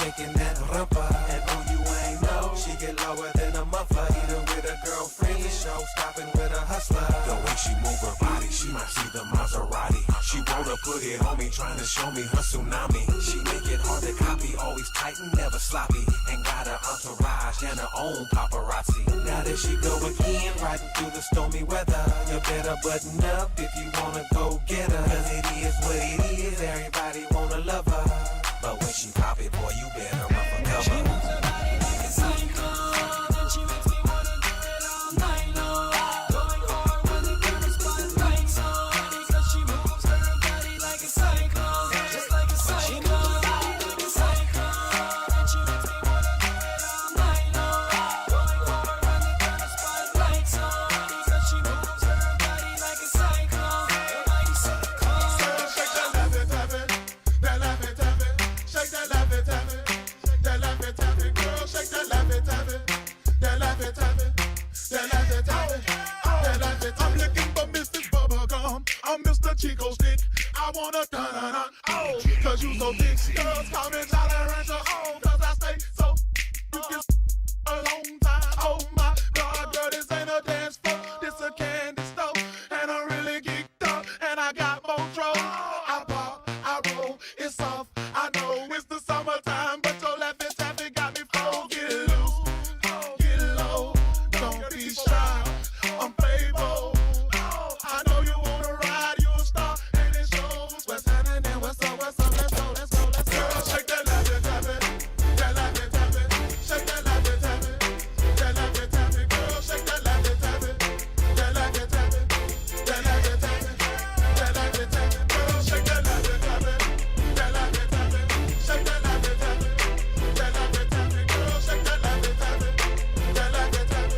shaking that rumpa. And oh, you ain't know, she get lower than a muffler. Eating with a girlfriend, show stopping with a hustler. The way she move her body, she might see the Maserati. She wanna put it on me, trying to show me her tsunami. She make it hard to copy, always tight and never sloppy. And got her entourage and her own paparazzi. Now there she go again, riding through the stormy weather. You better button up if you wanna go get her. Cause it is what it is, everybody wanna love her. But when she pop it, boy, you better run for cover. She moves her body like a cyclone, and she makes me wanna do it all night long. Going hard when the camera spotlight's on, because she moves her body like a cyclone, just like a cyclone. She moves her body like a cyclone, and she makes me wanna do it all night long. Going hard when the camera spotlight's on, because she moves her body like a cyclone, a mighty cyclone. Shake that love it, tap it, that love it, tap it. Shake that love it, tap it, that love it, tap it. Girl, shake that love it, tap it, that love it, tap it, that love it, tap it, that love it. I'm looking for Mrs. Bubblegum, I'm Mr. Chico Stick. I wanna dun-dun-dun, oh, cause you so thick. Girls call me Jolly Rancher, oh, cause I stay so you can a long time. Oh my God, girl, this ain't a dance floor, this a candy store. And I'm really geeked up, and I got more trouble. I pop, I roll, it's off. I know it's the summertime, but your laughing tapping got me flow. Get loose, get low, don't be shy. I'm playful. I know you wanna ride, you a star, and it shows. What's happening? What's up? Let's go, let's go, let's go. Girl, shake that laughing tapping, that laughing tapping, shake that laughing tapping, that laughing tapping. Girl, shake that laughing tapping, that laughing tapping, that laughing tapping, that laughing tapping. Girl, shake that laughing tapping, that laughing tapping, shake that laughing tapping, that laughing tapping. Girl, shake that laughing tapping, that laughing tapping.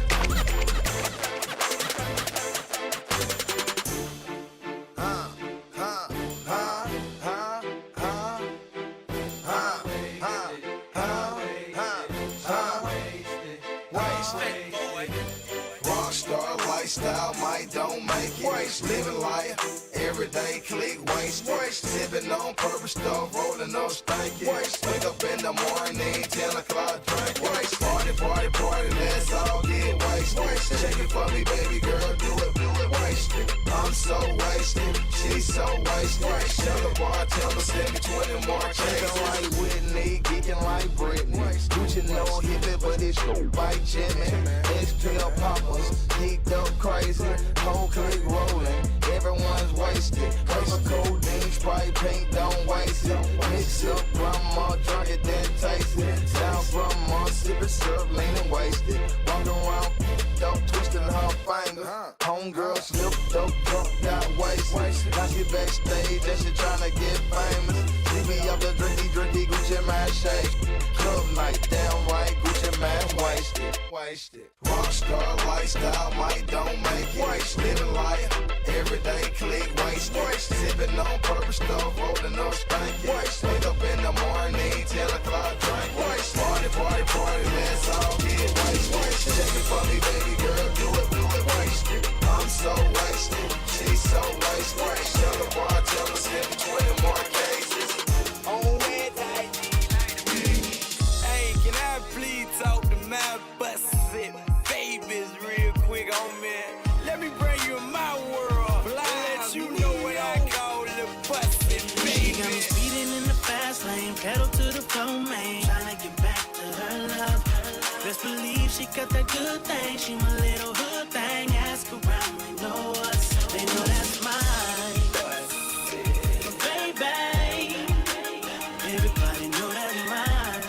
Rockstar lifestyle, might don't make it. Living life, everyday click, waste. Sipping on purple stuff, rolling up stanky. Wake up in the morning, 10 o'clock drink. Party, party, party, let's all get wasted. Shake it for me, baby girl, do it, wasted. I'm so wasted, she's so wasted. Tell the bartender, send me 20 more cases. Shaking like Whitney, geeking like Britney. Gucci no hippie, but it's like Jimmy. XPL poppers, geeked up crazy. Whole click rolling, everyone's wasted. Cover codeine, Sprite, pink, don't waste it. Mix up grandma, drunk it, then taste it. Down grandma, sipping syrup, leaning wasted. Walking around, dope, twisting her finger. Homegirl slipped up, drunk, got wasted. Now she backstage and she tryna get famous. Leave me up the drinky, Gucci man shake. Club night, damn right, Gucci man wasted. Rockstar lifestyle, might don't make it. Living life, everyday click, wasted. Sipping on purple stuff, rolling up stanky. Wake up in the morning, 10 o'clock drink. Party, party, party, let's all get wasted. Check it for me, baby girl, do it, wasted. I'm so wasted, she's so wasted. Tell the bartender, send me 20 more cases. On red light. Hey, can I please talk to my busted babies real quick, homie? Let me bring you in my world. Let you know what I call the busted She got me baby. speeding in the fast lane, pedal to the floor, man. Tryna get back to her love. Best believe she got that good thing. She my little hood thing. Ask around, they know us. They know that's mine. But baby, everybody know that's mine.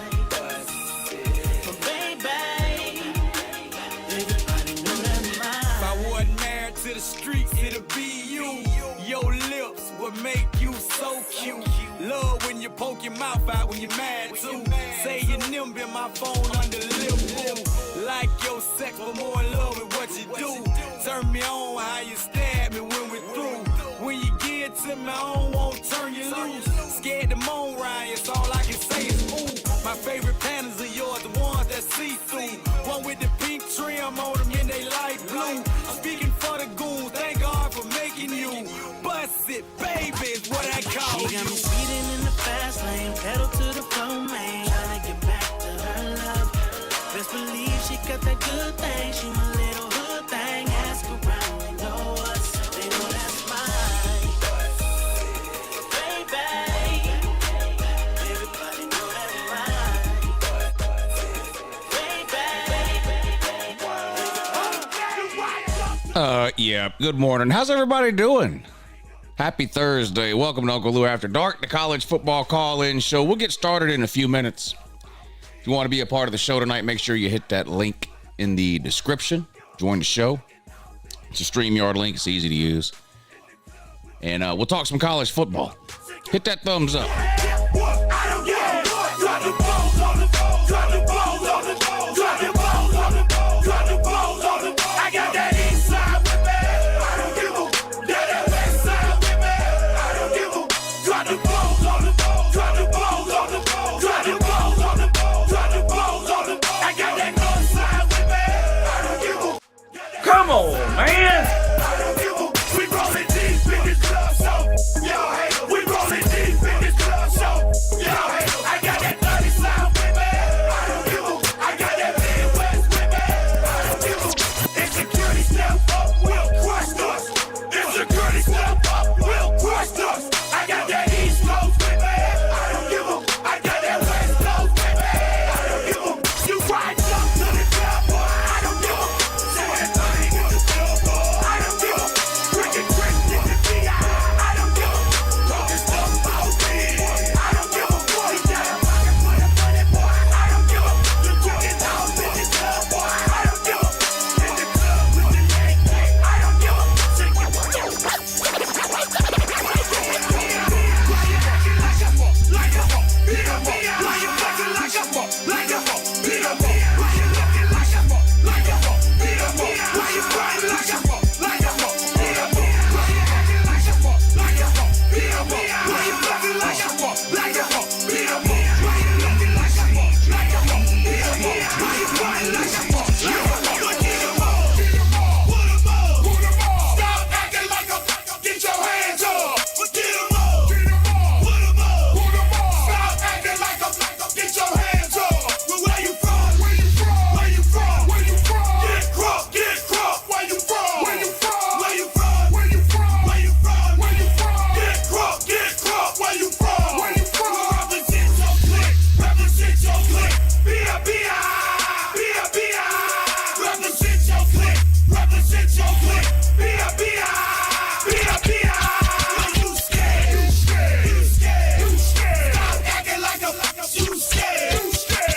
But baby, everybody know that's mine. If I wasn't married to the streets, it'll be you. Your lips would make you so cute. Love when you poke your mouth out when you're mad too. Say your nimble in my phone under the lip boo. Like your sex, but more in love with what you do. Turn me on how you stab me when we're through. When you get to me, I don't want to turn you loose. Scared to moan, Ryan, so all I can say is ooh. My favorite panties are yours, the ones that see through. One with the pink trim on them and they light blue. Speaking for the goons, thank God for making you. Bust it, baby, is what I call She got me speeding in the fast lane, pedal to the floor, man. Tryna get that good thing. She my little hood thing. Ask around, they know us. They know that's mine. Baby, everybody know that's mine. Yeah, good morning. How's everybody doing? Happy Thursday. Welcome to Uncle Lou After Dark, the college football call-in show. We'll get started in a few minutes. If you want to be a part of the show tonight, make sure you hit that link in the description. Join the show. It's a StreamYard link. It's easy to use. And we'll talk some college football. Hit that thumbs up. Come on, man. We rollin' deep in this club, so y'all hate 'em. We rollin' deep in this club, so y'all hate 'em. I got that 30 South with me. I don't give 'em. I got that Midwest with me. I don't give 'em. Insecurity step up, will crush us. Insecurity step up, will crush us. I got that East Coast with me. I don't give 'em. I got that West Coast with me. I don't give 'em. You ride up to the club, boy. I don't give 'em. Say that thing in the club, boy. I don't give 'em. Drinking drinks in the VI. I don't give 'em. Talking stuff about me. I don't give 'em. You got a pocket full of money, boy. I don't give 'em. You talking out in the club, boy. I don't give 'em. In the club with the leg kick. I don't give 'em. Stop acting like a get your hands up. Get 'em up. Put 'em up. Stop acting like a get your hands up. Well, where you from? Where you from? Where you from? Where you from? Get crunk. Where you from? Where you from? Where you from? Where you from? Where you from? Where you from? Get crunk. Where you from? Where you from? Represent your clique. Represent your clique. B.I. Represent your clique. Represent your clique. B.I. You scared. Stop acting like a you scared. You scared.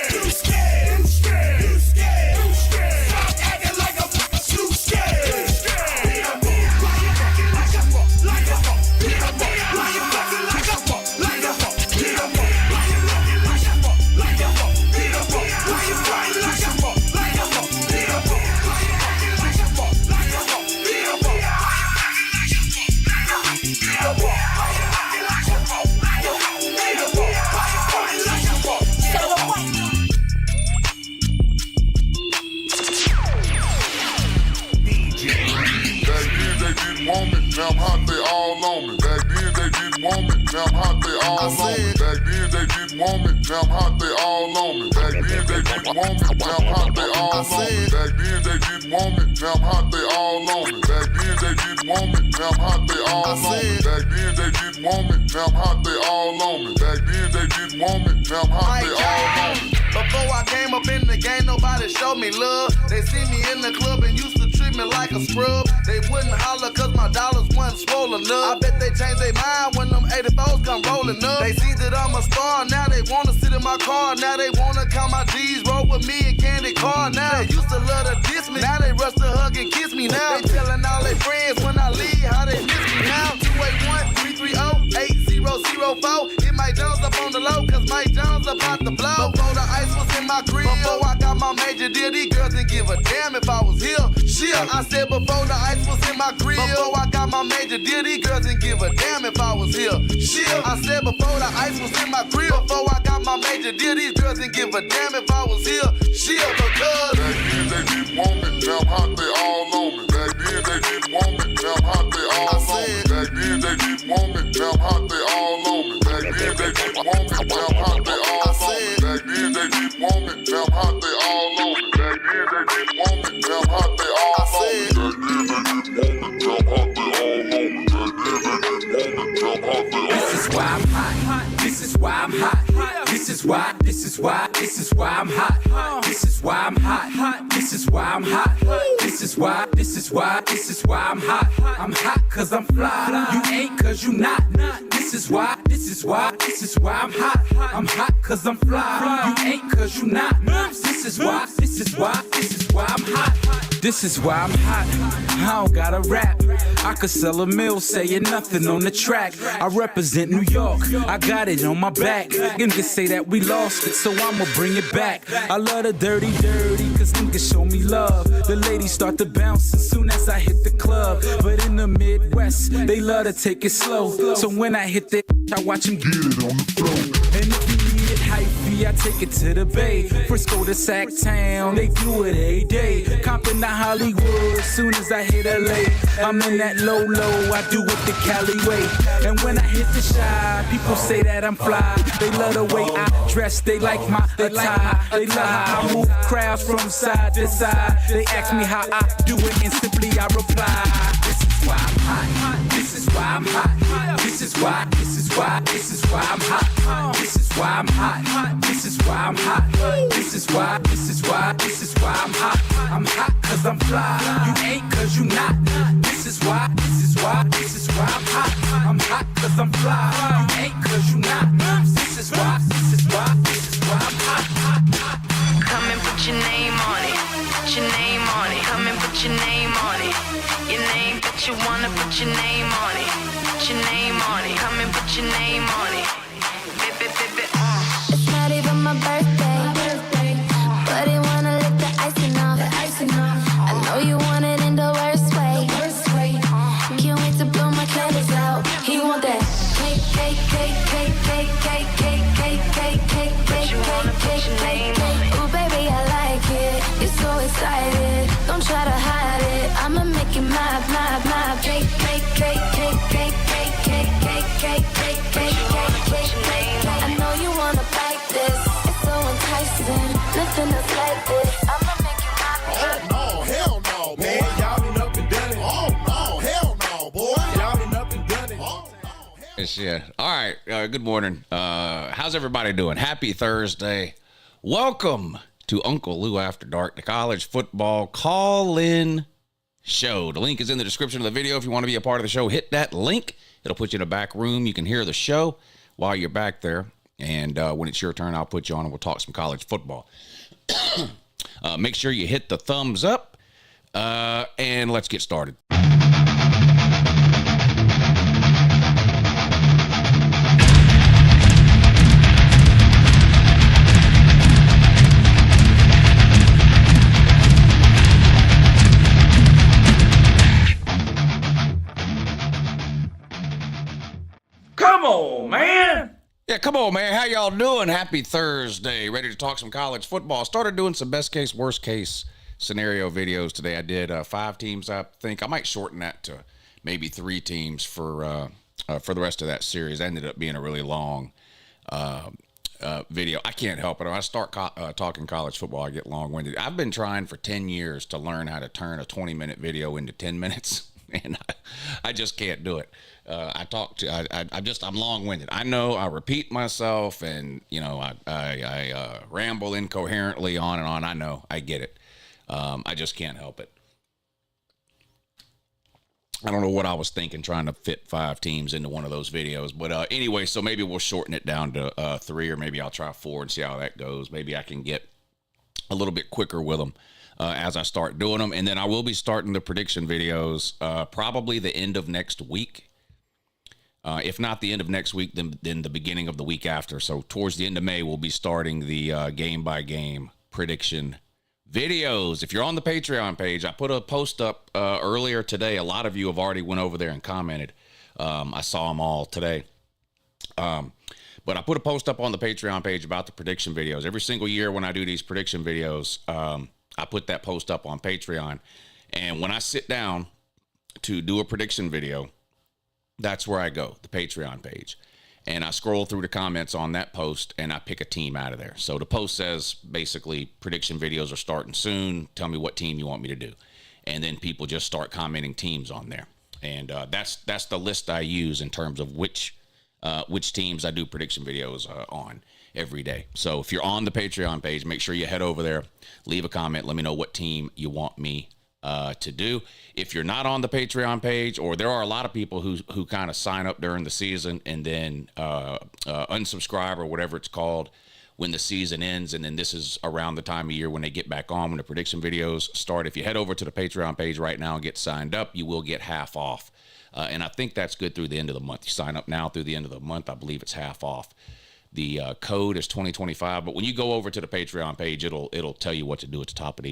Stop acting like a you scared. Back then they didn't want me, now I'm hot, they all on me. Back then they didn't want me, now I'm hot, they all on me. Back then they didn't want me, now I'm hot, they all on me. Back then they didn't want me, now I'm hot, they all on me. Back then they didn't want me, now I'm hot, they all on me. Back then they didn't want me, now I'm hot, they all on me. Back then they didn't want me, now I'm hot, they all on me. Back then they didn't want me, now I'm hot, they all on me. Before I came up in the game, nobody showed me love. They see me in the club and used to treat me like a scrub. They wouldn't holler cause my dollars wasn't swollen up. I bet they changed their mind when them 84s come rolling up. They see that I'm a star, now they wanna sit in my car. Now they wanna count my G's, roll with me and Candy Car. Now they used to love to diss me, now they rush to hug and kiss me. Now they telling all their friends when I leave how they miss me. Now 281-330-8004. Hit Mike Jones up on the low cause Mike Jones about to blow. Before the ice was in my grill, before I got my major deal, these girls didn't give a damn if I was here. Shit, I said before the ice was in my grill, before I got my major deal, these girls didn't give a damn if I was here. Shit, I said before the ice was in my grill, before I got my major deal, these girls didn't give a damn if I was here. Shit, because back then they didn't want me, now I'm hot, they all on me. Back then they didn't want me, now I'm hot, they all on me. Back then they didn't want me, now I'm hot, they all on me. Back then they didn't want me, now I'm hot, they all on me. Back then they didn't want me, now I'm hot, they all on me. Back then they didn't want me, damn hot they all on me. Back then they didn't want me, damn hot they all on me. Back then they didn't want me, damn hot they all on me. This is why I'm hot. This is why I'm hot. This is why I'm hot. This is why I'm hot. This is why I'm hot. This is why I'm hot. I'm hot cause I'm fly. You ain't cause you not. This is why I'm hot. I'm hot cause I'm fly. You ain't cause you not. This is why I'm hot. This is why I'm hot. I don't gotta rap. I could sell a mill saying nothing on the track. I represent New York. I got it on my back. Niggas say that we lost it, so I'ma bring it back. I love the dirty, cause niggas show me love. The ladies start to bounce as soon as I hit the club. But in the Midwest, they love to take it slow. So when I hit the I watch them get it on the floor. And if you need it hypey, I take it to the Bay. Frisco to Sac Town, they do it every day. Compton to Hollywood, as soon as I hit LA. I'm in that low, I do it the Cali way. And when I hit the Shy, people say that I'm fly. They love the way I dress, they like my attire. They love how I move crowds from side to side. They ask me how I do it, and simply I reply. This is why I'm hot. This is why I'm hot. This is why I'm hot. This is why I'm hot. This is why I'm hot. This is why I'm hot. I'm hot cause I'm fly. You ain't cause you not. This is why I'm hot. I'm hot cause I'm fly. You ain't cause you not. This is why I'm hot. Come and put your name on it. Put your name on it. Come and put your name on it. Your name that you wanna put your name on it. Put your name on it. Come and put your name on it. It's not even my birthday, but he wanna lick the icing off. I know you want it in the worst way. Can't wait to blow my candles out. He want that cake. Ooh, baby, I like it. You're so excited. Don't try to hide it. I'ma make it my cake. I know you wanna bite this. It's so enticing. Nothing else like this. I'ma make it my Oh no, hell no, boy. Y'all been up and done it. Oh no, hell no, boy. Y'all been up and done it. Oh no, hell Yeah. All right. Good morning. How's everybody doing? Happy Thursday. Welcome to Uncle Lou After Dark, the college football call-in show. The link is in the description of the video. If you want to be a part of the show, hit that link. It'll put you in a back room. You can hear the show while you're back there. And when it's your turn, I'll put you on and we'll talk some college football. Make sure you hit the thumbs up. And let's get started. Come on, man. Yeah, come on, man. How y'all doing? Happy Thursday. Ready to talk some college football. Started doing some best case, worst case scenario videos today. I did 5 teams, I think. I might shorten that to maybe 3 teams for the rest of that series. It ended up being a really long video. I can't help it. When I start talking college football, I get long-winded. I've been trying for 10 years to learn how to turn a 20-minute video into 10 minutes, and I just can't do it. I'm long-winded. I know I repeat myself, and I ramble incoherently on and on. I know, I get it. I just can't help it. I don't know what I was thinking trying to fit 5 teams into one of those videos, but anyway, so maybe we'll shorten it down to 3, or maybe I'll try 4 and see how that goes. Maybe I can get a little bit quicker with them as I start doing them, and then I will be starting the prediction videos probably the end of next week. If not the end of next week, then the beginning of the week after. So towards the end of May, we'll be starting the game-by-game prediction videos. If you're on the Patreon page, I put a post up earlier today. A lot of you have already went over there and commented. I saw them all today. But I put a post up on the Patreon page about the prediction videos. Every single year when I do these prediction videos, I put that post up on Patreon. And when I sit down to do a prediction video, that's where I go, the Patreon page. And I scroll through the comments on that post and I pick a team out of there. So the post says basically prediction videos are starting soon. Tell me what team you want me to do. And then people just start commenting teams on there. And that's the list I use in terms of which teams I do prediction videos on every day. So if you're on the Patreon page, make sure you head over there, leave a comment, let me know what team you want me to do. If you're not on the Patreon page, or there are a lot of people who kind of sign up during the season and then unsubscribe or whatever it's called when the season ends, and then this is around the time of year when they get back on, when the prediction videos start. If you head over to the Patreon page right now and get signed up, you will get half off. And I think that's good through the end of the month. You sign up now through the end of the month, I believe it's half off. The code is 2025, but when you go over to the Patreon page, it'll tell you what to do at the top of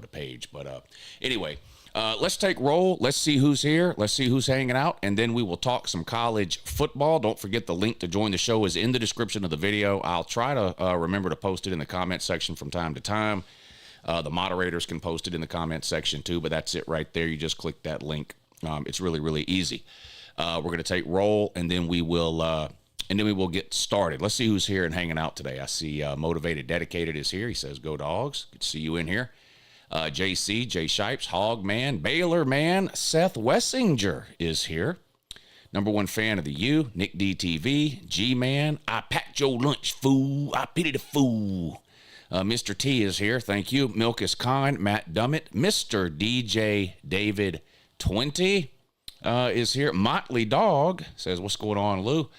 the page. But anyway, let's take roll. Let's see who's here. Let's see who's hanging out, and then we will talk some college football. Don't forget the link to join the show is in the description of the video. I'll try to remember to post it in the comment section from time to time. The moderators can post it in the comment section too, but that's it right there. You just click that link. It's really, really easy. We're going to take roll, and then we will get started. Let's see who's here and hanging out today. I see Motivated Dedicated is here. He says, go Dogs. Good to see you in here. JC, Jay Shipes, Hog Man, Baylor Man, Seth Wessinger is here. Number one fan of the U, Nick DTV, G-Man, I packed your lunch, fool. I pity the fool. Mr. T is here. Thank you. Milk is Khan, Matt Dummett, Mr. DJ David 20 is here. Motley Dog says, what's going on, Lou?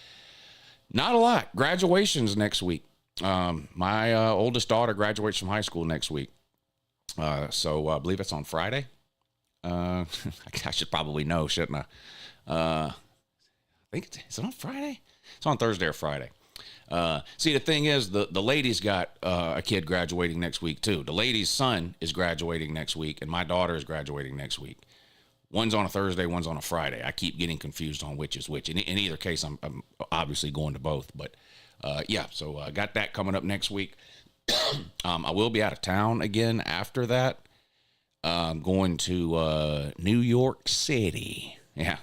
Not a lot. Graduations next week. My oldest daughter graduates from high school next week. So I believe it's on Friday. I should probably know, shouldn't I? I think is it on Friday? It's on Thursday or Friday. See, the thing is, the lady's got a kid graduating next week too. The lady's son is graduating next week, and my daughter is graduating next week. One's on a Thursday, one's on a Friday. I keep getting confused on which is which. In either case, I'm obviously going to both. But yeah, so I got that coming up next week. I will be out of town again after that. I'm going to New York City. Yeah,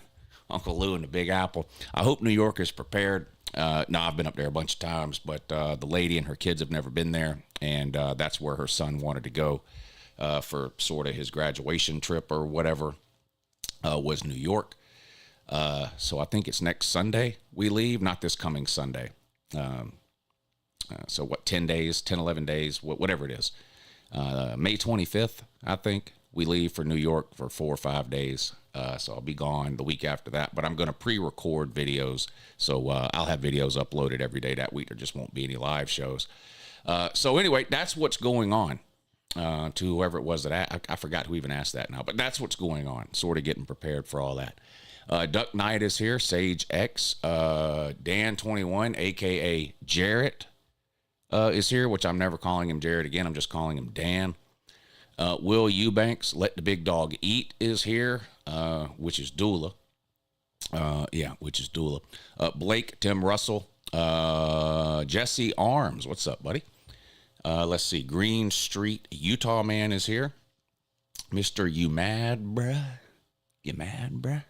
Uncle Lou and the Big Apple. I hope New York is prepared. No, I've been up there a bunch of times, but the lady and her kids have never been there, and that's where her son wanted to go for sort of his graduation trip or whatever, was New York. So I think it's next Sunday we leave, not this coming Sunday. So what, 10 days, 10, 11 days, whatever it is. May 25th, I think, we leave for New York for 4 or 5 days. So I'll be gone the week after that, but I'm going to pre-record videos. So I'll have videos uploaded every day that week. There just won't be any live shows. So anyway, that's what's going on. To whoever it was that I forgot who even asked that now, but that's what's going on. Sort of getting prepared for all that. Duck Knight is here. Sage X, Dan 21, aka Jarrett, is here, which I'm never calling him Jarrett again. I'm just calling him Dan. Will Eubanks, Let the Big Dog Eat, is here, which is Dula. Which is Dula. Blake, Tim Russell, Jesse Arms. What's up, buddy? Let's see. Green Street, Utah Man is here. Mr. You Mad Bruh? You Mad Bruh?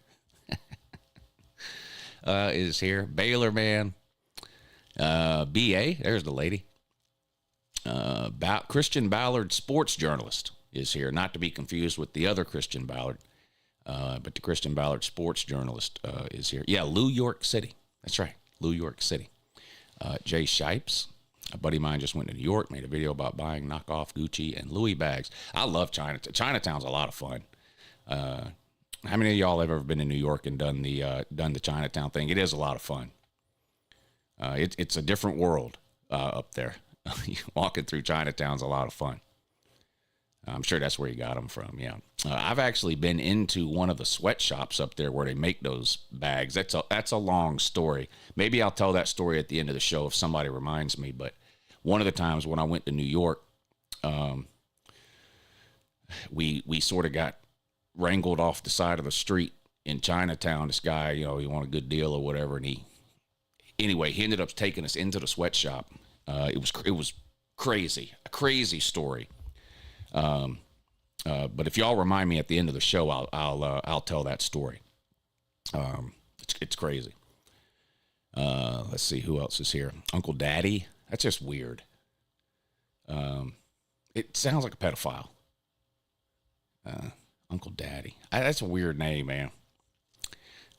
Is here. Baylor Man. BA, there's the lady. Christian Ballard, sports journalist, is here. Not to be confused with the other Christian Ballard, but the Christian Ballard sports journalist is here. Yeah, New York City. That's right, New York City. Jay Shipes, a buddy of mine, just went to New York, made a video about buying knockoff Gucci and Louis bags. I love Chinatown. Chinatown's a lot of fun. How many of y'all have ever been to New York and done the Chinatown thing? It is a lot of fun. It's a different world up there. Walking through Chinatown's a lot of fun. I'm sure that's where you got them from, yeah. I've actually been into one of the sweatshops up there where they make those bags. That's a long story. Maybe I'll tell that story at the end of the show if somebody reminds me. But one of the times when I went to New York, we sort of got wrangled off the side of the street in Chinatown. This guy, he wanted a good deal or whatever, and he ended up taking us into the sweatshop. It was crazy, a crazy story. But if y'all remind me at the end of the show, I'll tell that story. It's crazy. Let's see who else is here. Uncle Daddy. That's just weird. It sounds like a pedophile. Uncle Daddy. That's a weird name, man.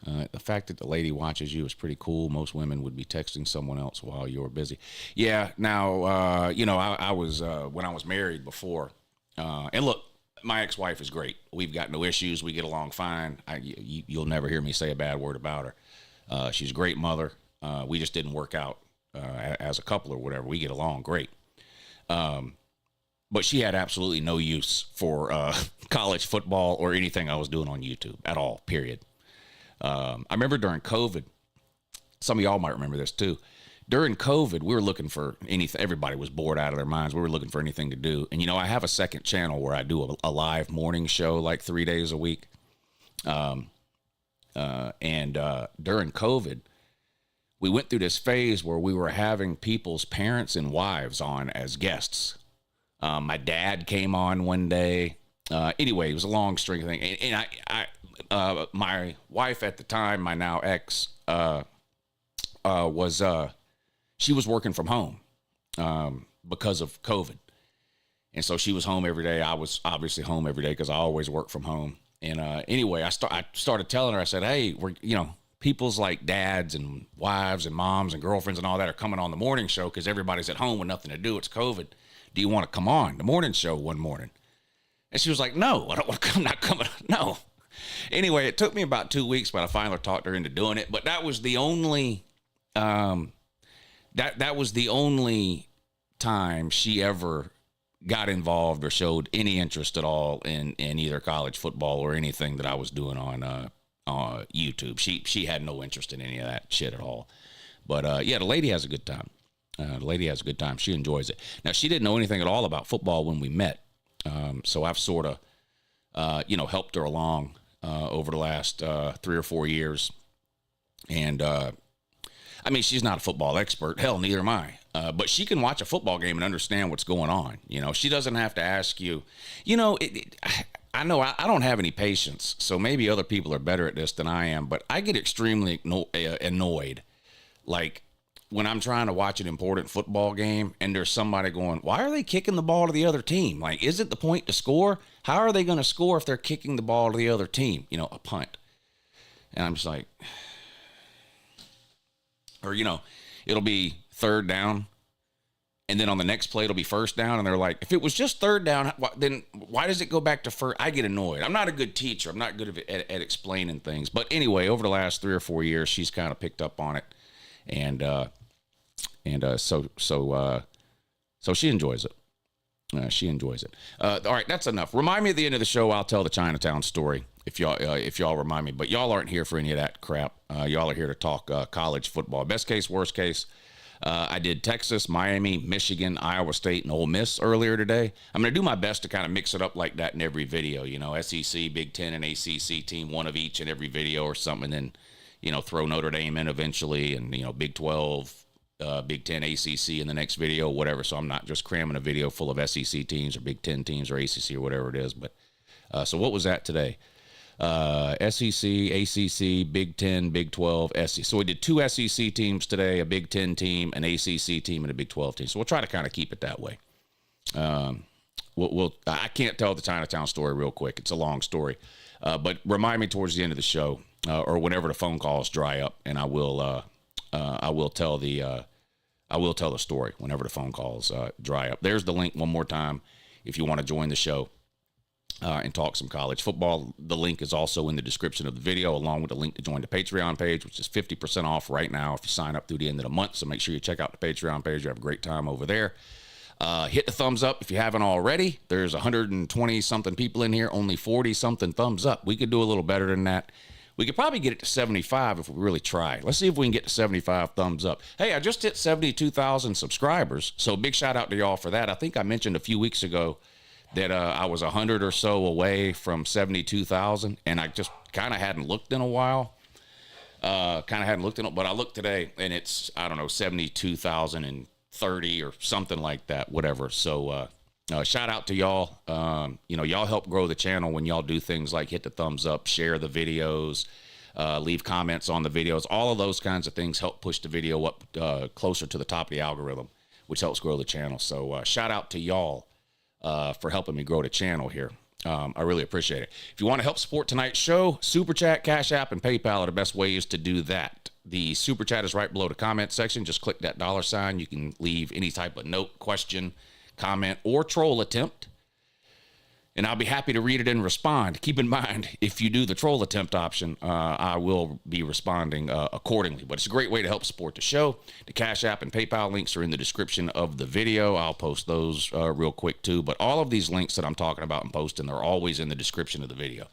The fact that the lady watches you is pretty cool. Most women would be texting someone else while you're busy. Yeah. Now, I was, when I was married before, and look, my ex-wife is great. We've got no issues. We get along fine. You'll never hear me say a bad word about her. She's a great mother. We just didn't work out as a couple or whatever. We get along great. But she had absolutely no use for college football or anything I was doing on YouTube at all, period. I remember during COVID, some of y'all might remember this too. During COVID, we were looking for anything. Everybody was bored out of their minds. We were looking for anything to do. And, I have a second channel where I do a live morning show like 3 days a week. And during COVID, we went through this phase where we were having people's parents and wives on as guests. My dad came on one day. Anyway, it was a long string of things. And I my wife at the time, my now ex, she was working from home because of COVID. And so she was home every day. I was obviously home every day because I always work from home. And anyway, I started telling her, I said, hey, people's like dads and wives and moms and girlfriends and all that are coming on the morning show because everybody's at home with nothing to do. It's COVID. Do you want to come on the morning show one morning? And she was like, no, I don't want to come. I'm not coming. No. Anyway, it took me about 2 weeks, but I finally talked her into doing it. But that was the only, that was the only time she ever got involved or showed any interest at all in either college football or anything that I was doing on YouTube. She had no interest in any of that shit at all. But yeah, the lady has a good time. The lady has a good time. She enjoys it. Now, she didn't know anything at all about football when we met. So I've sort of, helped her along over the last 3 or 4 years. And, she's not a football expert. Hell, neither am I. But she can watch a football game and understand what's going on. She doesn't have to ask you, I know I don't have any patience, so maybe other people are better at this than I am, but I get extremely annoyed. Like, when I'm trying to watch an important football game and there's somebody going, why are they kicking the ball to the other team? Like, isn't the point to score? How are they going to score if they're kicking the ball to the other team? A punt. And I'm just like, or, it'll be third down. And then on the next play, it'll be first down. And they're like, if it was just third down, then why does it go back to first? I get annoyed. I'm not a good teacher. I'm not good at explaining things. But anyway, over the last 3 or 4 years, she's kind of picked up on it. And so she enjoys it. She enjoys it. All right, that's enough. Remind me at the end of the show. I'll tell the Chinatown story if y'all remind me. But y'all aren't here for any of that crap. Y'all are here to talk college football. Best case, worst case. I did Texas, Miami, Michigan, Iowa State, and Ole Miss earlier today. I'm going to do my best to kind of mix it up like that in every video. SEC, Big Ten, and ACC team, one of each in every video or something, and then throw Notre Dame in eventually, and Big 12. Big Ten, ACC in the next video, whatever. So I'm not just cramming a video full of SEC teams or Big Ten teams or ACC or whatever it is. But so what was that today? SEC, ACC, Big Ten, Big 12, SEC. So we did 2 SEC teams today, a Big Ten team, an ACC team, and a Big 12 team. So we'll try to kind of keep it that way. I can't tell the Chinatown story real quick. It's a long story. But remind me towards the end of the show or whenever the phone calls dry up, and I will tell the story whenever the phone calls dry up. There's the link one more time if you want to join the show and talk some college football. The link is also in the description of the video, along with the link to join the Patreon page, which is 50% off right now if you sign up through the end of the month. So make sure you check out the Patreon page. You have a great time over there. Hit the thumbs up if you haven't already. There's 120-something people in here, only 40-something thumbs up. We could do a little better than that. We could probably get it to 75 if we really try. Let's see if we can get to 75 thumbs up. Hey, I just hit 72,000 subscribers, so big shout out to y'all for that. I think I mentioned a few weeks ago that I was 100 or so away from 72,000, and I just kind of hadn't looked in a while. But I looked today, and it's, 72,030 or something like that, whatever. So shout out to y'all. Y'all help grow the channel when y'all do things like hit the thumbs up, share the videos, leave comments on the videos. All of those kinds of things help push the video up closer to the top of the algorithm, which helps grow the channel. So shout out to y'all for helping me grow the channel here. I really appreciate it. If you want to help support tonight's show, Super Chat, Cash App, and PayPal are the best ways to do that. The Super Chat is right below the comment section. Just click that $sign. You can leave any type of note, question, comment, or troll attempt, and I'll be happy to read it and respond. Keep in mind, if you do the troll attempt option, I will be responding accordingly. But it's a great way to help support the show. The Cash App and PayPal links are in the description of the video. I'll post those real quick too. But all of these links that I'm talking about and posting are always in the description of the video.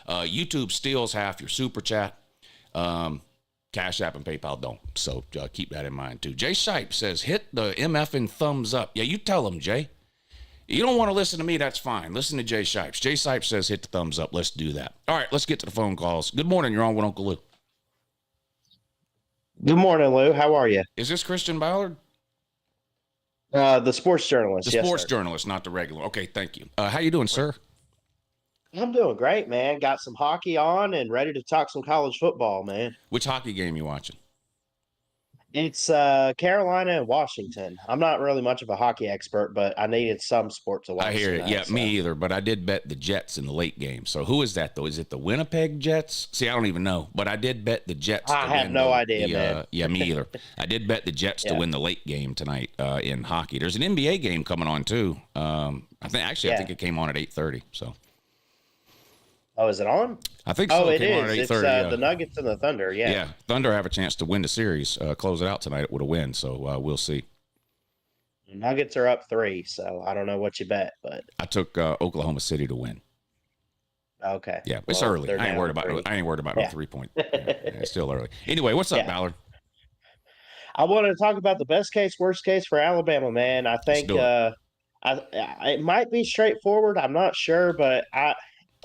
YouTube steals half your Super Chat. Cash App and PayPal don't. So keep that in mind too. Jay Shipe says, hit the MFing thumbs up. Yeah, you tell him, Jay. You don't want to listen to me, that's fine. Listen to Jay Shipes. Jay Shipes says hit the thumbs up. Let's do that. All right, let's get to the phone calls. Good morning. You're on with Uncle Lou. Good morning, Lou. How are you? Is this Christian Ballard? The sports journalist. The yes, sports sir. journalist, not the regular. Okay, thank you. How you doing, sir? I'm doing great, man. Got some hockey on and ready to talk some college football, man. Which hockey game you watching? It's Carolina and Washington. I'm not really much of a hockey expert, but I needed some sport to watch. I hear it. tonight, Yeah, so. me either. But I did bet the Jets in the late game. So who is that, though? Is it the Winnipeg Jets? See, I don't even know. But I did bet the Jets. I have no idea, man. Yeah, me either. I did bet the Jets to win the late game tonight in hockey. There's an NBA game coming on, too. I think it came on at 8:30. So. Oh, is it on? I think so. Oh, it came on at is. It's 8:30, the Nuggets and the Thunder. Yeah. Yeah, Thunder have a chance to win the series, close it out tonight with a win. So we'll see. The Nuggets are up 3, so I don't know what you bet, but I took Oklahoma City to win. okay. Yeah, it's Well, early. they're I ain't down worried about 3. I ain't worried about Yeah. no 3-point. Yeah, it's still early. Anyway, what's up, Yeah. Ballard? I wanted to talk about the best case, worst case for Alabama, man. I think do it. it might be straightforward. I'm not sure, but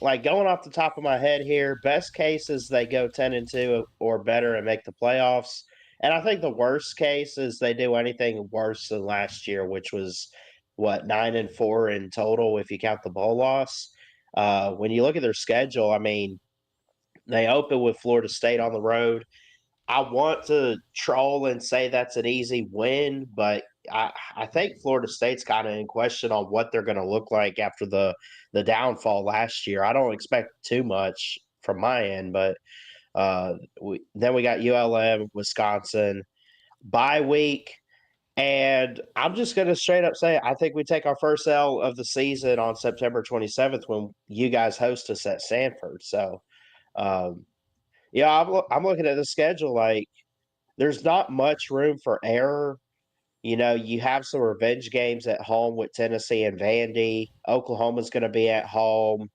like going off the top of my head here, best case is they go 10-2 or better and make the playoffs. And I think the worst case is they do anything worse than last year, which was 9-4 in total if you count the bowl loss. When you look at their schedule, I mean, they open with Florida State on the road. I want to troll and say that's an easy win, but I think Florida State's kind of in question on what they're going to look like after the downfall last year. I don't expect too much from my end, but then we got ULM, Wisconsin, bye week, and I'm just going to straight up say I think we take our first L of the season on September 27th when you guys host us at Sanford. So, yeah, I'm looking at the schedule like there's not much room for error. You know, you have some revenge games at home with Tennessee and Vandy. Oklahoma's going to be at home.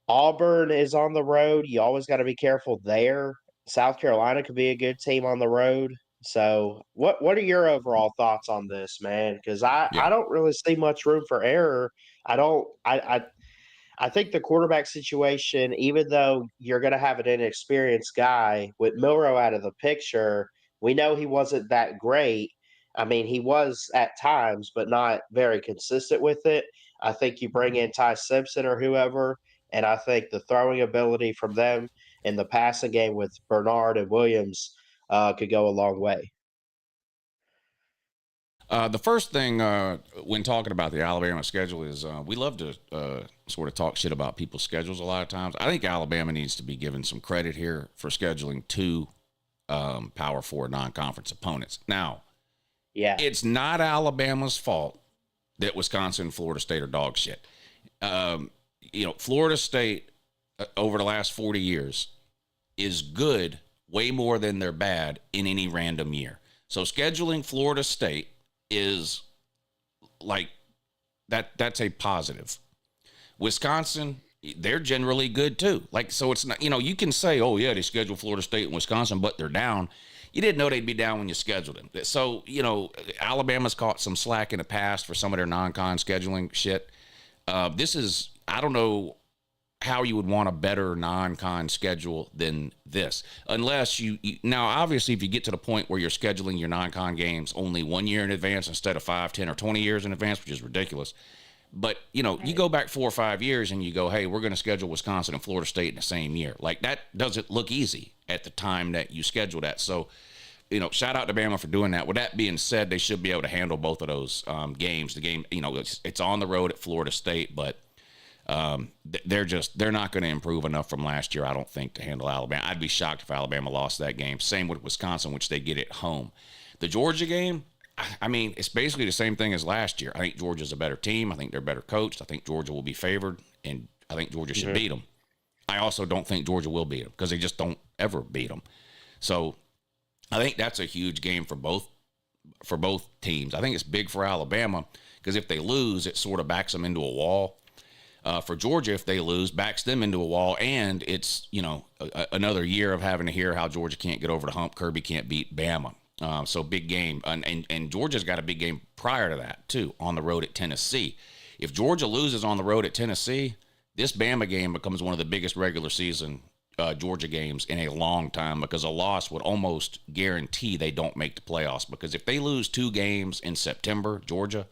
Auburn is on the road. You always got to be careful there. South Carolina could be a good team on the road. So, what are your overall thoughts on this, man? Because I don't really see much room for error. I think the quarterback situation, even though you're going to have an inexperienced guy with Milroe out of the picture, we know he wasn't that great. I mean, he was at times, but not very consistent with it. I think you bring in Ty Simpson or whoever, and I think the throwing ability from them in the passing game with Bernard and Williams could go a long way. The first thing when talking about the Alabama schedule is we love to sort of talk shit about people's schedules a lot of times. I think Alabama needs to be given some credit here for scheduling 2 Power 4 non-conference opponents. Now, Yeah. it's not Alabama's fault that Wisconsin and Florida State are dog shit. Florida State over the last 40 years is good way more than they're bad in any random year. So scheduling Florida State is like that's a positive. Wisconsin, they're generally good too. Like, so it's not, you can say, oh yeah, they scheduled Florida State and Wisconsin, but they're down. You didn't know they'd be down when you scheduled them. So, Alabama's caught some slack in the past for some of their non-con scheduling shit. I don't know how you would want a better non-con schedule than this. Unless now, obviously, if you get to the point where you're scheduling your non-con games only 1 year in advance instead of 5, 10, or 20 years in advance, which is ridiculous. But, you know, you go back 4 or 5 years and you go, hey, we're going to schedule Wisconsin and Florida State in the same year. Like, that doesn't look easy at the time that you schedule that. So, you know, shout out to Bama for doing that. With that being said, they should be able to handle both of those games. The game, you know, it's on the road at Florida State, but they're not going to improve enough from last year, I don't think, to handle Alabama. I'd be shocked if Alabama lost that game. Same with Wisconsin, which they get at home. The Georgia game, I mean, it's basically the same thing as last year. I think Georgia's a better team. I think they're better coached. I think Georgia will be favored, and I think Georgia should beat them. I also don't think Georgia will beat them because they just don't ever beat them. So I think that's a huge game for both teams. I think it's big for Alabama because if they lose, it sort of backs them into a wall. For Georgia, if they lose, backs them into a wall, and it's, you know, another year of having to hear how Georgia can't get over the hump. Kirby can't beat Bama. So big game. And Georgia's got a big game prior to that, too, on the road at Tennessee. If Georgia loses on the road at Tennessee, this Bama game becomes one of the biggest regular season Georgia games in a long time, because a loss would almost guarantee they don't make the playoffs. Because if they lose 2 games in September, Georgia,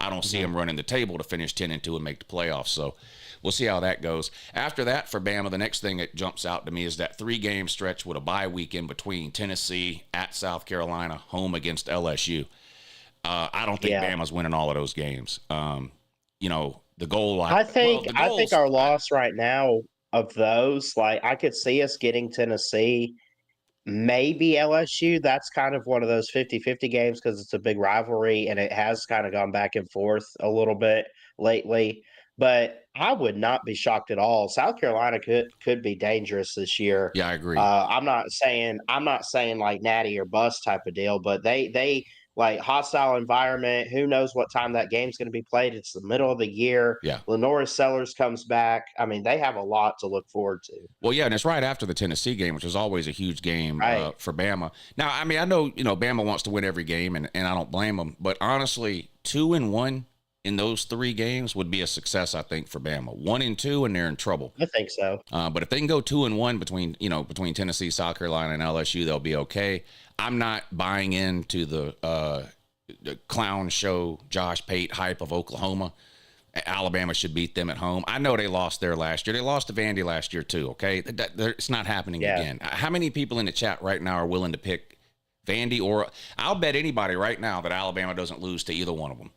I don't see them running the table to finish 10-2 and make the playoffs. So we'll see how that goes. After that, for Bama, the next thing that jumps out to me is that 3-game stretch with a bye week in between: Tennessee, at South Carolina, home against LSU. I don't think Bama's winning all of those games. You know, the goal line. I think our loss right now of those, like, I could see us getting Tennessee, maybe LSU. That's kind of one of those 50-50 games because it's a big rivalry and it has kind of gone back and forth a little bit lately. But I would not be shocked at all. South Carolina could be dangerous this year. Yeah, I agree. I'm not saying like natty or bust type of deal, but they like hostile environment. Who knows what time that game's going to be played? It's the middle of the year. Yeah. Lenora Sellers comes back. I mean, they have a lot to look forward to. Well, yeah, and it's right after the Tennessee game, which is always a huge game for Bama. Now, I mean, I know, you know, Bama wants to win every game, and I don't blame them. But honestly, 2-1 in those 3 games would be a success, I think, for Bama. 1-2, and they're in trouble. I think so. But if they can go 2-1 between Tennessee, South Carolina, and LSU, they'll be okay. I'm not buying into the clown show Josh Pate hype of Oklahoma. Alabama should beat them at home. I know they lost there last year. They lost to Vandy last year too, okay? It's not happening again. How many people in the chat right now are willing to pick Vandy? Or I'll bet anybody right now that Alabama doesn't lose to either one of them.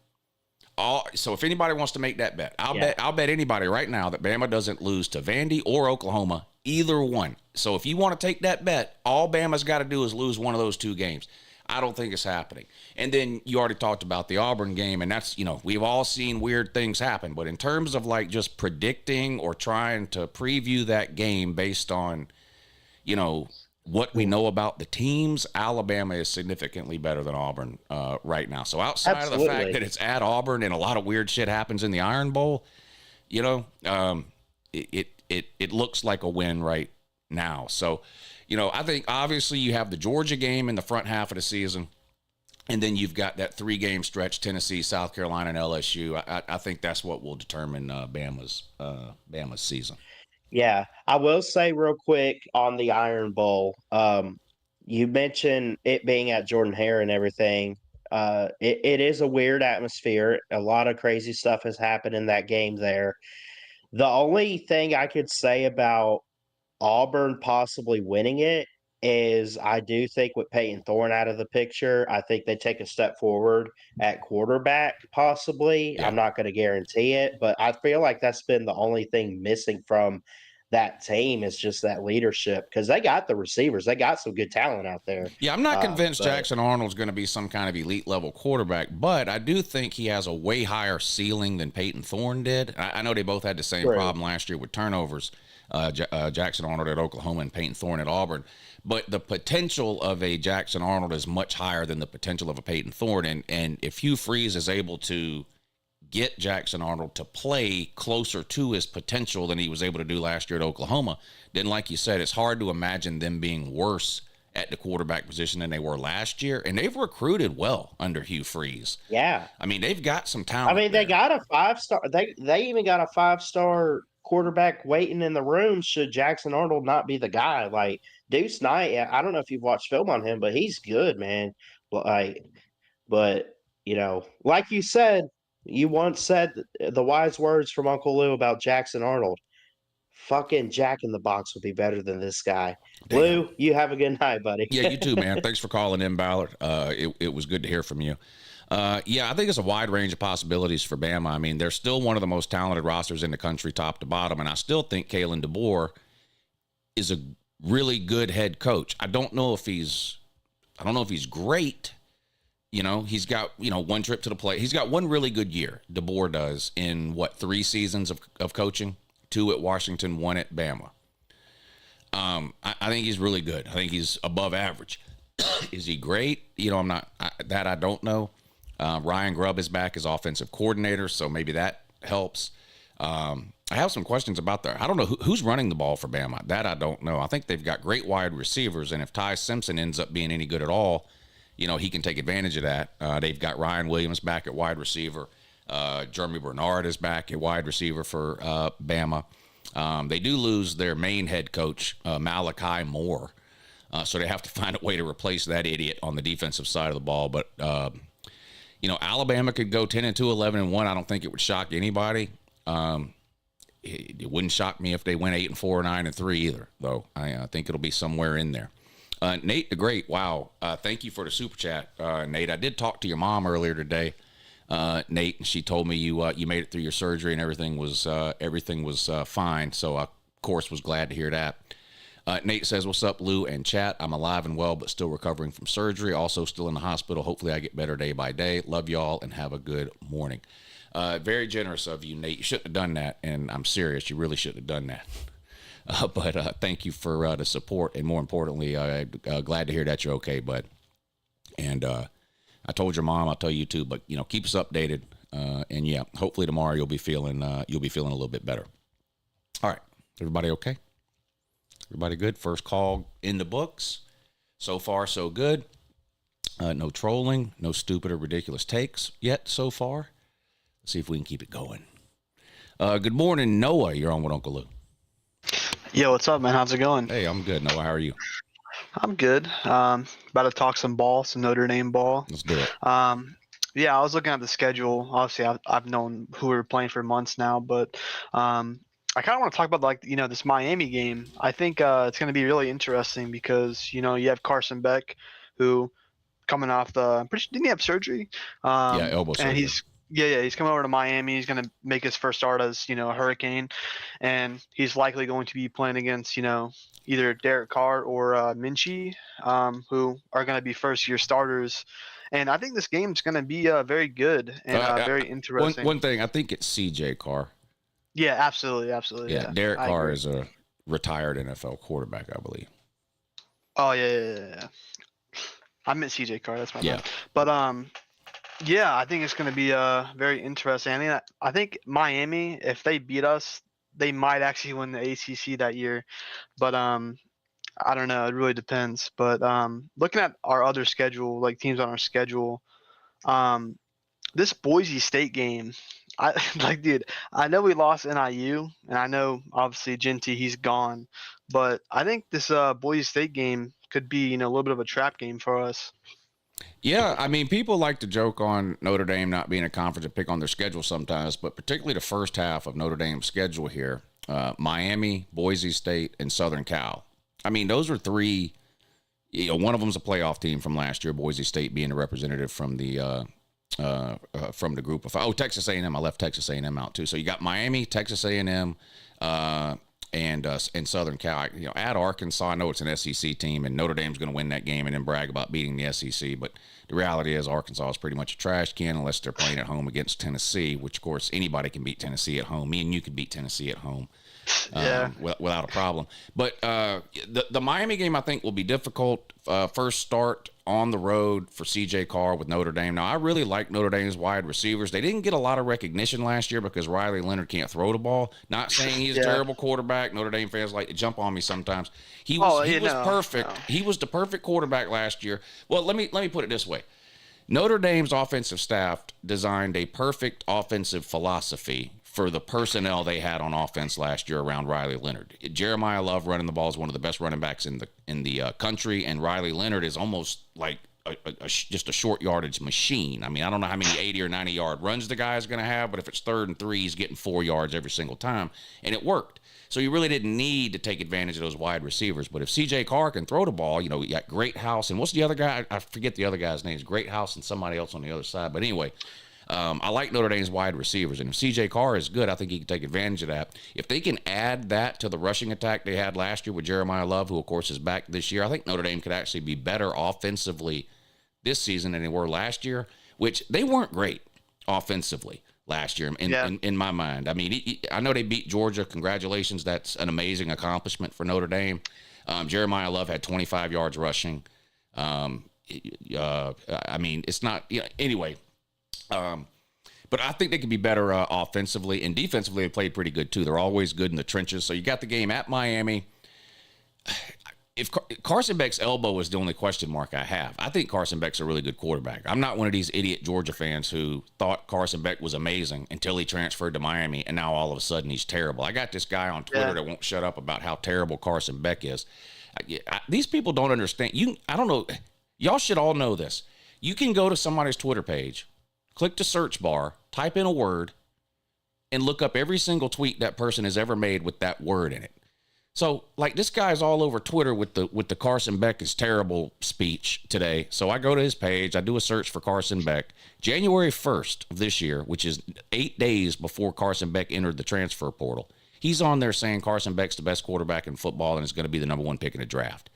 So if anybody wants to make that bet, I'll bet anybody right now that Bama doesn't lose to Vandy or Oklahoma, either one. So if you want to take that bet, all Bama's got to do is lose one of those 2 games. I don't think it's happening. And then you already talked about the Auburn game, and that's, you know, we've all seen weird things happen. But in terms of like just predicting or trying to preview that game based on, you know, what we know about the teams, Alabama is significantly better than Auburn right now. So outside of the fact that it's at Auburn and a lot of weird shit happens in the Iron Bowl, you know, it looks like a win right now. So, you know, I think obviously you have the Georgia game in the front half of the season, and then you've got that 3-game stretch: Tennessee, South Carolina, and LSU. I think that's what will determine Bama's season. Yeah, I will say real quick on the Iron Bowl. You mentioned it being at Jordan-Hare and everything. It is a weird atmosphere. A lot of crazy stuff has happened in that game there. The only thing I could say about Auburn possibly winning it is I do think with Peyton Thorne out of the picture, I think they take a step forward at quarterback possibly. Yeah. I'm not going to guarantee it, but I feel like that's been the only thing missing from that team is just that leadership, because they got the receivers. They got some good talent out there. Yeah, I'm not convinced Jackson Arnold's going to be some kind of elite level quarterback, but I do think he has a way higher ceiling than Peyton Thorne did. I know they both had the same problem last year with turnovers. Jackson Arnold at Oklahoma and Peyton Thorne at Auburn. But the potential of a Jackson Arnold is much higher than the potential of a Peyton Thorne. And if Hugh Freeze is able to get Jackson Arnold to play closer to his potential than he was able to do last year at Oklahoma, then like you said, it's hard to imagine them being worse at the quarterback position than they were last year. And they've recruited well under Hugh Freeze. Yeah. I mean, they've got some talent. I mean, they got a 5-star. They even got a 5-star quarterback waiting in the room should Jackson Arnold not be the guy. Like Deuce Knight, I don't know if you've watched film on him, but he's good, man. But you know, like you said, You once said the wise words from Uncle Lou about Jackson Arnold. Fucking Jack in the Box would be better than this guy. Damn. Lou, you have a good night, buddy. Yeah, you too, man. Thanks for calling in, Ballard. It was good to hear from you. Yeah, I think it's a wide range of possibilities for Bama. I mean, they're still one of the most talented rosters in the country, top to bottom, and I still think Kalen DeBoer is a really good head coach. I don't know if he's great. You know, he's got, one trip to the plate. He's got one really good year, DeBoer does, in 3 seasons of coaching, 2 at Washington, 1 at Bama. I think he's really good. I think he's above average. Is he great? I don't know. Ryan Grubb is back as offensive coordinator, so maybe that helps. I have some questions about that. I don't know who's running the ball for Bama. That I don't know. I think they've got great wide receivers, and if Ty Simpson ends up being any good at all, he can take advantage of that. They've got Ryan Williams back at wide receiver. Jeremy Bernard is back at wide receiver for Bama. They do lose their main head coach, Malachi Moore, so they have to find a way to replace that idiot on the defensive side of the ball. But, Alabama could go 10-2, 11-1. I don't think it would shock anybody. It wouldn't shock me if they went 8-4, 9-3 either, though. I think it'll be somewhere in there. Nate the Great, wow. Thank you for the super chat, Nate. I did talk to your mom earlier today, Nate, and she told me you made it through your surgery and everything was fine. So I, of course, was glad to hear that. Nate says, "What's up, Lou and chat? I'm alive and well, but still recovering from surgery. Also still in the hospital. Hopefully I get better day by day. Love y'all and have a good morning." Very generous of you, Nate. You shouldn't have done that, and I'm serious. You really shouldn't have done that. But thank you for the support, and more importantly, glad to hear that you're okay, bud. And I told your mom, I'll tell you too, but keep us updated. And yeah, hopefully tomorrow you'll be feeling a little bit better. All right, everybody okay? Everybody good? First call in the books. So far, so good. No trolling, no stupid or ridiculous takes yet so far. Let's see if we can keep it going. Good morning, Noah. You're on with Uncle Lou. Yo, what's up, man? How's it going? Hey, I'm good, Noah. How are you? I'm good. About to talk some ball, some Notre Dame ball. Let's do it. Yeah, I was looking at the schedule. Obviously, I've known who we're playing for months now, but I kind of want to talk about this Miami game. I think it's going to be really interesting because you have Carson Beck, who coming off didn't he have surgery? Yeah, elbow surgery. And he's coming over to Miami. He's going to make his first start as a Hurricane, and he's likely going to be playing against either Derek Carr or Minchie, who are going to be first-year starters. And I think this game's going to be very good and very interesting. One thing, I think it's C.J. Carr. Yeah, absolutely. Yeah, Derek Carr is a retired NFL quarterback, I believe. Oh yeah. I meant C.J. Carr. That's my bad. But yeah, I think it's going to be very interesting. I think Miami, if they beat us, they might actually win the ACC that year. But I don't know. It really depends. But looking at our other schedule, like teams on our schedule, this Boise State game, dude, I know we lost NIU, and I know obviously Genty, he's gone, but I think this Boise State game could be a little bit of a trap game for us. Yeah, I mean, people like to joke on Notre Dame not being a conference and pick on their schedule sometimes, but particularly the first half of Notre Dame's schedule here, Miami, Boise State, and Southern Cal. I mean, those are 3. One of them's a playoff team from last year, Boise State being a representative from the group of Texas A&M. I left Texas A&M out too. So you got Miami, Texas A&M, and Southern Cal. At Arkansas, I know it's an SEC team, and Notre Dame's going to win that game and then brag about beating the SEC. But the reality is Arkansas is pretty much a trash can unless they're playing at home against Tennessee, which, of course, anybody can beat Tennessee at home. Me and you could beat Tennessee at home without a problem. But the Miami game, I think, will be difficult. First start on the road for C.J. Carr with Notre Dame. Now, I really like Notre Dame's wide receivers. They didn't get a lot of recognition last year because Riley Leonard can't throw the ball. Not saying he's a terrible quarterback. Notre Dame fans like to jump on me sometimes. He was perfect. No. He was the perfect quarterback last year. Well, let me put it this way. Notre Dame's offensive staff designed a perfect offensive philosophy for the personnel they had on offense last year around Riley Leonard. Jeremiah Love running the ball is one of the best running backs in the country, and Riley Leonard is almost like just a short yardage machine. I mean, I don't know how many 80 or 90-yard runs the guy is going to have, but if it's 3rd and 3, he's getting 4 yards every single time, and it worked. So you really didn't need to take advantage of those wide receivers. But if C.J. Carr can throw the ball, you know, you got Greathouse, and what's the other guy? I forget the other guy's name. It's Greathouse and somebody else on the other side. But anyway, I like Notre Dame's wide receivers, and if C.J. Carr is good, I think he can take advantage of that. If they can add that to the rushing attack they had last year with Jeremiah Love, who, of course, is back this year, I think Notre Dame could actually be better offensively this season than they were last year, which they weren't great offensively last year in my mind. I mean, I know they beat Georgia. Congratulations. That's an amazing accomplishment for Notre Dame. Jeremiah Love had 25 yards rushing. I mean, it's not, anyway. But I think they could be better offensively, and defensively they played pretty good too. They're always good in the trenches. So you got the game at Miami. If Carson Beck's elbow is the only question mark I have, I think Carson Beck's a really good quarterback. I'm not one of these idiot Georgia fans who thought Carson Beck was amazing until he transferred to Miami, and now all of a sudden he's terrible. I got this guy on Twitter that won't shut up about how terrible Carson Beck is. These people don't understand. I don't know. Y'all should all know this. You can go to somebody's Twitter page, click the search bar, type in a word, and look up every single tweet that person has ever made with that word in it. So, like, this guy's all over Twitter with the Carson Beck is terrible speech today. So I go to his page, I do a search for Carson Beck. January 1st of this year, which is 8 days before Carson Beck entered the transfer portal, he's on there saying Carson Beck's the best quarterback in football and is going to be the number 1 pick in the draft.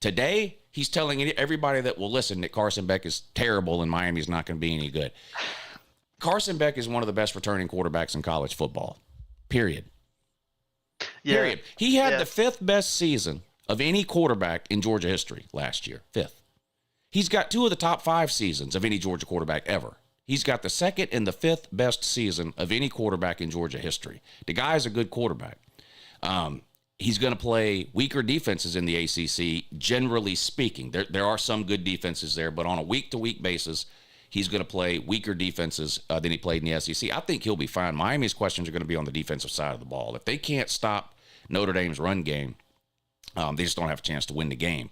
Today, he's telling everybody that will listen that Carson Beck is terrible and Miami's not going to be any good. Carson Beck is one of the best returning quarterbacks in college football, period. Yeah. Period. He had the 5th best season of any quarterback in Georgia history last year. 5th. He's got 2 of the top 5 seasons of any Georgia quarterback ever. He's got the 2nd and the 5th best season of any quarterback in Georgia history. The guy is a good quarterback. He's going to play weaker defenses in the ACC, generally speaking. There are some good defenses there, but on a week-to-week basis, he's going to play weaker defenses than he played in the SEC. I think he'll be fine. Miami's questions are going to be on the defensive side of the ball. If they can't stop Notre Dame's run game, they just don't have a chance to win the game.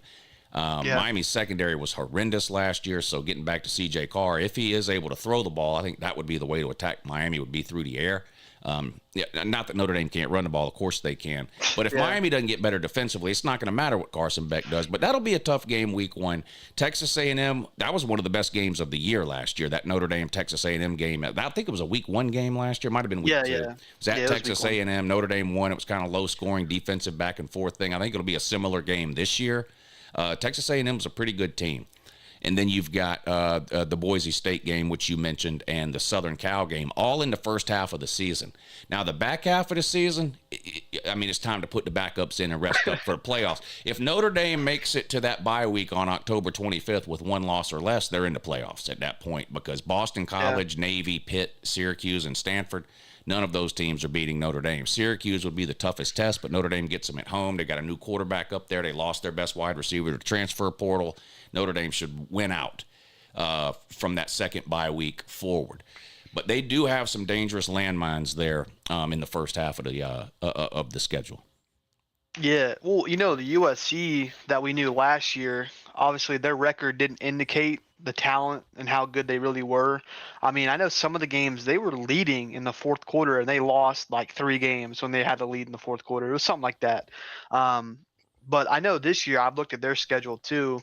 Miami's secondary was horrendous last year, so getting back to C.J. Carr, if he is able to throw the ball, I think that would be the way to attack Miami, would be through the air. Not that Notre Dame can't run the ball. Of course they can. But if Miami doesn't get better defensively, it's not going to matter what Carson Beck does. But that'll be a tough game week 1. Texas A&M, that was one of the best games of the year last year, that Notre Dame-Texas A&M game. I think it was a week 1 game last year. It might have been week 2. It was at Texas A&M. Notre Dame won. It was kind of low-scoring defensive back-and-forth thing. I think it'll be a similar game this year. Texas A&M is a pretty good team. And then you've got the Boise State game, which you mentioned, and the Southern Cal game, all in the first half of the season. Now, the back half of the season, it's time to put the backups in and rest up for the playoffs. If Notre Dame makes it to that bye week on October 25th with 1 loss or less, they're in the playoffs at that point, because Boston College, Navy, Pitt, Syracuse, and Stanford, none of those teams are beating Notre Dame. Syracuse would be the toughest test, but Notre Dame gets them at home. They got a new quarterback up there. They lost their best wide receiver to the transfer portal. Notre Dame should win out from that second bye week forward. But they do have some dangerous landmines there in the first half of the schedule. Yeah, well, the USC that we knew last year, obviously their record didn't indicate the talent and how good they really were. I know some of the games they were leading in the fourth quarter and they lost like 3 games when they had to lead in the fourth quarter. It was something like that. But I know this year I've looked at their schedule too.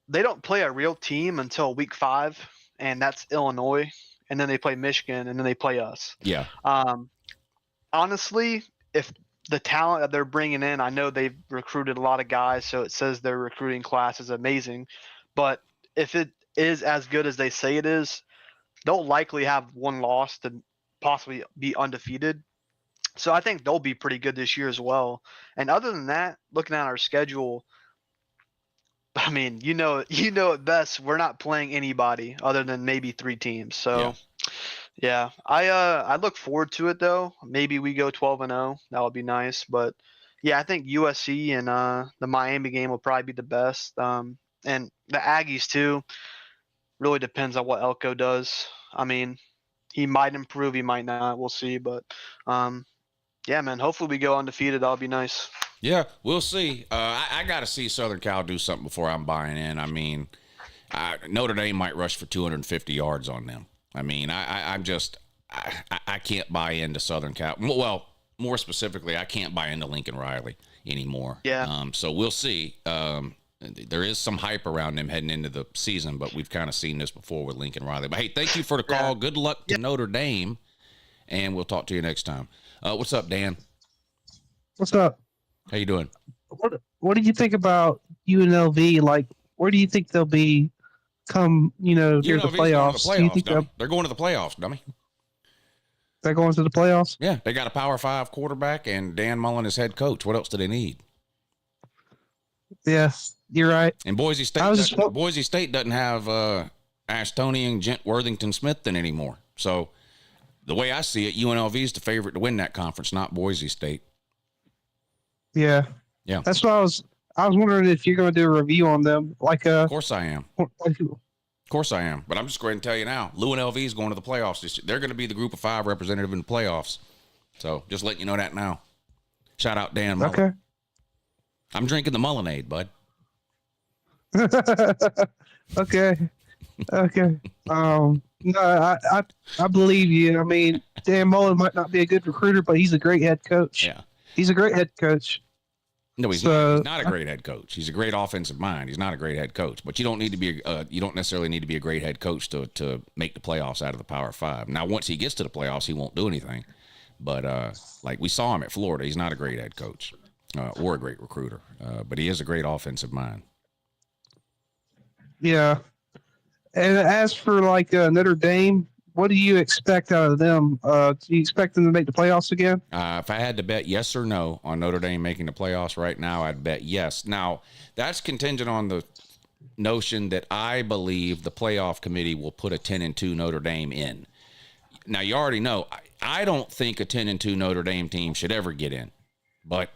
They don't play a real team until week 5, and that's Illinois. And then they play Michigan, and then they play us. Yeah. Honestly, if the talent that they're bringing in, I know they've recruited a lot of guys, so it says their recruiting class is amazing. But if it is as good as they say it is, they'll likely have 1 loss to possibly be undefeated. So I think they'll be pretty good this year as well. And other than that, looking at our schedule, you know it best. We're not playing anybody other than maybe 3 teams. So, yeah, I look forward to it though. Maybe we go 12-0. That would be nice. But yeah, I think USC and the Miami game will probably be the best. And the Aggies too. Really depends on what Elko does. He might improve. He might not. We'll see. But yeah, man. Hopefully we go undefeated. That'll be nice. Yeah, we'll see. I got to see Southern Cal do something before I'm buying in. Notre Dame might rush for 250 yards on them. I mean, I can't buy into Southern Cal. Well, more specifically, I can't buy into Lincoln Riley anymore. Yeah. So we'll see. There is some hype around them heading into the season, but we've kind of seen this before with Lincoln Riley. But hey, thank you for the call. Good luck to Notre Dame, and we'll talk to you next time. What's up, Dan? What's up? How you doing? What do you think about UNLV? Like, where do you think they'll be come, near the playoffs? Do you think they're going to the playoffs, dummy? They're going to the playoffs? Yeah, they got a Power 5 quarterback, and Dan Mullen is head coach. What else do they need? Yes, you're right. And Boise State doesn't have Ashtonian, Gent, Worthington, Smithton anymore. So the way I see it, UNLV is the favorite to win that conference, not Boise State. Yeah. Yeah. That's what I was wondering if you're going to do a review on them. Of course I am. Of course I am. But I'm just going to tell you now, UNLV is going to the playoffs. They're going to be the group of 5 representative in the playoffs. So just letting you know that now. Shout out Dan Mullen. Okay. I'm drinking the Mullenade, bud. Okay. No, I believe you. I mean, Dan Mullen might not be a good recruiter, but he's a great head coach. Yeah. He's a great head coach. No, he's not a great head coach. He's a great offensive mind. He's not a great head coach. But you don't necessarily need to be a great head coach to make the playoffs out of the Power 5. Now, once he gets to the playoffs, he won't do anything. But like we saw him at Florida, he's not a great head coach or a great recruiter. But he is a great offensive mind. Yeah. And as for Notre Dame, what do you expect out of them? Do you expect them to make the playoffs again? If I had to bet yes or no on Notre Dame making the playoffs right now, I'd bet yes. Now, that's contingent on the notion that I believe the playoff committee will put a 10-2 Notre Dame in. Now, you already know, I don't think a 10-2 Notre Dame team should ever get in. But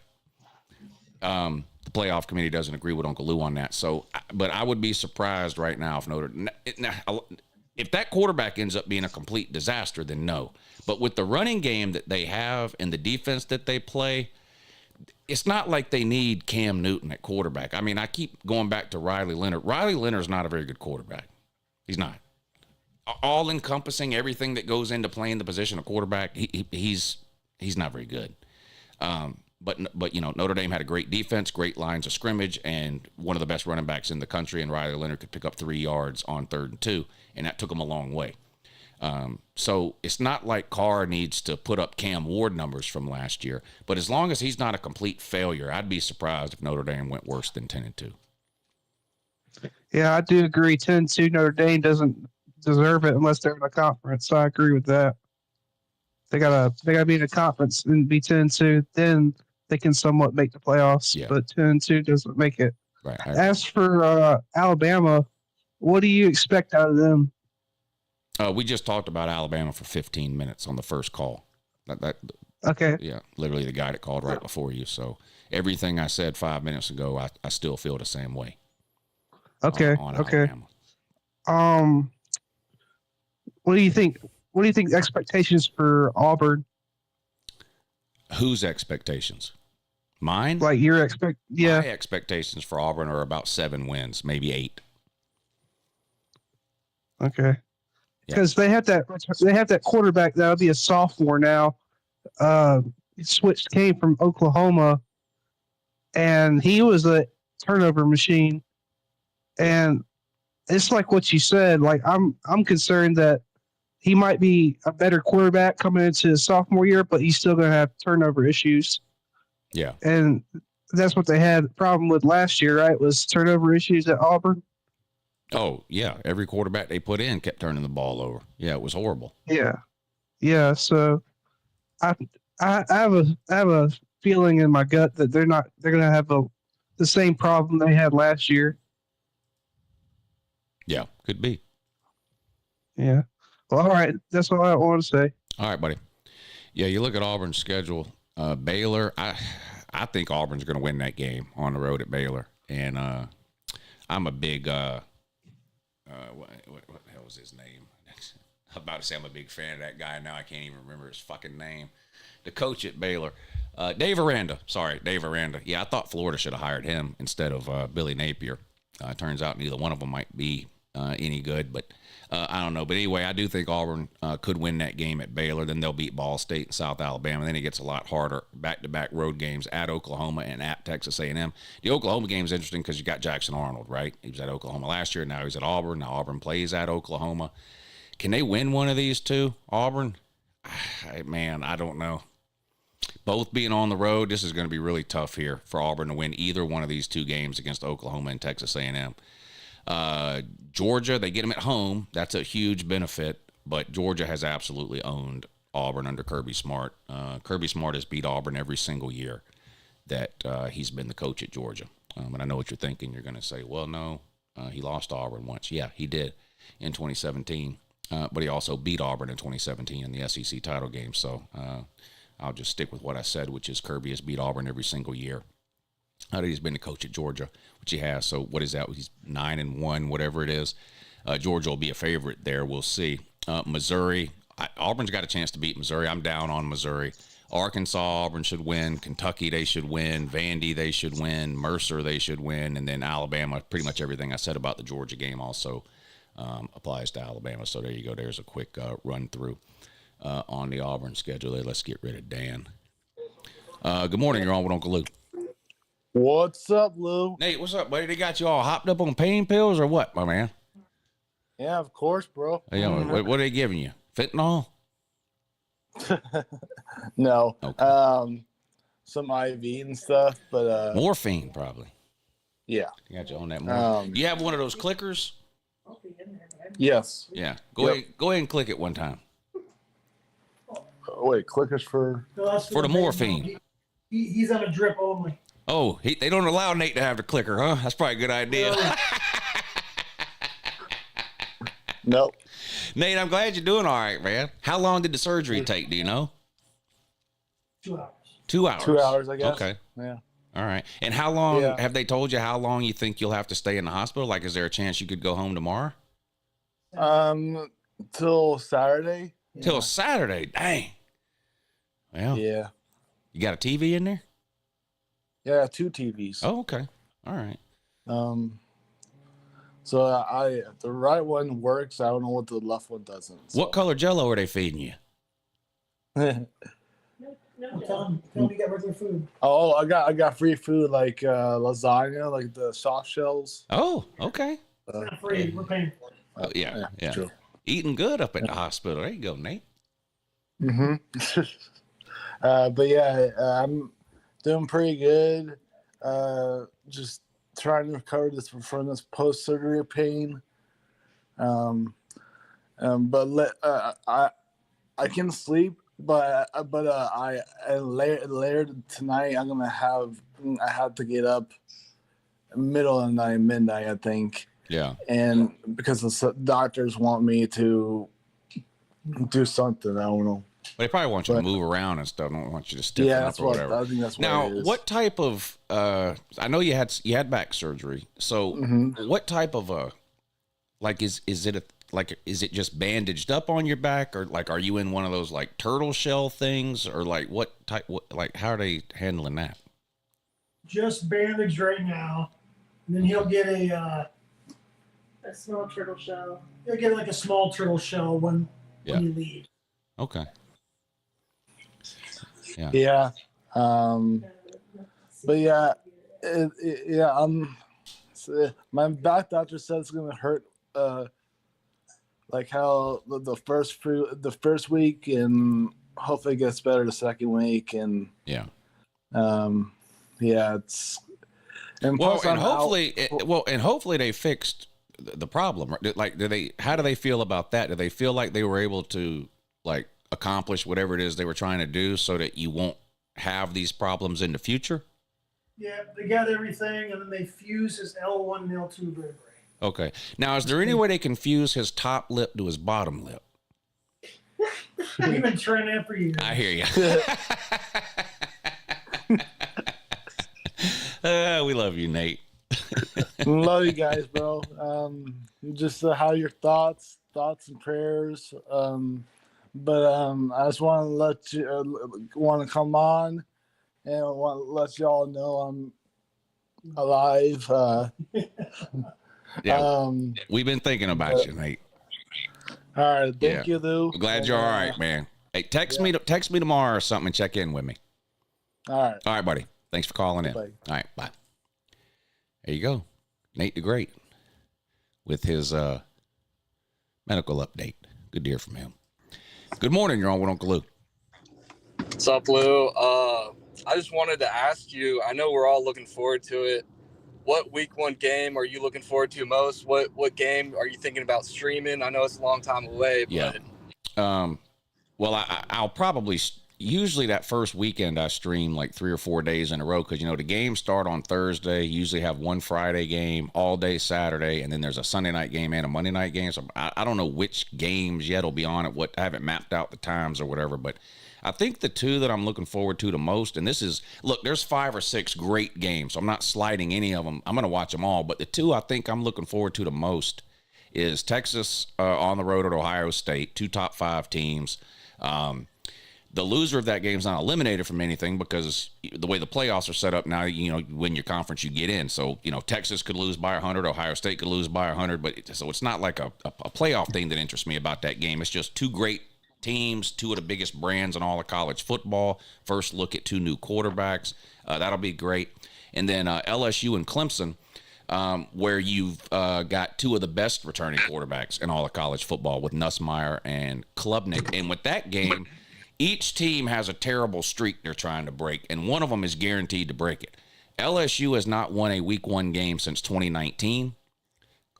the playoff committee doesn't agree with Uncle Lou on that. So, but I would be surprised right now if that quarterback ends up being a complete disaster, then no. But with the running game that they have and the defense that they play, it's not like they need Cam Newton at quarterback. I mean, I keep going back to Riley Leonard. Riley Leonard's not a very good quarterback. He's not. All-encompassing everything that goes into playing the position of quarterback, he's not very good. But Notre Dame had a great defense, great lines of scrimmage, and one of the best running backs in the country, and Riley Leonard could pick up 3 yards on 3rd and 2, and that took him a long way. So it's not like Carr needs to put up Cam Ward numbers from last year, but as long as he's not a complete failure, I'd be surprised if Notre Dame went worse than 10-2. Yeah, I do agree. 10-2 Notre Dame doesn't deserve it unless they're in a conference. So I agree with that. They gotta be in a conference and be 10-2, then they can somewhat make the playoffs. Yeah. But 10-2 doesn't make it. Right. As for Alabama, what do you expect out of them? We just talked about Alabama for 15 minutes on the first call. Okay. Yeah, literally the guy that called right before you. So everything I said 5 minutes ago, I still feel the same way. Okay. On okay. Alabama. What do you think? What do you think the expectations for Auburn? Whose expectations? Mine? Like your yeah. My expectations for Auburn are about 7 wins, maybe 8. Okay. Because they have that quarterback that'll be a sophomore now. Came from Oklahoma, and he was a turnover machine. And it's like what you said. Like I'm concerned that he might be a better quarterback coming into his sophomore year, but he's still going to have turnover issues. Yeah. And that's what they had a problem with last year, right? Was turnover issues at Auburn. Oh, yeah. Every quarterback they put in kept turning the ball over. Yeah, it was horrible. Yeah. Yeah. So I have a feeling in my gut that they're going to have the same problem they had last year. Yeah, could be. Yeah. Well, all right. That's all I want to say. All right, buddy. Yeah, you look at Auburn's schedule. Baylor, I think Auburn's going to win that game on the road at Baylor. And I'm a big what the hell was his name? I'm about to say I'm a big fan of that guy. Now I can't even remember his fucking name. The coach at Baylor. Dave Aranda. Sorry, Dave Aranda. Yeah, I thought Florida should have hired him instead of Billy Napier. Turns out neither one of them might be any good, but I don't know. But anyway, I do think Auburn could win that game at Baylor. Then they'll beat Ball State and South Alabama. Then it gets a lot harder. Back-to-back road games at Oklahoma and at Texas A&M. The Oklahoma game is interesting because you got Jackson Arnold, right? He was at Oklahoma last year. Now he's at Auburn. Now Auburn plays at Oklahoma. Can they win one of these two, Auburn? Man, I don't know. Both being on the road, this is going to be really tough here for Auburn to win either one of these two games against Oklahoma and Texas A&M. Georgia, they get them at home. That's a huge benefit, but Georgia has absolutely owned Auburn under Kirby Smart. Kirby Smart has beat Auburn every single year that he's been the coach at Georgia. And I know what you're thinking. You're going to say, well, no, he lost to Auburn once. Yeah, he did in 2017, but he also beat Auburn in 2017 in the SEC title game. So I'll just stick with what I said, which is Kirby has beat Auburn every single year. He's been the coach at Georgia, which he has. So what is that? He's 9-1, whatever it is. Georgia will be a favorite there. We'll see. Missouri, Auburn's got a chance to beat Missouri. I'm down on Missouri. Arkansas, Auburn should win. Kentucky, they should win. Vandy, they should win. Mercer, they should win. And then Alabama, pretty much everything I said about the Georgia game also applies to Alabama. So there you go. There's a quick run through on the Auburn schedule there. Let's get rid of Dan. Good morning. You're on with Uncle Lou. What's up, Lou? Nate, what's up, buddy? They got you all hopped up on pain pills or what, my man? Yeah, of course, bro. Yeah, what are they giving you? Fentanyl? No. Okay. Some IV and stuff, but Morphine, probably. Yeah. You got you on that morphine. You have one of those clickers? Yes. Yeah. Go ahead and click it one time. Wait, clickers for the morphine. He's on a drip only. Oh, they don't allow Nate to have the clicker, huh? That's probably a good idea. Nope. Nate, I'm glad you're doing all right, man. How long did the surgery take? Do you know? 2 hours. 2 hours. 2 hours, I guess. Okay. Yeah. All right. And how long Yeah. have they told you how long you think you'll have to stay in the hospital? Like, is there a chance you could go home tomorrow? Till Saturday. Till Saturday. Dang. Well, Yeah. you got a TV in there? Yeah, 2 TVs. Oh, okay. All right. So the right one works. I don't know what the left one doesn't. So. What color Jello are they feeding you? Tell him you got regular food. Oh, I got free food like lasagna, like the soft shells. Oh, okay. It's not free. We're paying for it. Oh, yeah. True. Eating good up at the hospital. There you go, Nate. Mm-hmm. But yeah, I'm doing pretty good. Just trying to recover from this post-surgery pain. But I can sleep. But later tonight I have to get up middle of the night, midnight, I think. Yeah. And because the doctors want me to do something, I don't know. They probably want you to move around and stuff. Don't want you to stiffen up or whatever. I think that's what now, it is. what type of? I know you had back surgery. So, what type of is it just bandaged up on your back, or like are you in one of those like turtle shell things, or like how are they handling that? Just bandaged right now. And then he'll get a small turtle shell. He'll get like a small turtle shell when you leave. Okay. Yeah. Yeah. But yeah, my back doctor said it's gonna hurt. Like how the first week, and hopefully it gets better the second week, and it's and hopefully they fixed the problem. Like, how do they feel about that? Do they feel like they were able to like accomplish whatever it is they were trying to do so that you won't have these problems in the future? Yeah, they got everything, and then they fuse his L1 and L2 vertebrae. Okay. Now, is there any way they can fuse his top lip to his bottom lip? We've been trying that for years. I hear you. We love you, Nate. Love you guys, bro. Just how your thoughts and prayers. But I just want to let you want to come on, and I want to let y'all know I'm alive. Yeah, we've been thinking about you, Nate. All right, thank you, Lou. Glad you're all right, man. Hey, text me tomorrow or something and check in with me. All right, buddy. Thanks for calling in. Bye. All right, bye. There you go, Nate the Great, with his medical update. Good to hear from him. Good morning. You're on with Uncle Lou. What's up, Lou? I just wanted to ask you, I know we're all looking forward to it. What week 1 game are you looking forward to most? What game are you thinking about streaming? I know it's a long time away, but Yeah. Well, I'll probably usually that first weekend I stream like 3 or 4 days in a row because, the games start on Thursday. You usually have one Friday game, all day Saturday, and then there's a Sunday night game and a Monday night game. So I don't know which games yet will be on it. I haven't mapped out the times or whatever, but I think the two that I'm looking forward to the most, and this is, look, there's 5 or 6 great games, so I'm not sliding any of them. I'm going to watch them all, but the two I think I'm looking forward to the most is Texas on the road at Ohio State, 2 top 5 teams. The loser of that game is not eliminated from anything because the way the playoffs are set up now, you win your conference, you get in. So, Texas could lose by 100, Ohio State could lose by 100, so it's not like a playoff thing that interests me about that game. It's just 2 great teams, 2 of the biggest brands in all of college football. First look at 2 new quarterbacks. That'll be great. And then LSU and Clemson, where you've got 2 of the best returning quarterbacks in all of college football with Nussmeier and Klubnik. And with that game, each team has a terrible streak they're trying to break, and one of them is guaranteed to break it. LSU has not won a week 1 game since 2019.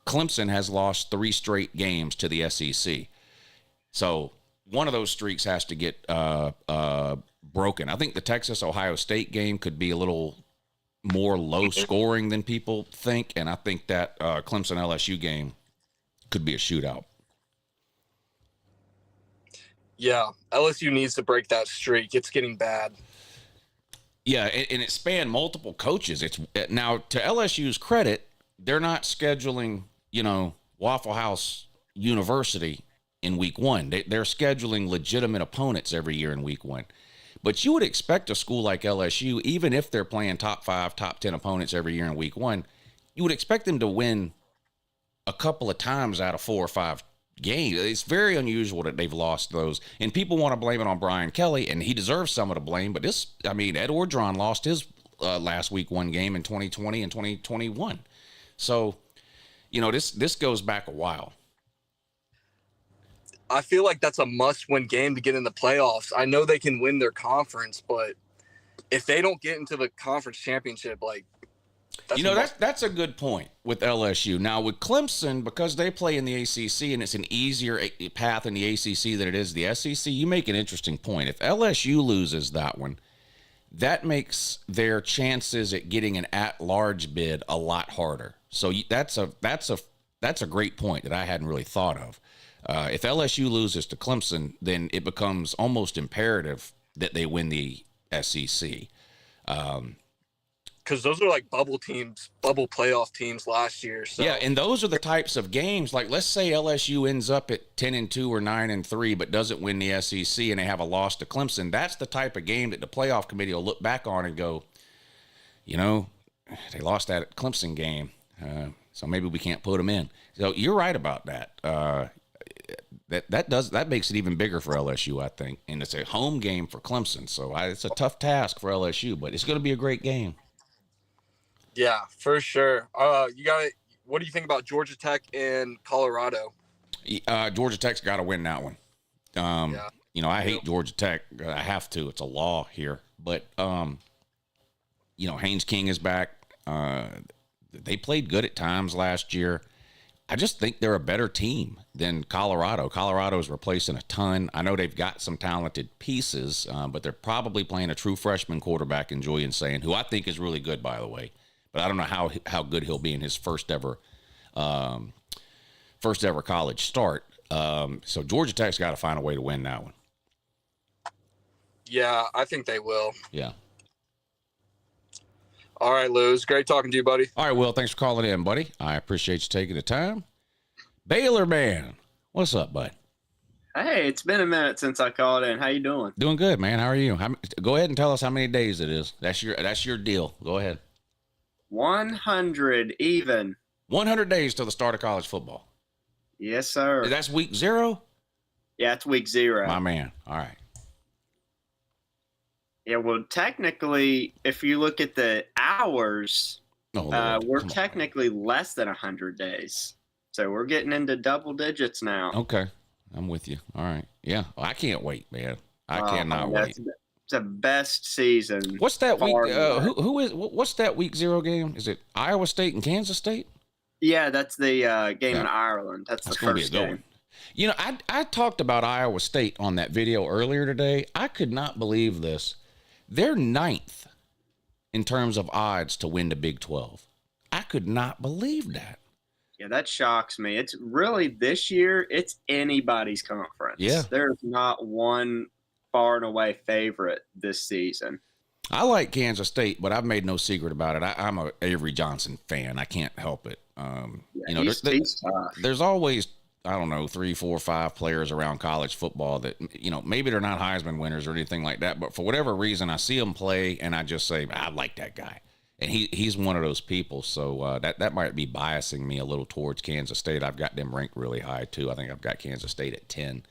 Clemson has lost 3 straight games to the SEC. So one of those streaks has to get broken. I think the Texas-Ohio State game could be a little more low scoring than people think, and I think that Clemson-LSU game could be a shootout. yeah, LSU needs to break that streak. It's getting bad. Yeah, and it spanned multiple coaches. It's now, to LSU's credit, they're not scheduling, Waffle House University in week 1. They're scheduling legitimate opponents every year in week 1. But you would expect a school like LSU, even if they're playing top 5, top 10 opponents every year in week 1, you would expect them to win a couple of times out of 4 or 5 games. It's very unusual that they've lost those. And people want to blame it on Brian Kelly, and he deserves some of the blame. But Ed Orgeron lost his last week 1 game in 2020 and 2021. So, this goes back a while. I feel like that's a must-win game to get in the playoffs. I know they can win their conference, but if they don't get into the conference championship, that's a good point with LSU. Now with Clemson, because they play in the ACC and it's an easier path in the ACC than it is the SEC, you make an interesting point. If LSU loses that one, that makes their chances at getting an at-large bid a lot harder. So that's a great point that I hadn't really thought of. If LSU loses to Clemson, then it becomes almost imperative that they win the SEC. Because those are like bubble playoff teams last year. So. Yeah, and those are the types of games. Like, let's say LSU ends up at 10-2 or 9-3, but doesn't win the SEC, and they have a loss to Clemson. That's the type of game that the playoff committee will look back on and go, they lost that Clemson game, so maybe we can't put them in. So you're right about that. That makes it even bigger for LSU, I think, and it's a home game for Clemson. So it's a tough task for LSU, but it's going to be a great game. Yeah, for sure. What do you think about Georgia Tech and Colorado? Georgia Tech's got to win that one. I hate Georgia Tech. I have to. It's a law here. But Haynes King is back. They played good at times last year. I just think they're a better team than Colorado. Colorado's replacing a ton. I know they've got some talented pieces, but they're probably playing a true freshman quarterback in Julian Sayin, who I think is really good, by the way. But I don't know how good he'll be in his first ever college start. So Georgia Tech's got to find a way to win that one. Yeah, I think they will. Yeah. All right, Lou. It's great talking to you, buddy. All right, Will. Thanks for calling in, buddy. I appreciate you taking the time. Baylor man, what's up, bud? Hey, it's been a minute since I called in. How you doing? Doing good, man. How are you? Go ahead and tell us how many days it is. That's your deal. Go ahead. 100 even. 100 days till the start of college football. Yes, sir. That's week 0? Yeah, it's week 0. My man. All right. Yeah, well, technically, if you look at the hours, we're technically less than 100 days. So we're getting into double digits now. Okay. I'm with you. All right. Yeah. Well, I can't wait, man. I cannot wait. It's the best season. What's that week? What's that week 0 game? Is it Iowa State and Kansas State? Yeah, that's the game in Ireland. That's the gonna first be a good game. one. You know, I talked about Iowa State on that video earlier today. I could not believe this. They're 9th in terms of odds to win the Big 12. I could not believe that. Yeah, that shocks me. It's really this year, it's anybody's conference. Yeah. There's not one far and away favorite this season. I like Kansas State, but I've made no secret about it. I'm a Avery Johnson fan. I can't help it. There's always, I don't know, 3, 4, 5 players around college football that, maybe they're not Heisman winners or anything like that, but for whatever reason, I see them play and I just say, I like that guy. And he's one of those people. So that might be biasing me a little towards Kansas State. I've got them ranked really high too. I think I've got Kansas State at 10.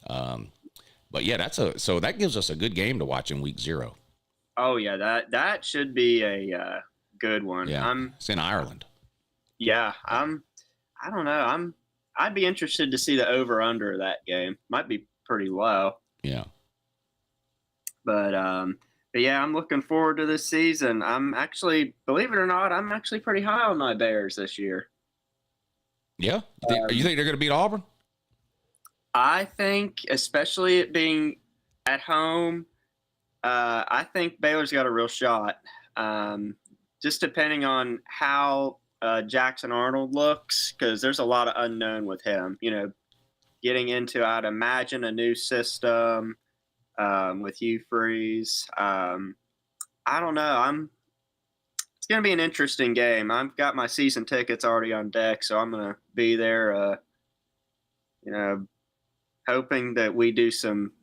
But yeah, so that gives us a good game to watch in week 0. Oh yeah, that should be a good one. Yeah, it's in Ireland. Yeah, I don't know. I'd be interested to see the over under of that game. Might be pretty low. Yeah. But yeah, I'm looking forward to this season. I'm actually, believe it or not, I'm actually pretty high on my Bears this year. Yeah? You think they're going to beat Auburn? I think, especially it being at home, I think Baylor's got a real shot. Just depending on how Jackson Arnold looks, because there's a lot of unknown with him. Getting into, I'd imagine, a new system. With Hugh Freeze. I don't know. It's going to be an interesting game. I've got my season tickets already on deck, so I'm going to be there, hoping that we do some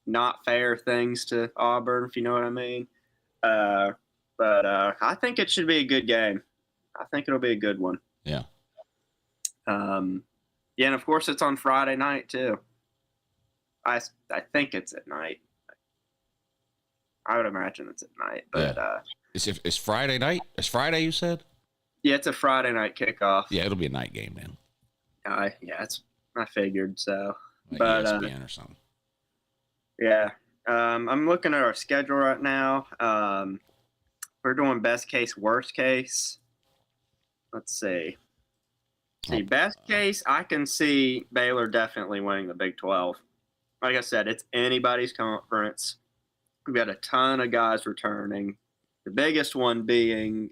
not fair things to Auburn, if you know what I mean. But I think it should be a good game. I think it'll be a good one. Yeah. Yeah, and of course it's on Friday night too. I think it's at night. I would imagine it's at night, but it's Friday night. It's Friday, you said? Yeah, it's a Friday night kickoff. Yeah, it'll be a night game then. Yeah, I figured so. Like but ESPN or something. Yeah, I'm looking at our schedule right now. We're doing best case, worst case. Let's see. Best case, I can see Baylor definitely winning the Big 12. Like I said, it's anybody's conference. We've got a ton of guys returning. The biggest one being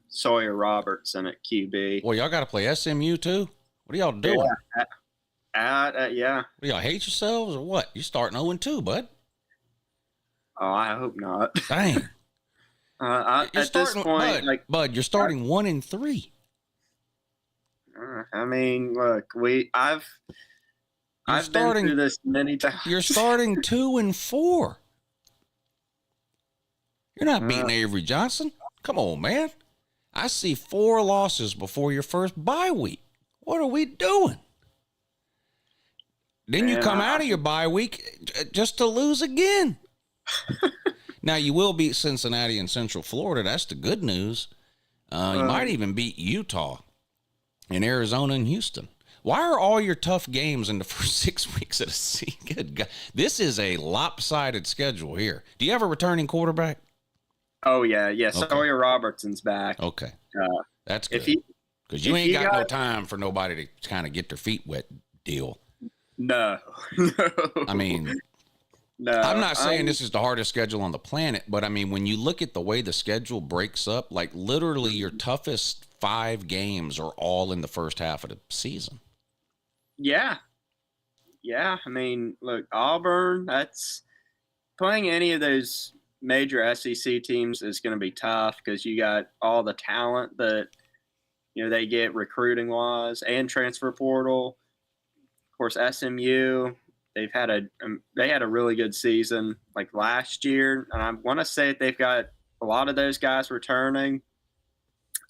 Sawyer Robertson at QB. Well, y'all got to play SMU too? What are y'all doing? Yeah. What, do y'all hate yourselves or what? You're starting 0-2, bud. Oh, I hope not. Dang. At this point, Bud, you're starting 1-3. I mean, look, I've been through this many times. You're starting 2-4. You're not beating Avery Johnson. Come on, man. I see 4 losses before your first bye week. What are we doing? Then you come out of your bye week just to lose again. Now, you will beat Cincinnati and Central Florida. That's the good news. You might even beat Utah and Arizona and Houston. Why are all your tough games in the first 6 weeks of the season? Good God. This is a lopsided schedule here. Do you have a returning quarterback? Oh, yeah. Okay. Sawyer Robertson's back. Okay. That's good. Because you ain't got no time for nobody to kind of get their feet wet deal. No. I mean, no. I'm not saying this is the hardest schedule on the planet, but I mean, when you look at the way the schedule breaks up, like literally your toughest 5 games are all in the first half of the season. Yeah. I mean, look, Auburn, that's playing any of those major SEC teams is going to be tough because you got all the talent that, they get recruiting wise and transfer portal. Of course, SMU, they had a really good season like last year. And I want to say that they've got a lot of those guys returning.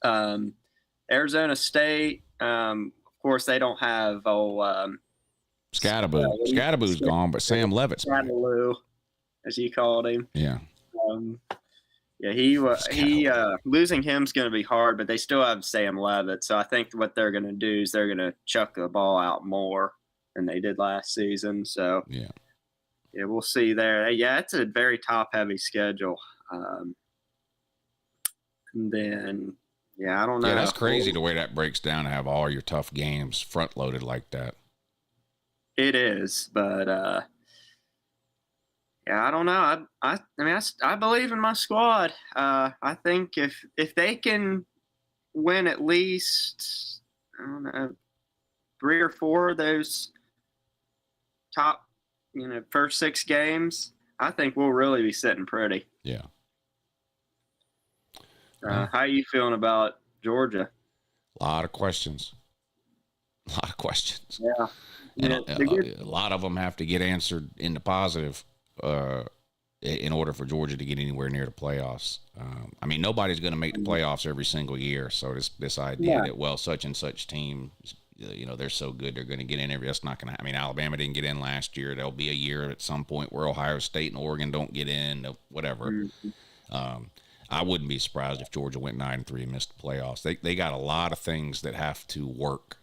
They Arizona State, of course, they don't have Scatterboo. Scatterboo's gone, but Sam Levitt's back. Scatterboo, as he called him. Yeah. Yeah, he losing him's going to be hard, but they still have Sam Levitt. So I think what they're going to do is they're going to chuck the ball out more than they did last season. So yeah, we'll see there. Yeah, it's a very top-heavy schedule. And then, I don't know. Yeah, that's crazy the way that breaks down to have all your tough games front-loaded like that. It is, but I don't know. I believe in my squad. I think if they can win at least, I don't know, 3 or 4 of those top, first 6 games, I think we'll really be sitting pretty. Yeah. How are you feeling about Georgia? A lot of questions. Yeah. And a lot of them have to get answered in the positive in order for Georgia to get anywhere near the playoffs. Nobody's going to make the playoffs every single year. So this idea that, such and such team, they're so good they're going to get in that's not going to. Alabama didn't get in last year. There'll be a year at some point where Ohio State and Oregon don't get in. Whatever. Mm-hmm. I wouldn't be surprised if Georgia went 9-3 and missed the playoffs. They got a lot of things that have to work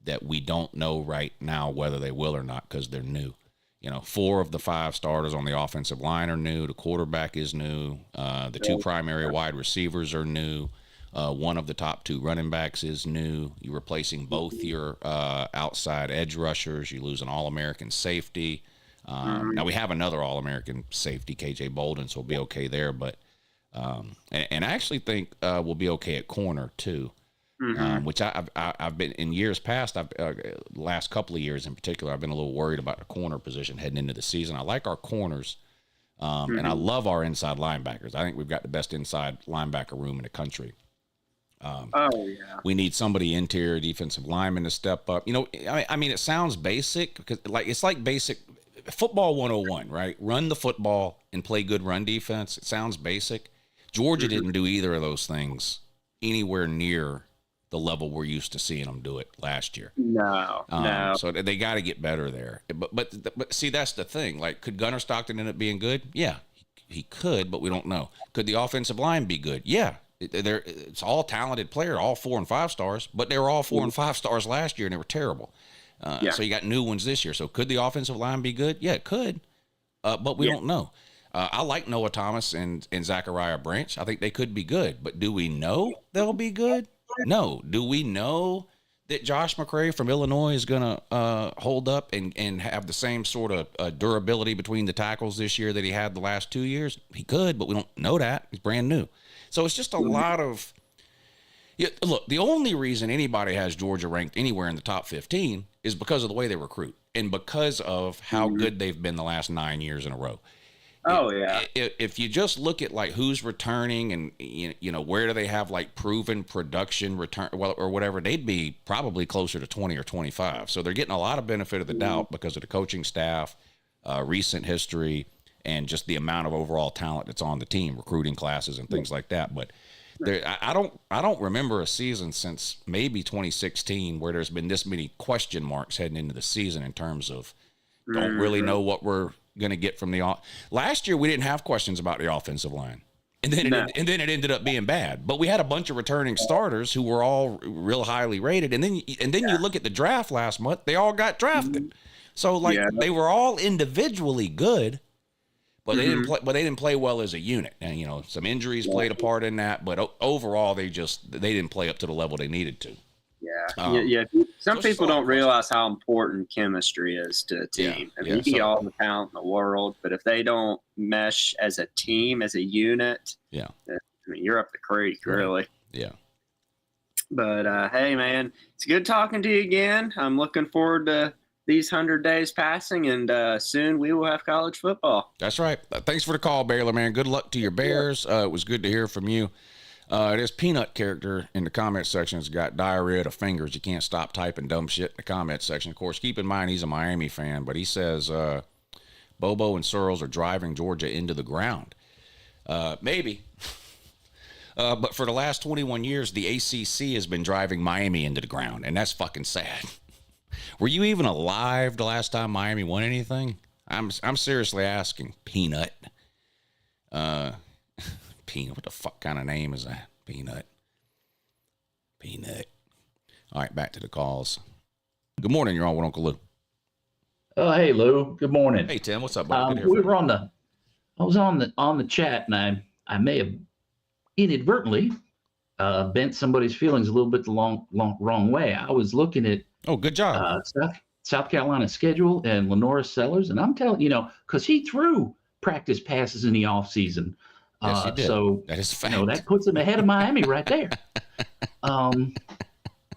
that we don't know right now whether they will or not because they're new. 4 of the 5 starters on the offensive line are new. The quarterback is new. The 2 primary wide receivers are new. One of the top 2 running backs is new. You're replacing both your outside edge rushers. You lose an All-American safety. Now, we have another All-American safety, KJ Bolden, so we'll be okay there. But and I actually think we'll be okay at corner, too. Mm-hmm. Which I've been in years past. Last couple of years in particular, I've been a little worried about the corner position heading into the season. I like our corners, and I love our inside linebackers. I think we've got the best inside linebacker room in the country. We need somebody interior defensive lineman to step up. It sounds basic because it's like basic football 101, right? Run the football and play good run defense. It sounds basic. Georgia didn't do either of those things anywhere near the level we're used to seeing them do it last year. No. So they got to get better there. But see, that's the thing. Like, could Gunnar Stockton end up being good? Yeah, he could, but we don't know. Could the offensive line be good? Yeah. It's all talented player, all 4 and 5 stars, but they were all 4 and 5 stars last year, and they were terrible. So you got new ones this year. So could the offensive line be good? Yeah, it could, but we don't know. I like Noah Thomas and Zachariah Branch. I think they could be good, but do we know they'll be good? No. Do we know that Josh McCray from Illinois is going to hold up and have the same sort of durability between the tackles this year that he had the last 2 years? He could, but we don't know that. He's brand new. So it's just a lot of – look, the only reason anybody has Georgia ranked anywhere in the top 15 is because of the way they recruit and because of how good they've been the last 9 years in a row. Oh, yeah. If you just look at like who's returning and where do they have like proven production return or whatever, they'd be probably closer to 20 or 25. So they're getting a lot of benefit of the doubt because of the coaching staff, recent history, and just the amount of overall talent that's on the team, recruiting classes and things like that. But I don't remember a season since maybe 2016 where there's been this many question marks heading into the season in terms of don't really know what we're going to get from the last year. We didn't have questions about the offensive line, and then it ended up being bad. But we had a bunch of returning starters who were all real highly rated, and then you look at the draft last month; they all got drafted. So they were all individually good, but they didn't play well as a unit. And some injuries played a part in that, but overall they didn't play up to the level they needed to. Yeah. Some people don't realize how important chemistry is to a team. You can get all the talent in the world, but if they don't mesh as a team, as a unit, you're up the creek, really. Yeah. But hey, man, it's good talking to you again. I'm looking forward to these 100 days passing, and soon we will have college football. That's right. Thanks for the call, Baylor, man. Good luck to your Bears. It was good to hear from you. This Peanut character in the comment section has got diarrhea to fingers. You can't stop typing dumb shit in the comment section. Of course, keep in mind he's a Miami fan, but he says Bobo and Searles are driving Georgia into the ground. Maybe. But for the last 21 years, the ACC has been driving Miami into the ground, and that's fucking sad. Were you even alive the last time Miami won anything? I'm seriously asking. Peanut. Peanut. What the fuck kind of name is that? Peanut. All right, back to the calls. Good morning. You're on with Uncle Lou. Oh, hey Lou. Good morning. Hey Tim. What's up, buddy? Good to hear We from were I was on the chat, and I may have inadvertently bent somebody's feelings a little bit the wrong way. I was looking at good job. South Carolina's schedule and Lenora Sellers, and I'm telling because he threw practice passes in the offseason. Yes, he did. So that is fact. that puts him ahead of Miami right there.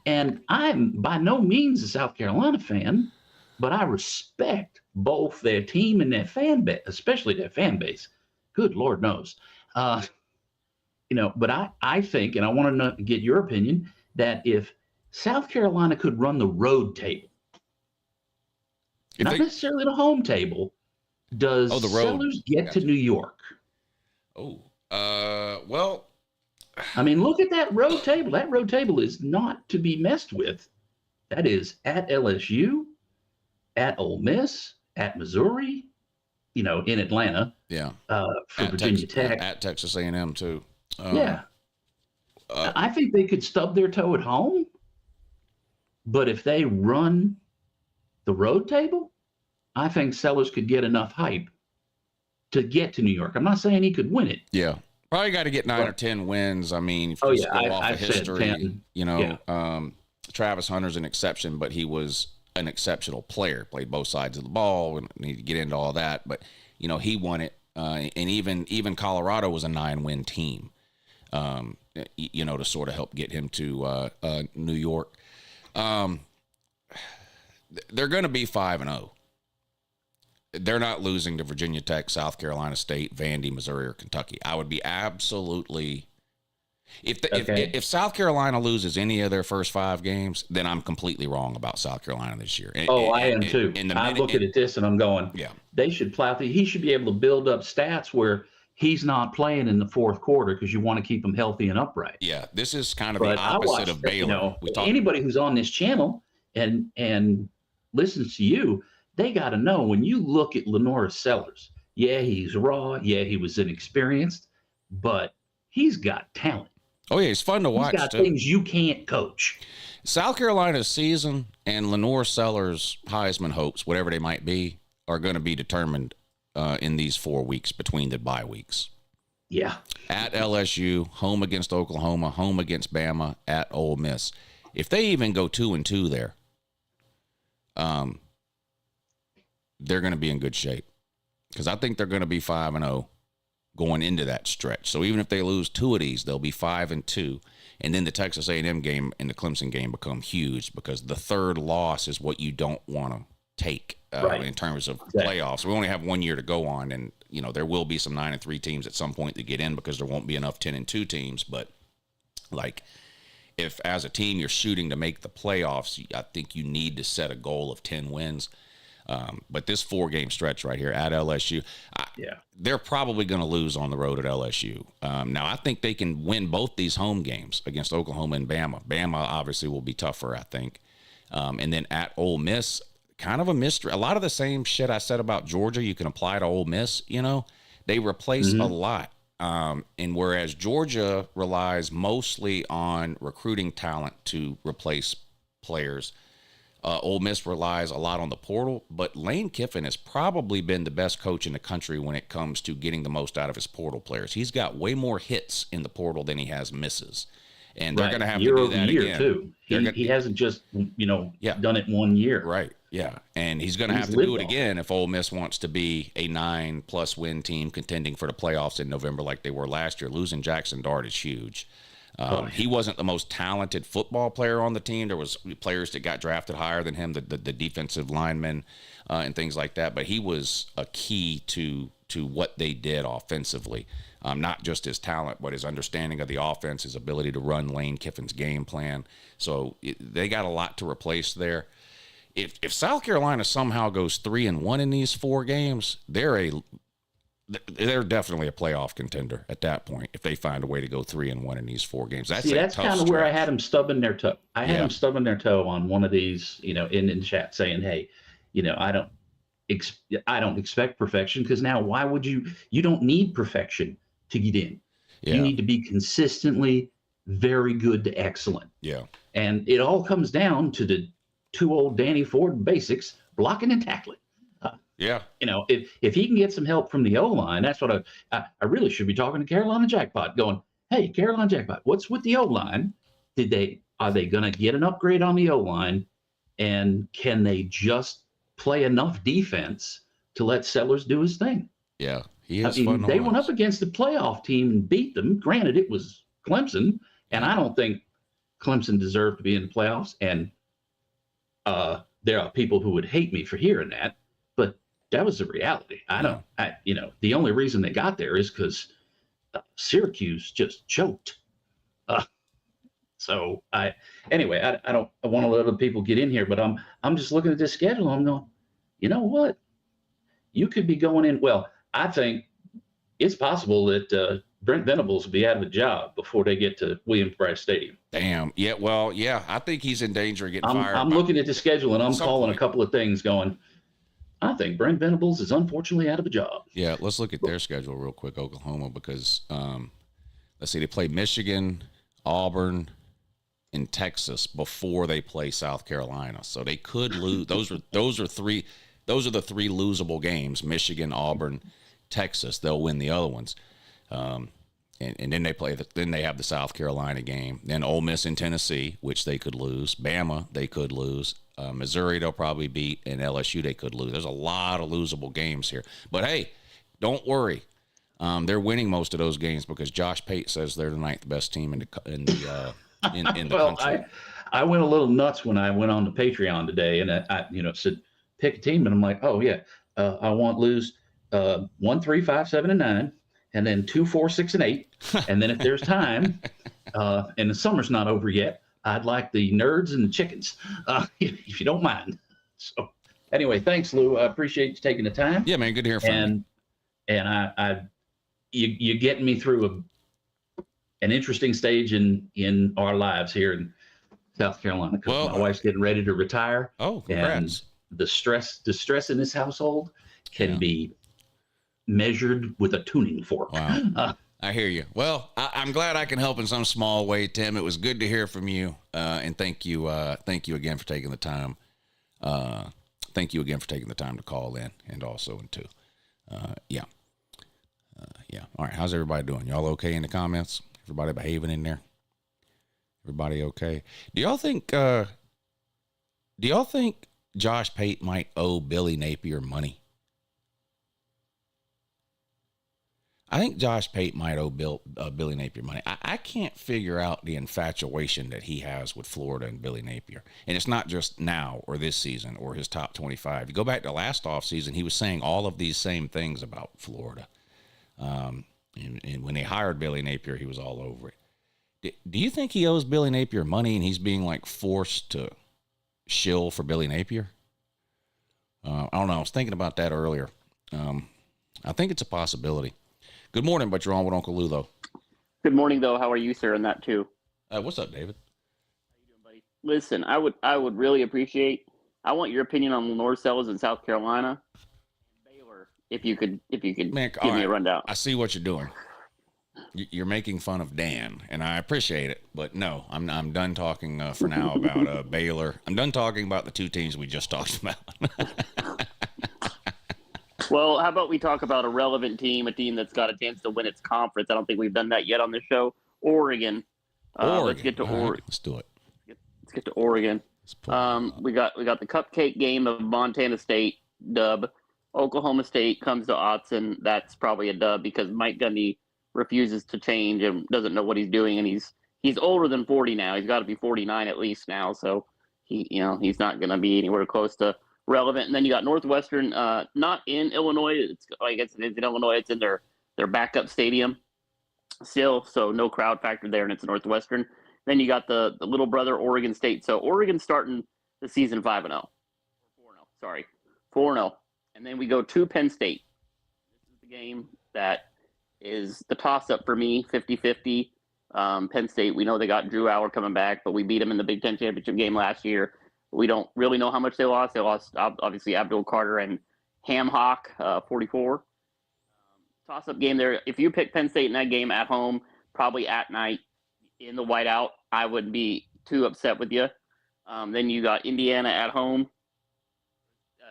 And I'm by no means a South Carolina fan, but I respect both their team and their fan base, especially their fan base. Good Lord knows. But I think, and I want to get your opinion, that if South Carolina could run the road table, not necessarily the home table, does Sellers get to New York? Well, I mean, look at that road table. That road table is not to be messed with. That is at LSU, at Ole Miss, at Missouri, in Atlanta. Yeah. For Virginia Tech. At Texas A&M too. Yeah. I think they could stub their toe at home, but if they run the road table, I think Sellers could get enough hype to get to New York. I'm not saying he could win it. Yeah. Probably got to get 9 or 10 wins. I mean, Oh, just yeah, go off I've of said history. 10. Travis Hunter's an exception, but he was an exceptional player. Played both sides of the ball. We don't need to get into all that, but he won it. And even Colorado was a 9-win team. To sort of help get him to New York. They're going to be 5-0. They're not losing to Virginia Tech, South Carolina State, Vandy, Missouri, or Kentucky. I would be absolutely if South Carolina loses any of their first 5 games, then I'm completely wrong about South Carolina this year. I am too. I'm looking at this and I'm going, they should plow through. He should be able to build up stats where he's not playing in the fourth quarter because you want to keep him healthy and upright. Yeah, this is kind of the opposite of Baylor. Anybody who's on this channel and listens to you, they got to know when you look at Lenora Sellers, he's raw. Yeah, he was inexperienced, but he's got talent. Oh, yeah, he's fun to watch. He's got things you can't coach. South Carolina's season and Lenora Sellers' Heisman hopes, whatever they might be, are going to be determined in these 4 weeks between the bye weeks. Yeah. At LSU, home against Oklahoma, home against Bama, at Ole Miss. If they even go 2-2 there, they're going to be in good shape because I think they're going to be 5-0 going into that stretch. So even if they lose 2 of these, they'll be 5-2. And then the Texas A&M game and the Clemson game become huge because the third loss is what you don't want to take in terms of playoffs. We only have 1 year to go on, and there will be some 9-3 teams at some point that get in because there won't be enough 10-2 teams. But if as a team you're shooting to make the playoffs, I think you need to set a goal of 10 wins. But this 4-game stretch right here at LSU, they're probably going to lose on the road at LSU. Now, I think they can win both these home games against Oklahoma and Bama. Bama obviously will be tougher, I think. And then at Ole Miss, kind of a mystery. A lot of the same shit I said about Georgia, you can apply to Ole Miss. They replace a lot. And whereas Georgia relies mostly on recruiting talent to replace players, Ole Miss relies a lot on the portal, but Lane Kiffin has probably been the best coach in the country when it comes to getting the most out of his portal players. He's got way more hits in the portal than he has misses, and they're going to have to do that again. Too. He hasn't just done it 1 year. Right. Yeah, and he's going to have to do it again if Ole Miss wants to be a 9+ win team contending for the playoffs in November like they were last year. Losing Jackson Dart is huge. He wasn't the most talented football player on the team. There was players that got drafted higher than him, the defensive linemen and things like that. But he was a key to what they did offensively, not just his talent, but his understanding of the offense, his ability to run Lane Kiffin's game plan. So they got a lot to replace there. If South Carolina somehow goes 3-1 in these 4 games, they're they're definitely a playoff contender at that point if they find a way to go 3-1 in these 4 games. That's kind of where I had them stubbing their toe. I had Yeah. them stubbing their toe on one of these, in the chat saying, hey, I don't expect perfection, because now why would you don't need perfection to get in. Yeah. You need to be consistently very good to excellent. Yeah. And it all comes down to the 2 old Danny Ford basics, blocking and tackling. Yeah. If he can get some help from the O-line, that's what I really should be talking to Carolina Jackpot, going, hey, Carolina Jackpot, what's with the O-line? Are they going to get an upgrade on the O-line? And can they just play enough defense to let Sellers do his thing? Yeah. He is fun. They went up against the playoff team and beat them. Granted, it was Clemson, and I don't think Clemson deserved to be in the playoffs. And there are people who would hate me for hearing that, but that was the reality. The only reason they got there is because Syracuse just choked. Anyway, I don't want to let other people get in here, but I'm just looking at this schedule. I'm going, you know what? You could be going in. Well, I think it's possible that Brent Venables will be out of a job before they get to Williams-Brice Stadium. Damn. Yeah. Well, yeah. I think he's in danger of getting fired. I'm looking at the schedule and I'm calling a couple of things, going, I think Brent Venables is unfortunately out of a job. Yeah. Let's look at their schedule real quick, Oklahoma, because let's see, they play Michigan, Auburn, and Texas before they play South Carolina. So they could lose. Those are the 3 losable games: Michigan, Auburn, Texas. They'll win the other ones. And then they have the South Carolina game. Then Ole Miss and Tennessee, which they could lose. Bama, they could lose. Missouri, they'll probably beat. And LSU, they could lose. There's a lot of losable games here. But hey, don't worry. They're winning most of those games because Josh Pate says they're the 9th best team in the country. I went a little nuts when I went on the Patreon today, and I said pick a team, and I'm like, oh yeah, I want lose 1, 3, 5, 7, and 9, and then 2, 4, 6, and 8, and then if there's time, and the summer's not over yet, I'd like the nerds and the chickens, if you don't mind. So anyway, thanks, Lou. I appreciate you taking the time. Yeah, man, good to hear from you. And you're getting me through an interesting stage in our lives here in South Carolina, because my wife's getting ready to retire. Oh, congrats. And the stress in this household can be measured with a tuning fork. Wow. I hear you. Well, I'm glad I can help in some small way, Tim. It was good to hear from you, and thank you again for taking the time. Thank you again for taking the time to call in, and also yeah. All right. How's everybody doing? Y'all okay in the comments? Everybody behaving in there? Everybody okay? Do y'all think Josh Pate might owe Billy Napier money? I think Josh Pate might owe Billy Napier money. I can't figure out the infatuation that he has with Florida and Billy Napier. And it's not just now or this season or his top 25. You go back to last offseason, he was saying all of these same things about Florida. And when they hired Billy Napier, he was all over it. Do you think he owes Billy Napier money and he's being like forced to shill for Billy Napier? I don't know. I was thinking about that earlier. I think it's a possibility. Good morning, but you're on with Uncle Lou, though. Good morning, though. How are you, sir, on that, too? What's up, David? How you doing, buddy? Listen, I would really appreciate, I want your opinion on Lenore Sellers in South Carolina. Baylor, if you could Man, give me a rundown. I see what you're doing. You're making fun of Dan, and I appreciate it, but no, I'm done talking for now about Baylor. I'm done talking about the 2 teams we just talked about. Well, how about we talk about a relevant team, a team that's got a chance to win its conference? I don't think we've done that yet on this show. Oregon. Let's get to Oregon. Right, let's do it. Let's get to Oregon. We got the cupcake game of Montana State, dub. Oklahoma State comes to Autzen. That's probably a dub because Mike Gundy refuses to change and doesn't know what he's doing, and he's older than 40 now. He's got to be 49 at least now, so he's not going to be anywhere close to relevant. And then you got Northwestern, not in Illinois. I guess it's in Illinois. It's in their backup stadium still, so no crowd factor there, and it's Northwestern. Then you got the little brother Oregon State. So Oregon's starting the season 5-0. 4-0. Sorry, 4-0. And then we go to Penn State. This is the game that is the toss-up for me, 50-50. Penn State, we know they got Drew Howard coming back, but we beat them in the Big Ten championship game last year. We don't really know how much they lost. They lost, obviously, Abdul Carter and Ham Hock, 44. Toss-up game there. If you pick Penn State in that game at home, probably at night in the whiteout, I wouldn't be too upset with you. Then you got Indiana at home.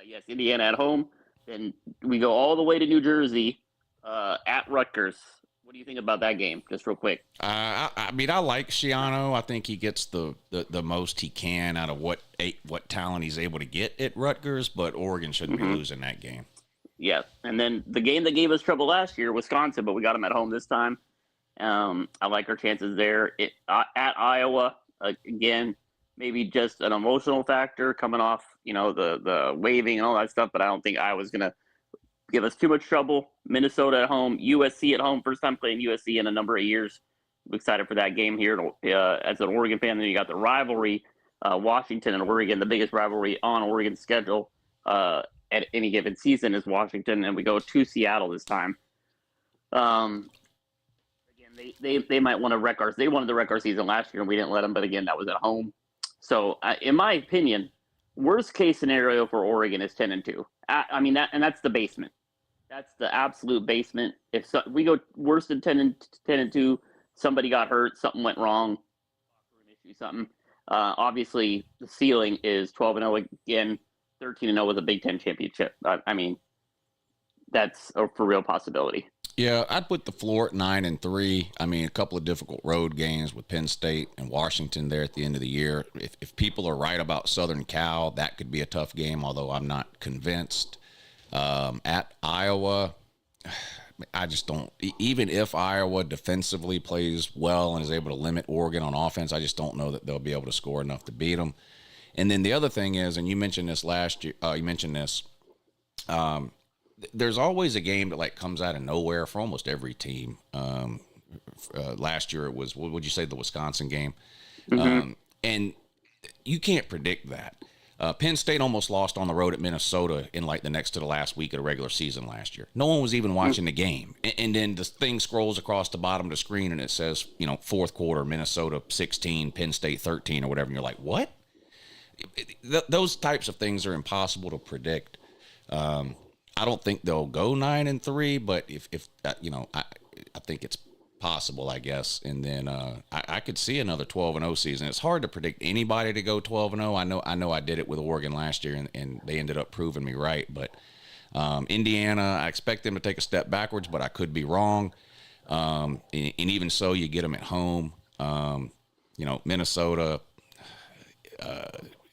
Yes, Indiana at home. Then we go all the way to New Jersey at Rutgers. What do you think about that game? Just real quick. I mean, I like Shiano. I think he gets the most he can out of what talent he's able to get at Rutgers, but Oregon shouldn't be losing that game. Yeah, and then the game that gave us trouble last year, Wisconsin, but we got them at home this time. I like our chances there. At Iowa, again, maybe just an emotional factor coming off, the waving and all that stuff, but I don't think Iowa's going to give us too much trouble. Minnesota at home, USC at home, first time playing USC in a number of years. I'm excited for that game here as an Oregon fan. Then you got the rivalry, Washington and Oregon, the biggest rivalry on Oregon's schedule at any given season is Washington, and we go to Seattle this time. Again, they might want to wreck they wanted to wreck our season last year, and we didn't let them, but again, that was at home. So, in my opinion, worst case scenario for Oregon is 10-2. I mean, that's the basement. That's the absolute basement. If we go worse than 10-2, somebody got hurt, something went wrong, something. Obviously, the ceiling is 12-0 again, 13-0 with a Big Ten championship. I mean, that's a for real possibility. Yeah, I'd put the floor at 9-3. I mean, a couple of difficult road games with Penn State and Washington there at the end of the year. If people are right about Southern Cal, that could be a tough game, although I'm not convinced. At Iowa, I just don't. Even if Iowa defensively plays well and is able to limit Oregon on offense, I just don't know that they'll be able to score enough to beat them. And then the other thing is, and you mentioned this last year, there's always a game that comes out of nowhere for almost every team. Last year it was, what would you say, the Wisconsin game? And you can't predict that. Penn State almost lost on the road at Minnesota in the next to the last week of the regular season last year. No one was even watching the game. And then the thing scrolls across the bottom of the screen and it says, fourth quarter, Minnesota 16, Penn State 13 or whatever. And you're like, what? Those types of things are impossible to predict. I don't think they'll go 9-3, but if I think it's possible, I guess. And then I could see another 12-0 season. It's hard to predict anybody to go 12-0. I know I did it with Oregon last year, and they ended up proving me right. But Indiana, I expect them to take a step backwards, but I could be wrong. And even so, you get them at home. Minnesota,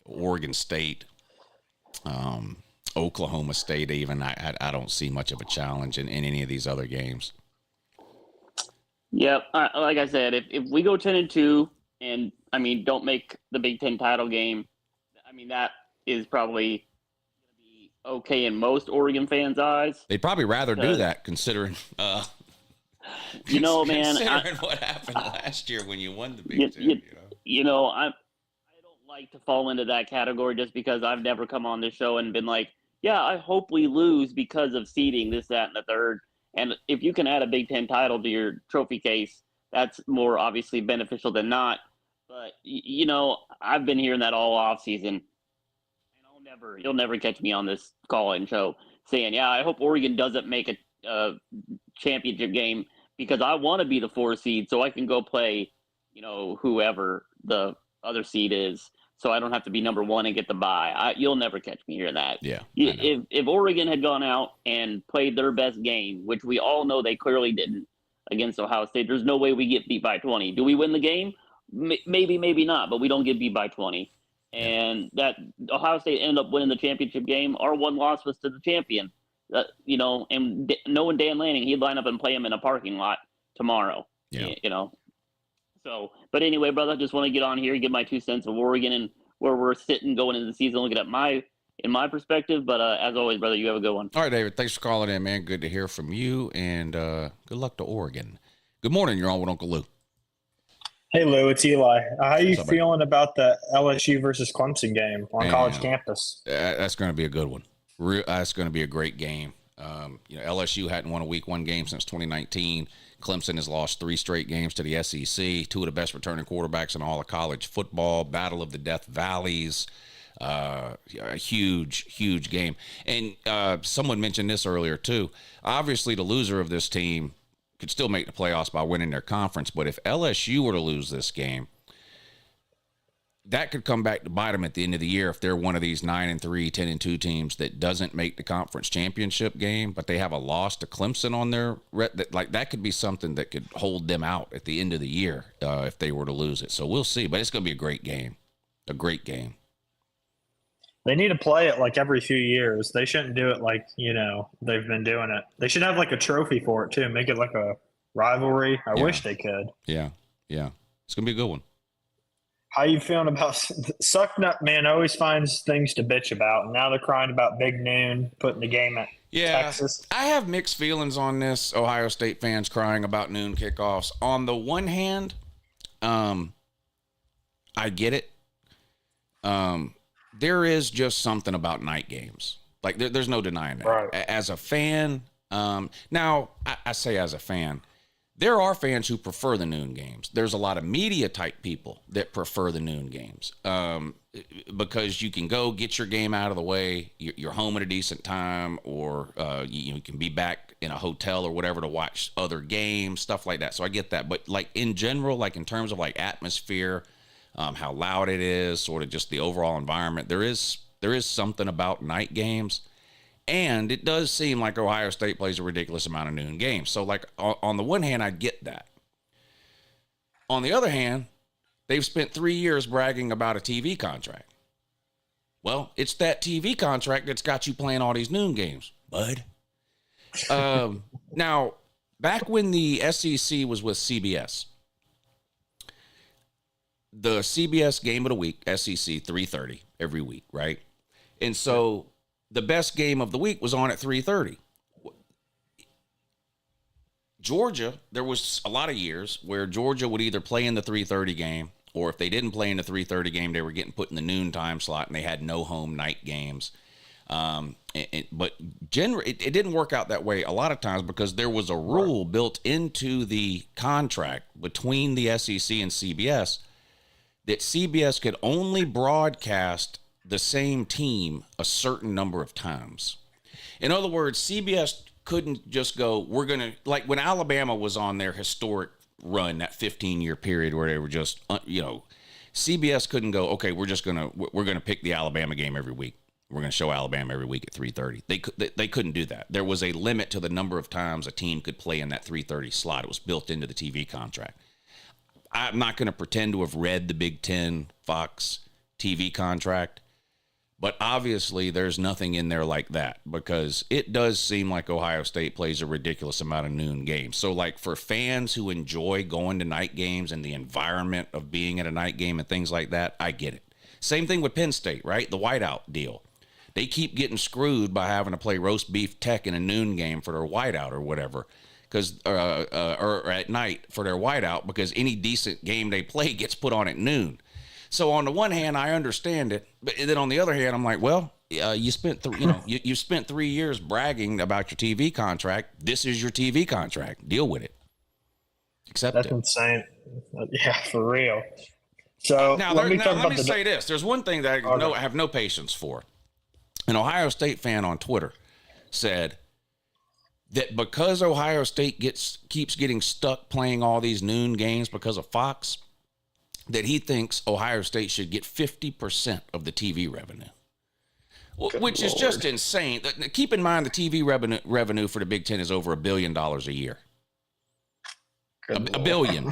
Oregon State, Oklahoma State even, I don't see much of a challenge in any of these other games. Yep. Like I said, if we go 10-2 and, don't make the Big Ten title game, that is probably going to be okay in most Oregon fans' eyes. They'd probably rather do that considering man, considering what happened last year when you won the Big Ten. I don't like to fall into that category just because I've never come on this show and been like, yeah, I hope we lose because of seeding, this, that, and the third. And if you can add a Big Ten title to your trophy case, that's more obviously beneficial than not. But, I've been hearing that all off season. And you'll never catch me on this call-in show saying, yeah, I hope Oregon doesn't make a championship game because I want to be the 4 seed so I can go play, whoever the other seed is. So I don't have to be number 1 and get the bye. You'll never catch me hearing that. Yeah. If Oregon had gone out and played their best game, which we all know they clearly didn't against Ohio State, there's no way we get beat by 20. Do we win the game? Maybe, maybe not, but we don't get beat by 20. And that Ohio State ended up winning the championship game. Our one loss was to the champion. And knowing Dan Lanning, he'd line up and play him in a parking lot tomorrow. Yeah. So, but anyway, brother, I just want to get on here, give my 2 cents of Oregon and where we're sitting going into the season, looking at my perspective. But as always, brother, you have a good one. All right, David, thanks for calling in, man. Good to hear from you, and good luck to Oregon. Good morning. You're on with Uncle Lou. Hey, Lou, it's Eli. How are you feeling about the LSU versus Clemson game on college campus? That's going to be a good one. That's going to be a great game. LSU hadn't won a week 1 game since 2019. Clemson has lost 3 straight games to the SEC. 2 of the best returning quarterbacks in all of college football. Battle of the Death Valleys. A huge game. And someone mentioned this earlier too. Obviously, the loser of this team could still make the playoffs by winning their conference. But if LSU were to lose this game, that could come back to bite them at the end of the year if they're one of these 9-3, 10-2 teams that doesn't make the conference championship game, but they have a loss to Clemson on their that could be something that could hold them out at the end of the year if they were to lose it. So we'll see, but it's going to be a great game. They need to play it like every few years. They shouldn't do it like, they've been doing it. They should have like a trophy for it too. Make it like a rivalry. I wish they could. Yeah. It's going to be a good one. How you feeling about Sucknut man always finds things to bitch about, and now they're crying about Big Noon putting the game at Texas. I have mixed feelings on this. Ohio State fans crying about noon kickoffs. On the one hand, I get it. There is just something about night games. Like there's no denying that. Right. As a fan, now I say as a fan, there are fans who prefer the noon games. There's a lot of media type people that prefer the noon games because you can go get your game out of the way. You're home at a decent time, or you can be back in a hotel or whatever to watch other games, stuff like that. So I get that. But like in general, like in terms of like atmosphere, how loud it is, sort of just the overall environment, there is something about night games. And it does seem like Ohio State plays a ridiculous amount of noon games. So, like, on the one hand, I get that. On the other hand, they've spent 3 years bragging about a TV contract. Well, it's that TV contract that's got you playing all these noon games, bud. Now, back when the SEC was with CBS, the CBS game of the week, SEC 3:30 every week, right? And so the best game of the week was on at 3:30. Georgia, there was a lot of years where Georgia would either play in the 3:30 game, or if they didn't play in the 3:30 game, they were getting put in the noon time slot, and they had no home night games. But generally, it didn't work out that way a lot of times because there was a rule built into the contract between the SEC and CBS that CBS could only broadcast the same team a certain number of times. In other words, CBS couldn't just go, we're going to, like when Alabama was on their historic run, that 15-year period where they were just, CBS couldn't go, okay, we're going to pick the Alabama game every week. We're going to show Alabama every week at 3:30. They couldn't do that. There was a limit to the number of times a team could play in that 3:30 slot. It was built into the TV contract. I'm not going to pretend to have read the Big Ten Fox TV contract, but obviously there's nothing in there like that because it does seem like Ohio State plays a ridiculous amount of noon games. So like for fans who enjoy going to night games and the environment of being at a night game and things like that, I get it. Same thing with Penn State, right? The whiteout deal. They keep getting screwed by having to play roast beef tech in a noon game for their whiteout or whatever. Because or at night for their whiteout, because any decent game they play gets put on at noon. So on the one hand, I understand it, but then on the other hand, I'm like, well, you spent you spent 3 years bragging about your TV contract. This is your TV contract. Deal with it. Accept That's it. insane. Yeah, for real. So now let me say this. There's one thing that I have no patience for. An Ohio State fan on Twitter said that because Ohio State keeps getting stuck playing all these noon games because of Fox, that he thinks Ohio State should get 50% of the TV revenue, which is just insane. Keep in mind the TV revenue for the Big Ten is over $1 billion a year. A billion.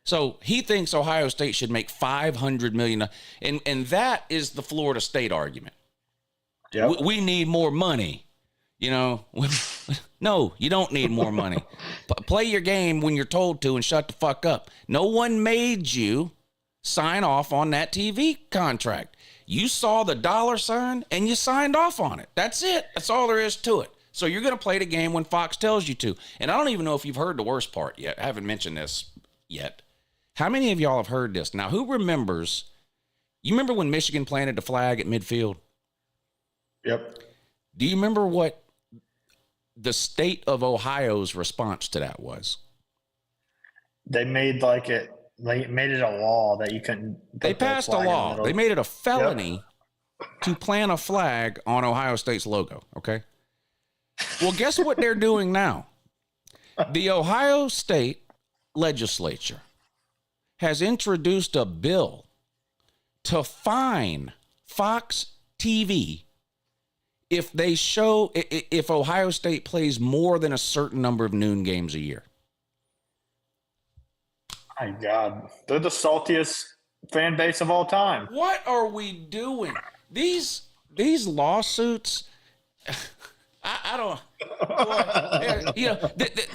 So he thinks Ohio State should make $500 million, and that is the Florida State argument. Yep. We need more money. No, you don't need more money. Play your game when you're told to and shut the fuck up. No one made you sign off on that TV contract. You saw the dollar sign and you signed off on it. That's it. That's all there is to it. So you're going to play the game when Fox tells you to. And I don't even know if you've heard the worst part yet. I haven't mentioned this yet. How many of y'all have heard this? Now, who remembers? You remember when Michigan planted the flag at midfield? Yep. Do you remember what the state of Ohio's response to that was? They made They made it a law that you couldn't. They passed a law. They made it a felony to plant a flag on Ohio State's logo. Okay. Well, guess what they're doing now? The Ohio State legislature has introduced a bill to fine Fox TV if Ohio State plays more than a certain number of noon games a year. My God, they're the saltiest fan base of all time. What are we doing? These lawsuits. I don't. You know,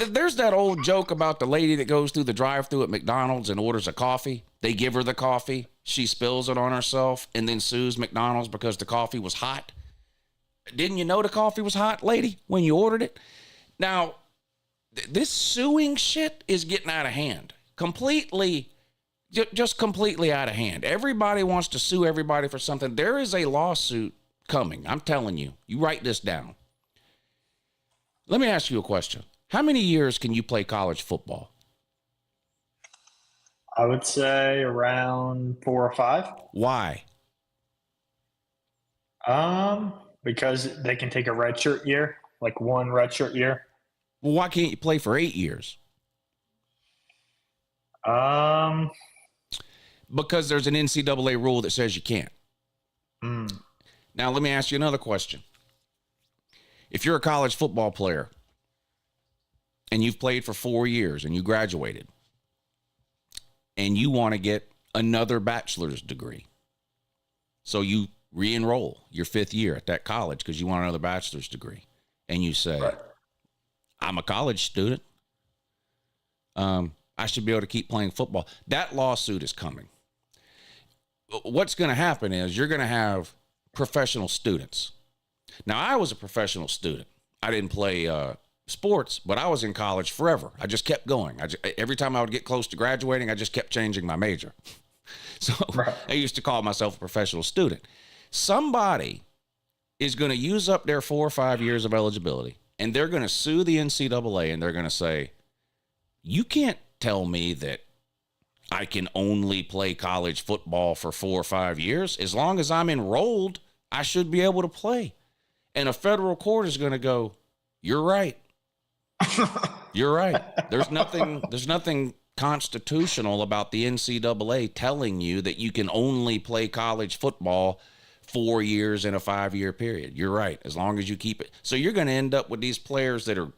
there's that old joke about the lady that goes through the drive-thru at McDonald's and orders a coffee. They give her the coffee, she spills it on herself, and then sues McDonald's because the coffee was hot. Didn't you know the coffee was hot, lady, when you ordered it? Now, this suing shit is getting out of hand. Just completely out of hand. Everybody wants to sue everybody for something. There is a lawsuit coming. I'm telling you. You write this down. Let me ask you a question. How many years can you play college football? I would say around 4 or 5. Why? Because they can take a redshirt year, like one redshirt year. Well, why can't you play for 8 years? Because there's an NCAA rule that says you can't. Now, let me ask you another question. If you're a college football player and you've played for 4 years and you graduated and you want to get another bachelor's degree, so you re-enroll your 5th year at that college because you want another bachelor's degree, and you say, I'm a college student. I should be able to keep playing football. That lawsuit is coming. What's going to happen is you're going to have professional students. Now, I was a professional student. I didn't play sports, but I was in college forever. I just kept going. Every time I would get close to graduating, I just kept changing my major. So I used to call myself a professional student. Somebody is going to use up their 4 or 5 years of eligibility, and they're going to sue the NCAA, and they're going to say, you can't tell me that I can only play college football for 4 or 5 years. As long as I'm enrolled, I should be able to play. And a federal court is going to go, you're right. You're right. There's nothing constitutional about the NCAA telling you that you can only play college football 4 years in a 5-year period. You're right. As long as you keep it. So you're going to end up with these players that are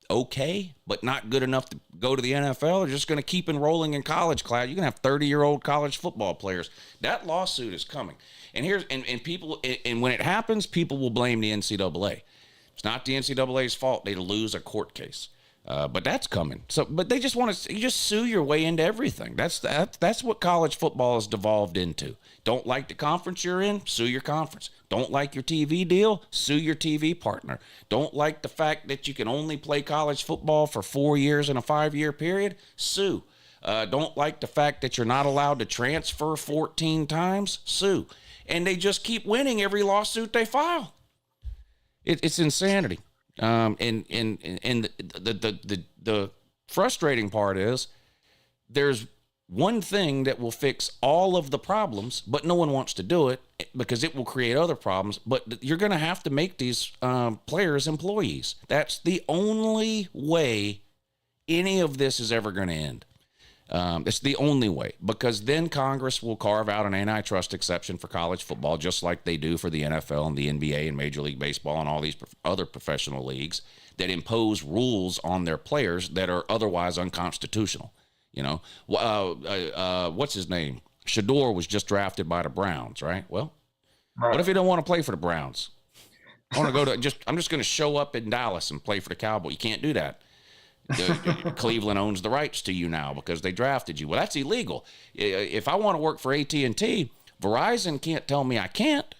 okay, but not good enough to go to the NFL. They're just going to keep enrolling in college class. You're going to have 30-year-old college football players. That lawsuit is coming. And when it happens, people will blame the NCAA. It's not the NCAA's fault. They lose a court case. But that's coming. But they just want to. You just sue your way into everything. That's what college football has devolved into. Don't like the conference you're in? Sue your conference. Don't like your TV deal? Sue your TV partner. Don't like the fact that you can only play college football for 4 years in a 5-year period? Sue. Don't like the fact that you're not allowed to transfer 14 times? Sue. And they just keep winning every lawsuit they file. It's insanity. And the frustrating part is there's one thing that will fix all of the problems, but no one wants to do it because it will create other problems. But you're going to have to make these players employees. That's the only way any of this is ever going to end. It's the only way, because then Congress will carve out an antitrust exception for college football, just like they do for the NFL and the NBA and Major League Baseball and all these other professional leagues that impose rules on their players that are otherwise unconstitutional. You know, what's his name? Shador was just drafted by the Browns, right? Well, what if he don't want to play for the Browns? I want to go I'm just going to show up in Dallas and play for the Cowboys. You can't do that. Cleveland owns the rights to you now because they drafted you. Well, that's illegal. If I want to work for AT&T, Verizon can't tell me I can't,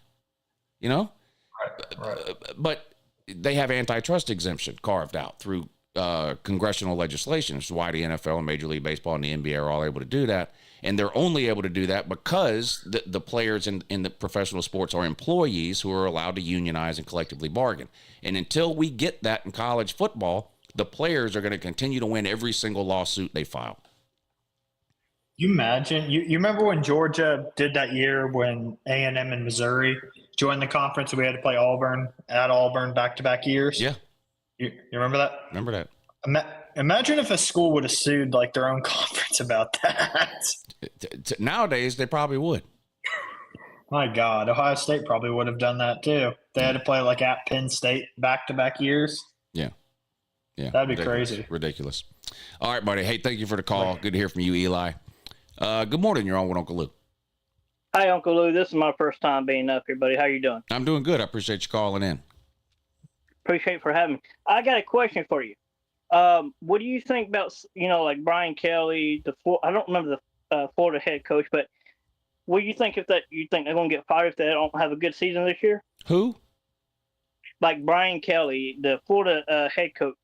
you know? Right. But they have antitrust exemption carved out through congressional legislation. Which is why the NFL and Major League Baseball and the NBA are all able to do that. And they're only able to do that because the players in the professional sports are employees who are allowed to unionize and collectively bargain. And until we get that in college football, the players are going to continue to win every single lawsuit they file. You imagine, you remember when Georgia did that year when A&M and Missouri joined the conference and we had to play Auburn at Auburn back-to-back years? Yeah. You remember that? Remember that. Imagine if a school would have sued like their own conference about that. Nowadays, they probably would. My God, Ohio State probably would have done that too. They had to play like at Penn State back-to-back years. Yeah. Yeah. That'd be crazy. Ridiculous. All right, buddy. Hey, thank you for the call. Good to hear from you, Eli. Good morning. You're on with Uncle Lou. Hi, Uncle Lou. This is my first time being up here, buddy. How you doing? I'm doing good. I appreciate you calling in. Appreciate for having me. I got a question for you. What do you think about, like Brian Kelly, I don't remember the Florida head coach, but what do you think you think they're going to get fired if they don't have a good season this year? Who? Like Brian Kelly, the Florida head coach.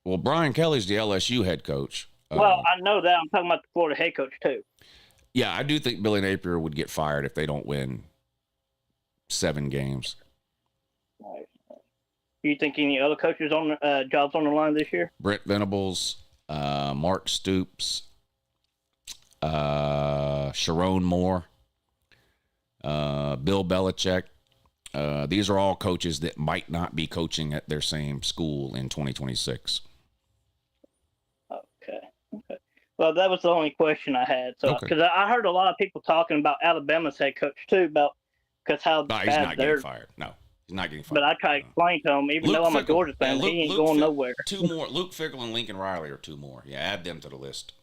Well, Brian Kelly's the LSU head coach. Well, I know that. I'm talking about the Florida head coach, too. Yeah, I do think Billy Napier would get fired if they don't win 7 games. Right. Do you think any other coaches on jobs on the line this year? Brent Venables, Mark Stoops, Sharon Moore, Bill Belichick. These are all coaches that might not be coaching at their same school in 2026. Okay. Well, that was the only question I had. So, because I heard a lot of people talking about Alabama's head coach too, because how no, bad he's not they're. getting fired. No, he's not getting fired. But I try to explain to him, even though I'm a Georgia fan, he ain't going nowhere. 2 more. Luke Fickell and Lincoln Riley are 2 more. Yeah, add them to the list.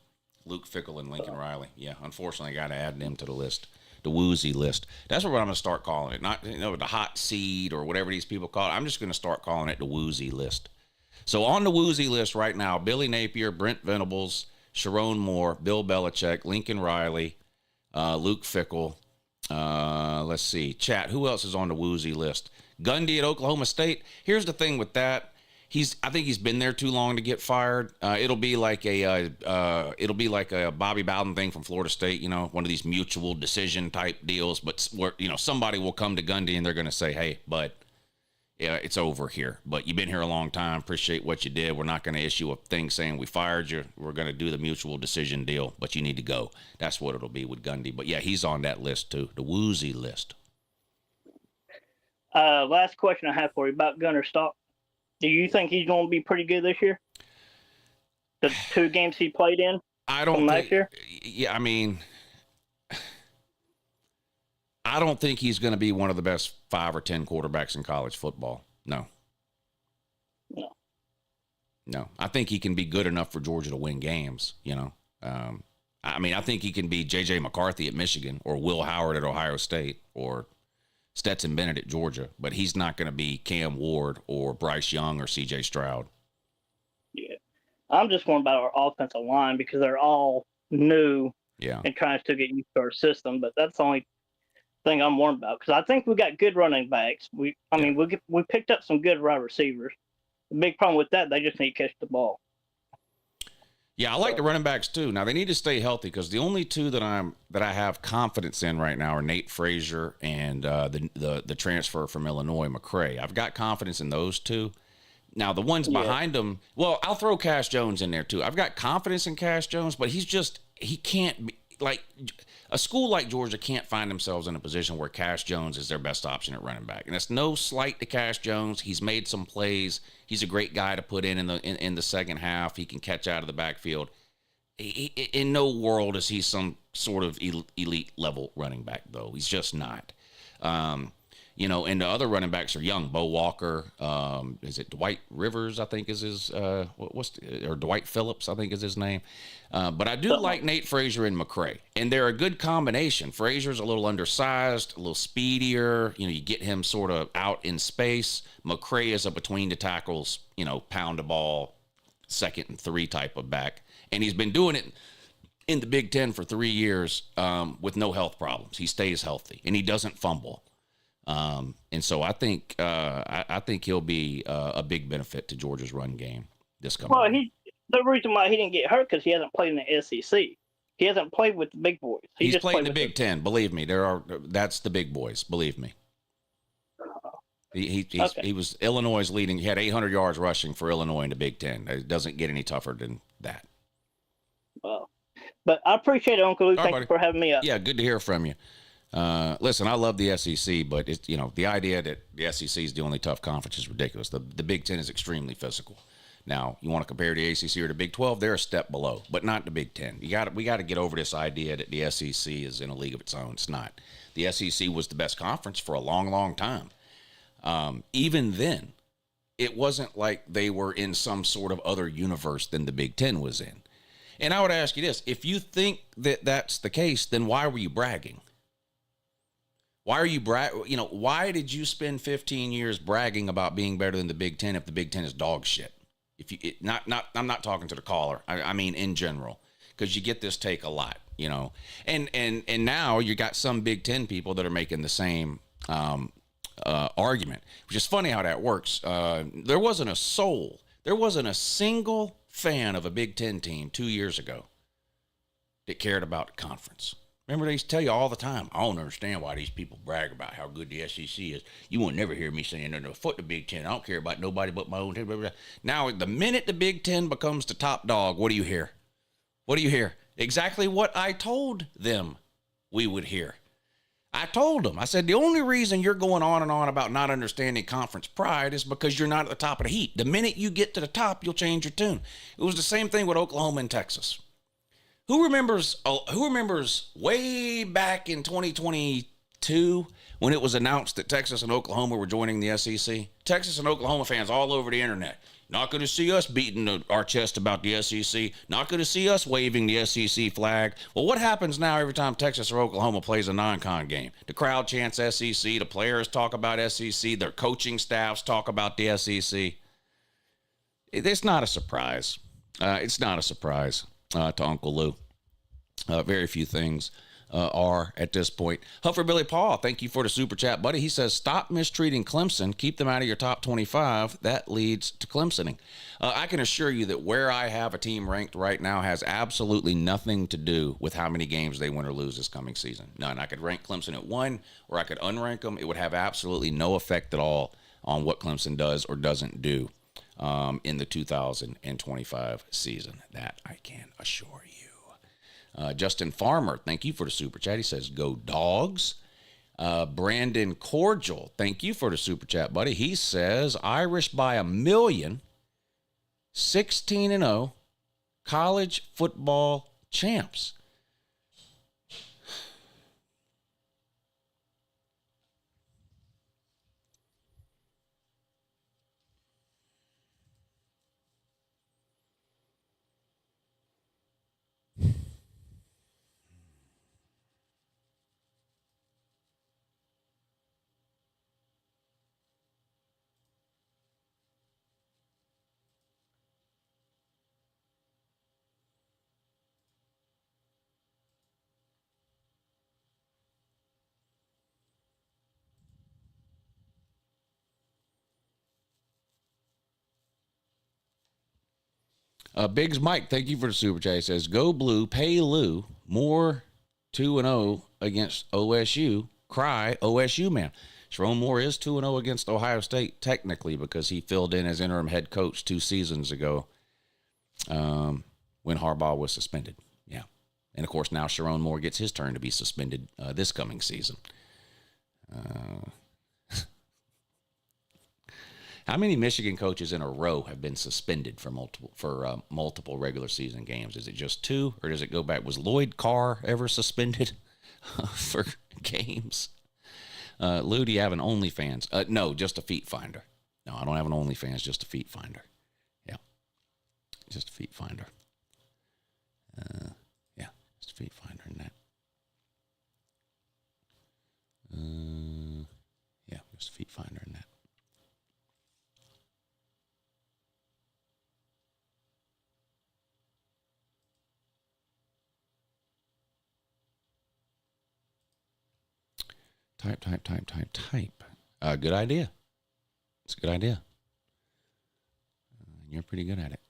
Luke Fickell and Lincoln Riley. Yeah, unfortunately, got to add them to the list. The woozy list. That's what I'm going to start calling it. Not the hot seed or whatever these people call it. I'm just going to start calling it the woozy list. So on the woozy list right now, Billy Napier, Brent Venables, Sharon Moore, Bill Belichick, Lincoln Riley, Luke Fickell. Let's see. Chat, who else is on the woozy list? Gundy at Oklahoma State. Here's the thing with that. I think he's been there too long to get fired. It'll be like a Bobby Bowden thing from Florida State, one of these mutual decision type deals. But where somebody will come to Gundy and they're going to say, "Hey, bud, yeah, it's over here. But you've been here a long time. Appreciate what you did. We're not going to issue a thing saying we fired you. We're going to do the mutual decision deal, but you need to go." That's what it'll be with Gundy. But yeah, he's on that list too, the woozy list. Last question I have for you about Gunnar Stock. Do you think he's going to be pretty good this year? The 2 games he played in? I don't last year? Yeah, I mean, I don't think he's going to be one of the best 5 or 10 quarterbacks in college football. No. I think he can be good enough for Georgia to win games, I mean, I think he can be J.J. McCarthy at Michigan or Will Howard at Ohio State or Stetson Bennett at Georgia, but he's not going to be Cam Ward or Bryce Young or C.J. Stroud. Yeah. I'm just worried about our offensive line because they're all new and trying to still get used to our system, but that's the only thing I'm worried about because I think we got good running backs. We picked up some good wide receivers. The big problem with that, they just need to catch the ball. Yeah, I like the running backs too. Now they need to stay healthy because the only 2 that I have confidence in right now are Nate Frazier and the transfer from Illinois, McCray. I've got confidence in those 2. Now the ones behind them, well, I'll throw Cash Jones in there too. I've got confidence in Cash Jones, but he can't be like a school like Georgia can't find themselves in a position where Cash Jones is their best option at running back. And that's no slight to Cash Jones. He's made some plays. He's a great guy to put in the second half. He can catch out of the backfield. In no world is he some sort of elite level running back, though. He's just not. And the other running backs are young. Bo Walker, is it Dwight Rivers? I think is his. Or Dwight Phillips? I think is his name. But I do like Nate Frazier and McCray, and they're a good combination. Frazier's a little undersized, a little speedier. You get him sort of out in space. McCray is a between the tackles, pound the ball, 2nd and 3 type of back, and he's been doing it in the Big Ten for 3 years with no health problems. He stays healthy and he doesn't fumble. And so I think he'll be a big benefit to Georgia's run game. this coming. Well, the reason why he didn't get hurt because he hasn't played in the SEC. He hasn't played with the big boys. He's just played in the with Big Ten. Believe me, that's the big boys. Believe me. He was Illinois' leading. He had 800 yards rushing for Illinois in the Big Ten. It doesn't get any tougher than that. Well, but I appreciate it, Uncle Lou. Thank you for having me up. Yeah, good to hear from you. Listen, I love the SEC, but it's, the idea that the SEC is the only tough conference is ridiculous. The Big Ten is extremely physical. Now, you want to compare the ACC or the Big 12? They're a step below, but not the Big Ten. We got to get over this idea that the SEC is in a league of its own. It's not. The SEC was the best conference for a long, long time. Even then, it wasn't like they were in some sort of other universe than the Big Ten was in. And I would ask you this: if you think that that's the case, then why were you bragging? Why are you why did you spend 15 years bragging about being better than the Big Ten if the Big Ten is dog shit? I'm not talking to the caller. I mean in general, because you get this take a lot, and now you got some Big Ten people that are making the same argument, which is funny how that works. There wasn't a single fan of a Big Ten team 2 years ago that cared about conference. Remember, they used to tell you all the time, I don't understand why these people brag about how good the SEC is. You will never hear me saying, no, foot the Big Ten. I don't care about nobody but my own team. Now, the minute the Big Ten becomes the top dog, what do you hear? What do you hear? Exactly what I told them we would hear. I told them, I said, the only reason you're going on and on about not understanding conference pride is because you're not at the top of the heat. The minute you get to the top, you'll change your tune. It was the same thing with Oklahoma and Texas. Who remembers way back in 2022 when it was announced that Texas and Oklahoma were joining the SEC? Texas and Oklahoma fans all over the internet. Not going to see us beating our chest about the SEC. Not going to see us waving the SEC flag. Well, what happens now every time Texas or Oklahoma plays a non-con game? The crowd chants SEC. The players talk about SEC. Their coaching staffs talk about the SEC. It's not a surprise. It's not a surprise to Uncle Lou. Very few things are at this point. Huffer Billy Paul, thank you for the super chat, buddy. He says, stop mistreating Clemson. Keep them out of your top 25. That leads to Clemsoning. I can assure you that where I have a team ranked right now has absolutely nothing to do with how many games they win or lose this coming season. None. I could rank Clemson at 1, or I could unrank them. It would have absolutely no effect at all on what Clemson does or doesn't do in the 2025 season. That I can assure you. Justin Farmer, thank you for the super chat. He says, go Dogs. Brandon Cordial, thank you for the super chat, buddy. He says, Irish by 1,000,000, 16-0, college football champs. Biggs Mike, thank you for the super chat. He says, go Blue, pay Lou, more 2-0 against OSU. Cry, OSU man. Sharon Moore is 2-0 against Ohio State, technically, because he filled in as interim head coach 2 seasons ago when Harbaugh was suspended. Yeah. And, of course, now Sharon Moore gets his turn to be suspended this coming season. How many Michigan coaches in a row have been suspended for multiple regular season games? Is it just 2, or does it go back? Was Lloyd Carr ever suspended for games? Lou, do you have an OnlyFans? No, just a feet finder. No, I don't have an OnlyFans, just a feet finder. Yeah, just a feet finder. Yeah, just a feet finder in that. Yeah, just a feet finder in that. Type. Good idea. It's a good idea. You're pretty good at it.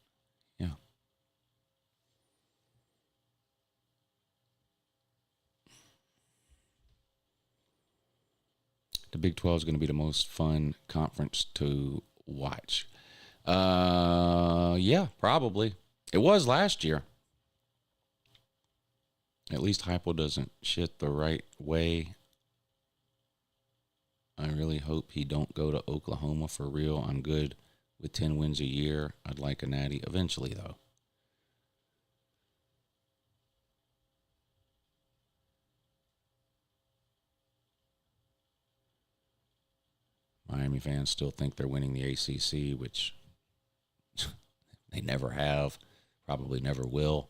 The Big 12 is going to be the most fun conference to watch. Yeah, probably. It was last year. At least Heupel doesn't shit the right way. I really hope he don't go to Oklahoma for real. I'm good with 10 wins a year. I'd like a natty eventually, though. Miami fans still think they're winning the ACC, which they never have, probably never will.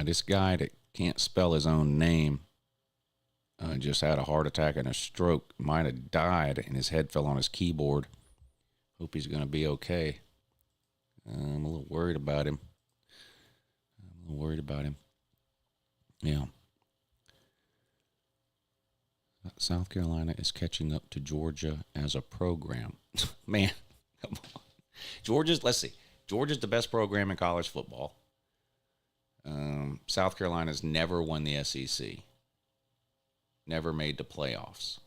This guy that can't spell his own name just had a heart attack and a stroke. Might have died, and his head fell on his keyboard. Hope he's going to be okay. I'm a little worried about him. Yeah. South Carolina is catching up to Georgia as a program. Man, come on. Georgia's the best program in college football. South Carolina's never won the SEC. Never made the playoffs.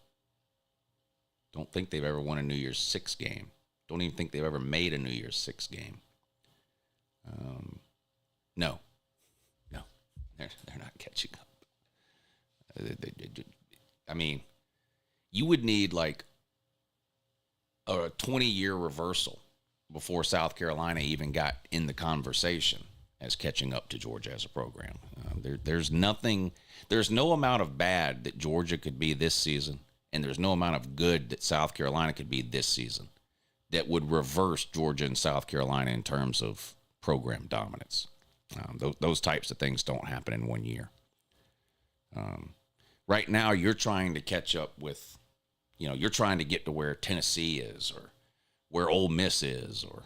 Don't think they've ever won a New Year's Six game. Don't even think they've ever made a New Year's Six game. No. They're not catching up. I mean, you would need like a 20-year reversal before South Carolina even got in the conversation as catching up to Georgia as a program. There's no amount of bad that Georgia could be this season, and there's no amount of good that South Carolina could be this season that would reverse Georgia and South Carolina in terms of program dominance. Those types of things don't happen in 1 year. Right now, you're trying to catch up with, you're trying to get to where Tennessee is or where Ole Miss is or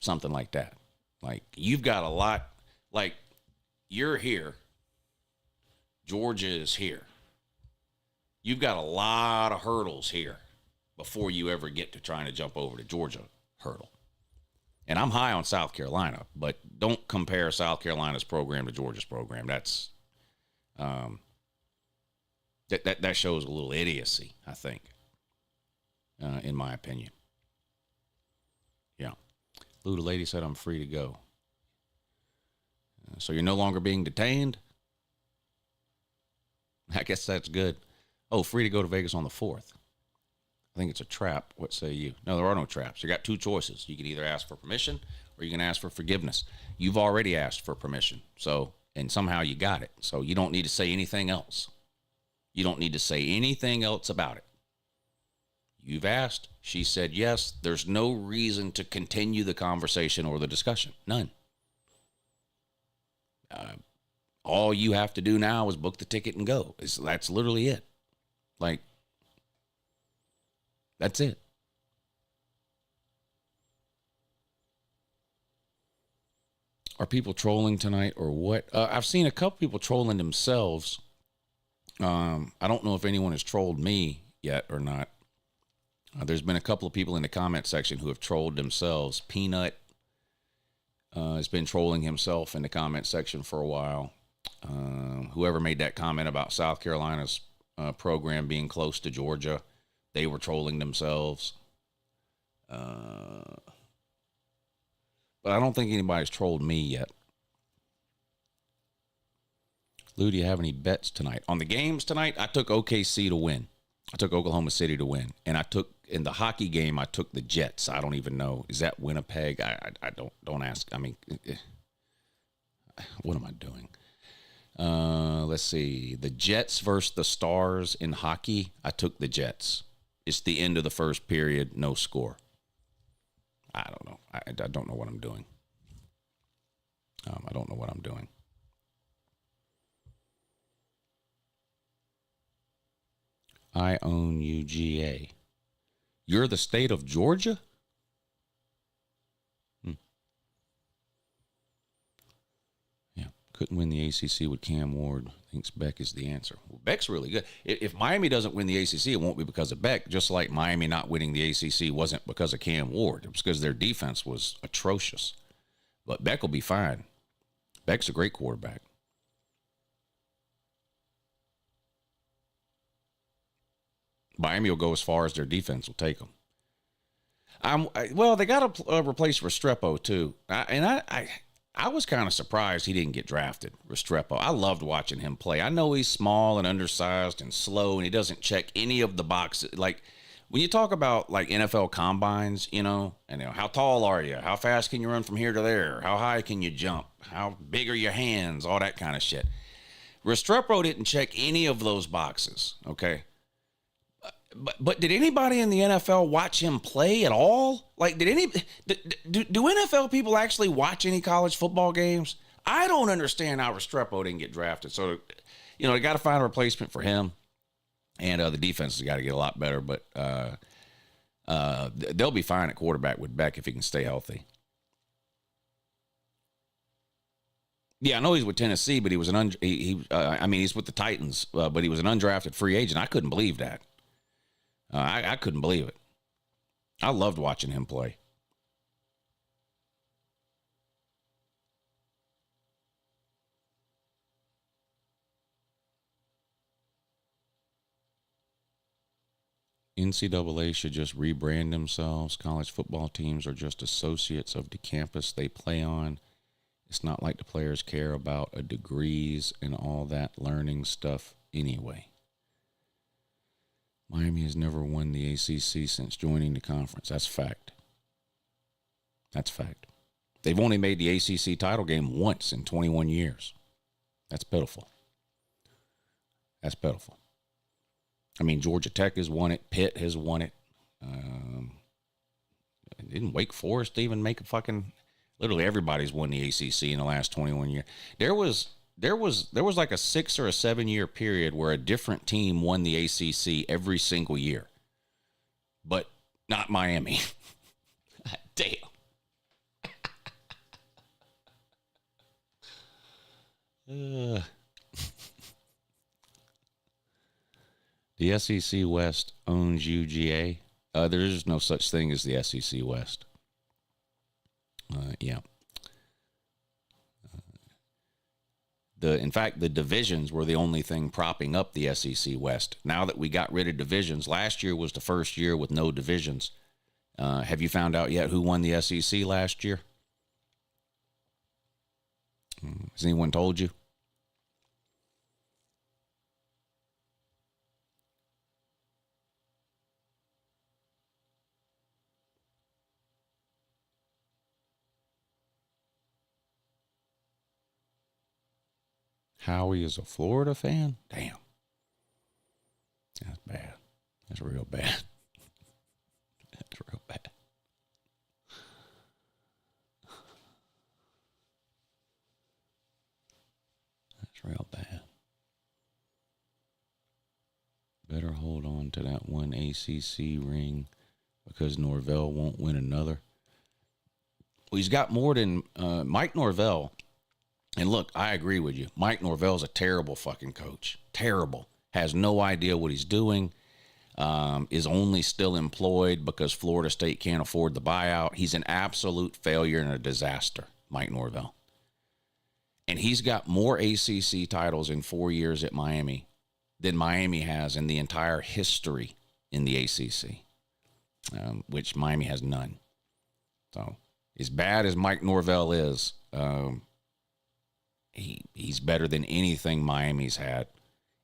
something like that. Like, you've got a lot, like, you're here. Georgia is here. You've got a lot of hurdles here before you ever get to trying to jump over the Georgia hurdle. And I'm high on South Carolina, but don't compare South Carolina's program to Georgia's program. That's that shows a little idiocy, I think, in my opinion. Yeah. Lou, the lady said I'm free to go. So you're no longer being detained? I guess that's good. Oh, free to go to Vegas on the 4th. I think it's a trap. What say you? No, there are no traps. You got two choices. You can either ask for permission or you can ask for forgiveness. You've already asked for permission. And somehow you got it. So you don't need to say anything else. You don't need to say anything else about it. You've asked. She said yes. There's no reason to continue the conversation or the discussion. None. All you have to do now is book the ticket and go. That's literally it. Like, that's it. Are people trolling tonight or what? I've seen a couple people trolling themselves. I don't know if anyone has trolled me yet or not. There's been a couple of people in the comment section who have trolled themselves. Peanut has been trolling himself in the comment section for a while. Whoever made that comment about South Carolina's program being close to Georgia, they were trolling themselves. But I don't think anybody's trolled me yet. Lou, do you have any bets tonight? On the games tonight, I took OKC to win. I took Oklahoma City to win. And I took, in the hockey game, I took the Jets. I don't even know. Is that Winnipeg? I don't ask. I mean, what am I doing? Let's see. The Jets versus the Stars in hockey. I took the Jets. It's the end of the first period. No score. I don't know. I don't know what I'm doing. I don't know what I'm doing. I own UGA. You're the state of Georgia? Yeah. Couldn't win the ACC with Cam Ward. Thinks Beck is the answer. Well, Beck's really good. If Miami doesn't win the ACC, it won't be because of Beck, just like Miami not winning the ACC wasn't because of Cam Ward. It was because their defense was atrocious. But Beck will be fine. Beck's a great quarterback. Miami will go as far as their defense will take them. Well, they got to replace Restrepo too, I was kind of surprised he didn't get drafted. Restrepo, I loved watching him play. I know he's small and undersized and slow, and he doesn't check any of the boxes. Like when you talk about like NFL combines, and how tall are you? How fast can you run from here to there? How high can you jump? How big are your hands? All that kind of shit. Restrepo didn't check any of those boxes. Okay. But did anybody in the NFL watch him play at all? Like, do NFL people actually watch any college football games? I don't understand how Restrepo didn't get drafted. So, they got to find a replacement for him, and the defense has got to get a lot better. But they'll be fine at quarterback with Beck if he can stay healthy. Yeah, I know he's with Tennessee, but he was he's with the Titans, but he was an undrafted free agent. I couldn't believe that. I couldn't believe it. I loved watching him play. NCAA should just rebrand themselves. College football teams are just associates of the campus they play on. It's not like the players care about degrees and all that learning stuff anyway. Miami has never won the ACC since joining the conference. That's fact. That's fact. They've only made the ACC title game once in 21 years. That's pitiful. That's pitiful. I mean, Georgia Tech has won it. Pitt has won it. Didn't Wake Forest even make a fucking... Literally everybody's won the ACC in the last 21 years. There was like a 6 or a 7 year period where a different team won the ACC every single year, but not Miami. Damn. The SEC West owns UGA. There is no such thing as the SEC West. Yeah. In fact, the divisions were the only thing propping up the SEC West. Now that we got rid of divisions, last year was the first year with no divisions. Have you found out yet who won the SEC last year? Has anyone told you? Howie is a Florida fan? Damn. That's bad. That's real bad. That's real bad. That's real bad. Better hold on to that one ACC ring because Norvell won't win another. Well, he's got more than Mike Norvell. And look, I agree with you. Mike Norvell's a terrible fucking coach. Terrible. Has no idea what he's doing. Is only still employed because Florida State can't afford the buyout. He's an absolute failure and a disaster, Mike Norvell. And he's got more ACC titles in 4 years at Miami than Miami has in the entire history in the ACC, which Miami has none. So, as bad as Mike Norvell is, he's better than anything Miami's had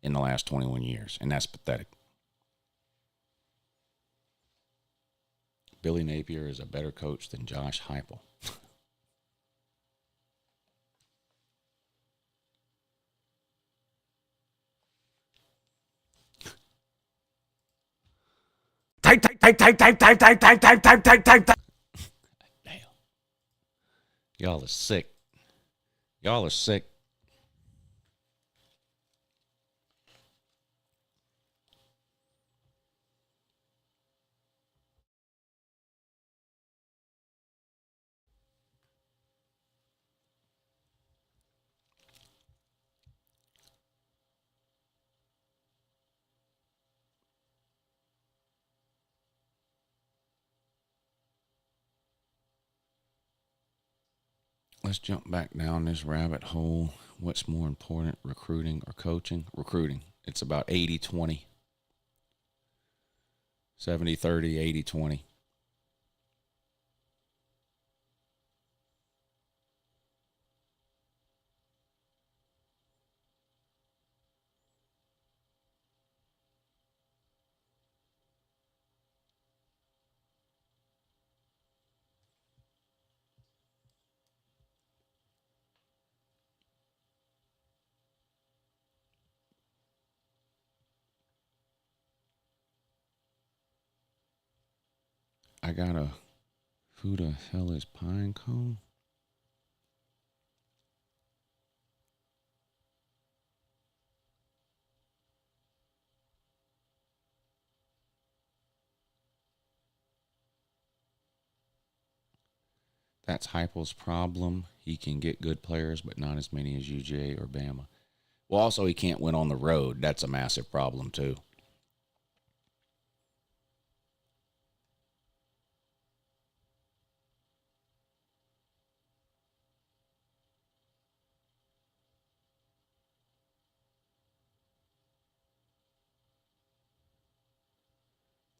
in the last 21 years, and that's pathetic. Billy Napier is a better coach than Josh Heupel. Type. Damn. Y'all are sick. Y'all are sick. Let's jump back down this rabbit hole. What's more important, recruiting or coaching? Recruiting. It's about 80-20. 70-30, 80-20. I got a, who the hell is Pinecone? That's Heupel's problem. He can get good players, but not as many as UJ or Bama. Well, also, he can't win on the road. That's a massive problem, too.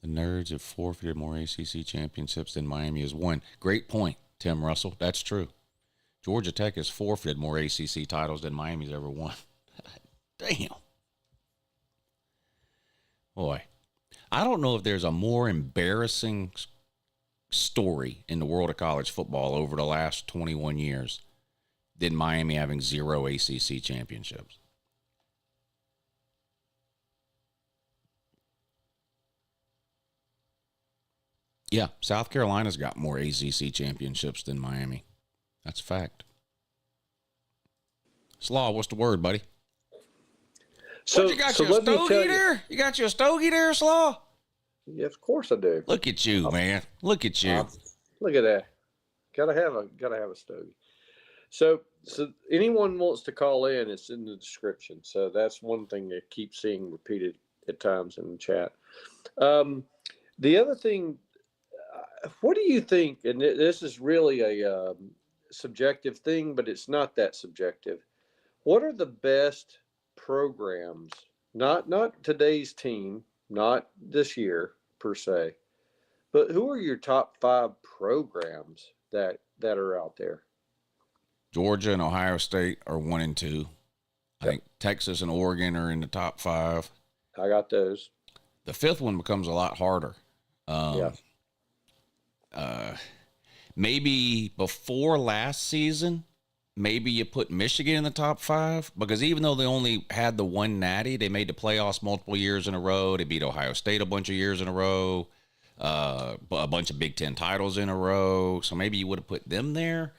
The Nerds have forfeited more ACC championships than Miami has won. Great point, Tim Russell. That's true. Georgia Tech has forfeited more ACC titles than Miami's ever won. Damn. Boy, I don't know if there's a more embarrassing story in the world of college football over the last 21 years than Miami having 0 ACC championships. Yeah, South Carolina's got more ACC championships than Miami. That's a fact. Slaw, what's the word, buddy? So what, you got so your let me stogie tell you. there? You got your stogie there, Slaw? Yeah, of course I do. Look at you, man. Look at you. Look at that. Gotta have a stogie. So anyone wants to call in, it's in the description. So that's one thing that keeps seeing repeated at times in the chat. The other thing, what do you think? And this is really a subjective thing, but it's not that subjective. What are the best programs? Not today's team, not this year per se, but who are your top 5 programs that are out there? Georgia and Ohio State are 1 and 2. I think Texas and Oregon are in the top 5. I got those. The 5th one becomes a lot harder. Maybe before last season, maybe you put Michigan in the top 5, because even though they only had the one natty, they made the playoffs multiple years in a row. They beat Ohio State a bunch of years in a row, a bunch of Big Ten titles in a row. So maybe you would have put them there.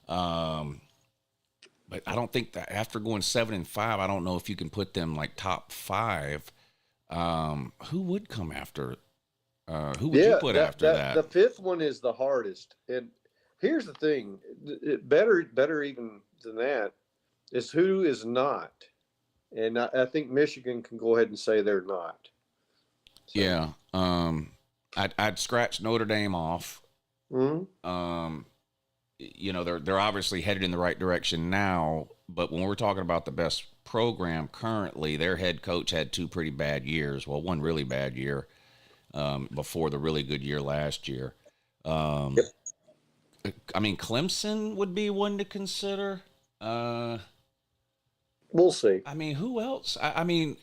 But I don't think that after going 7-5, I don't know if you can put them like top 5. Who would come after? Who would you put after that? The 5th one is the hardest. And here's the thing, better even than that is who is not. And I think Michigan can go ahead and say they're not. So. Yeah. I'd scratch Notre Dame off. Mm-hmm. You know, they're obviously headed in the right direction now, but when we're talking about the best program currently, their head coach had 2 pretty bad years. Well, one really bad year before the really good year last year. I mean, Clemson would be one to consider. We'll see. I mean, who else? I mean,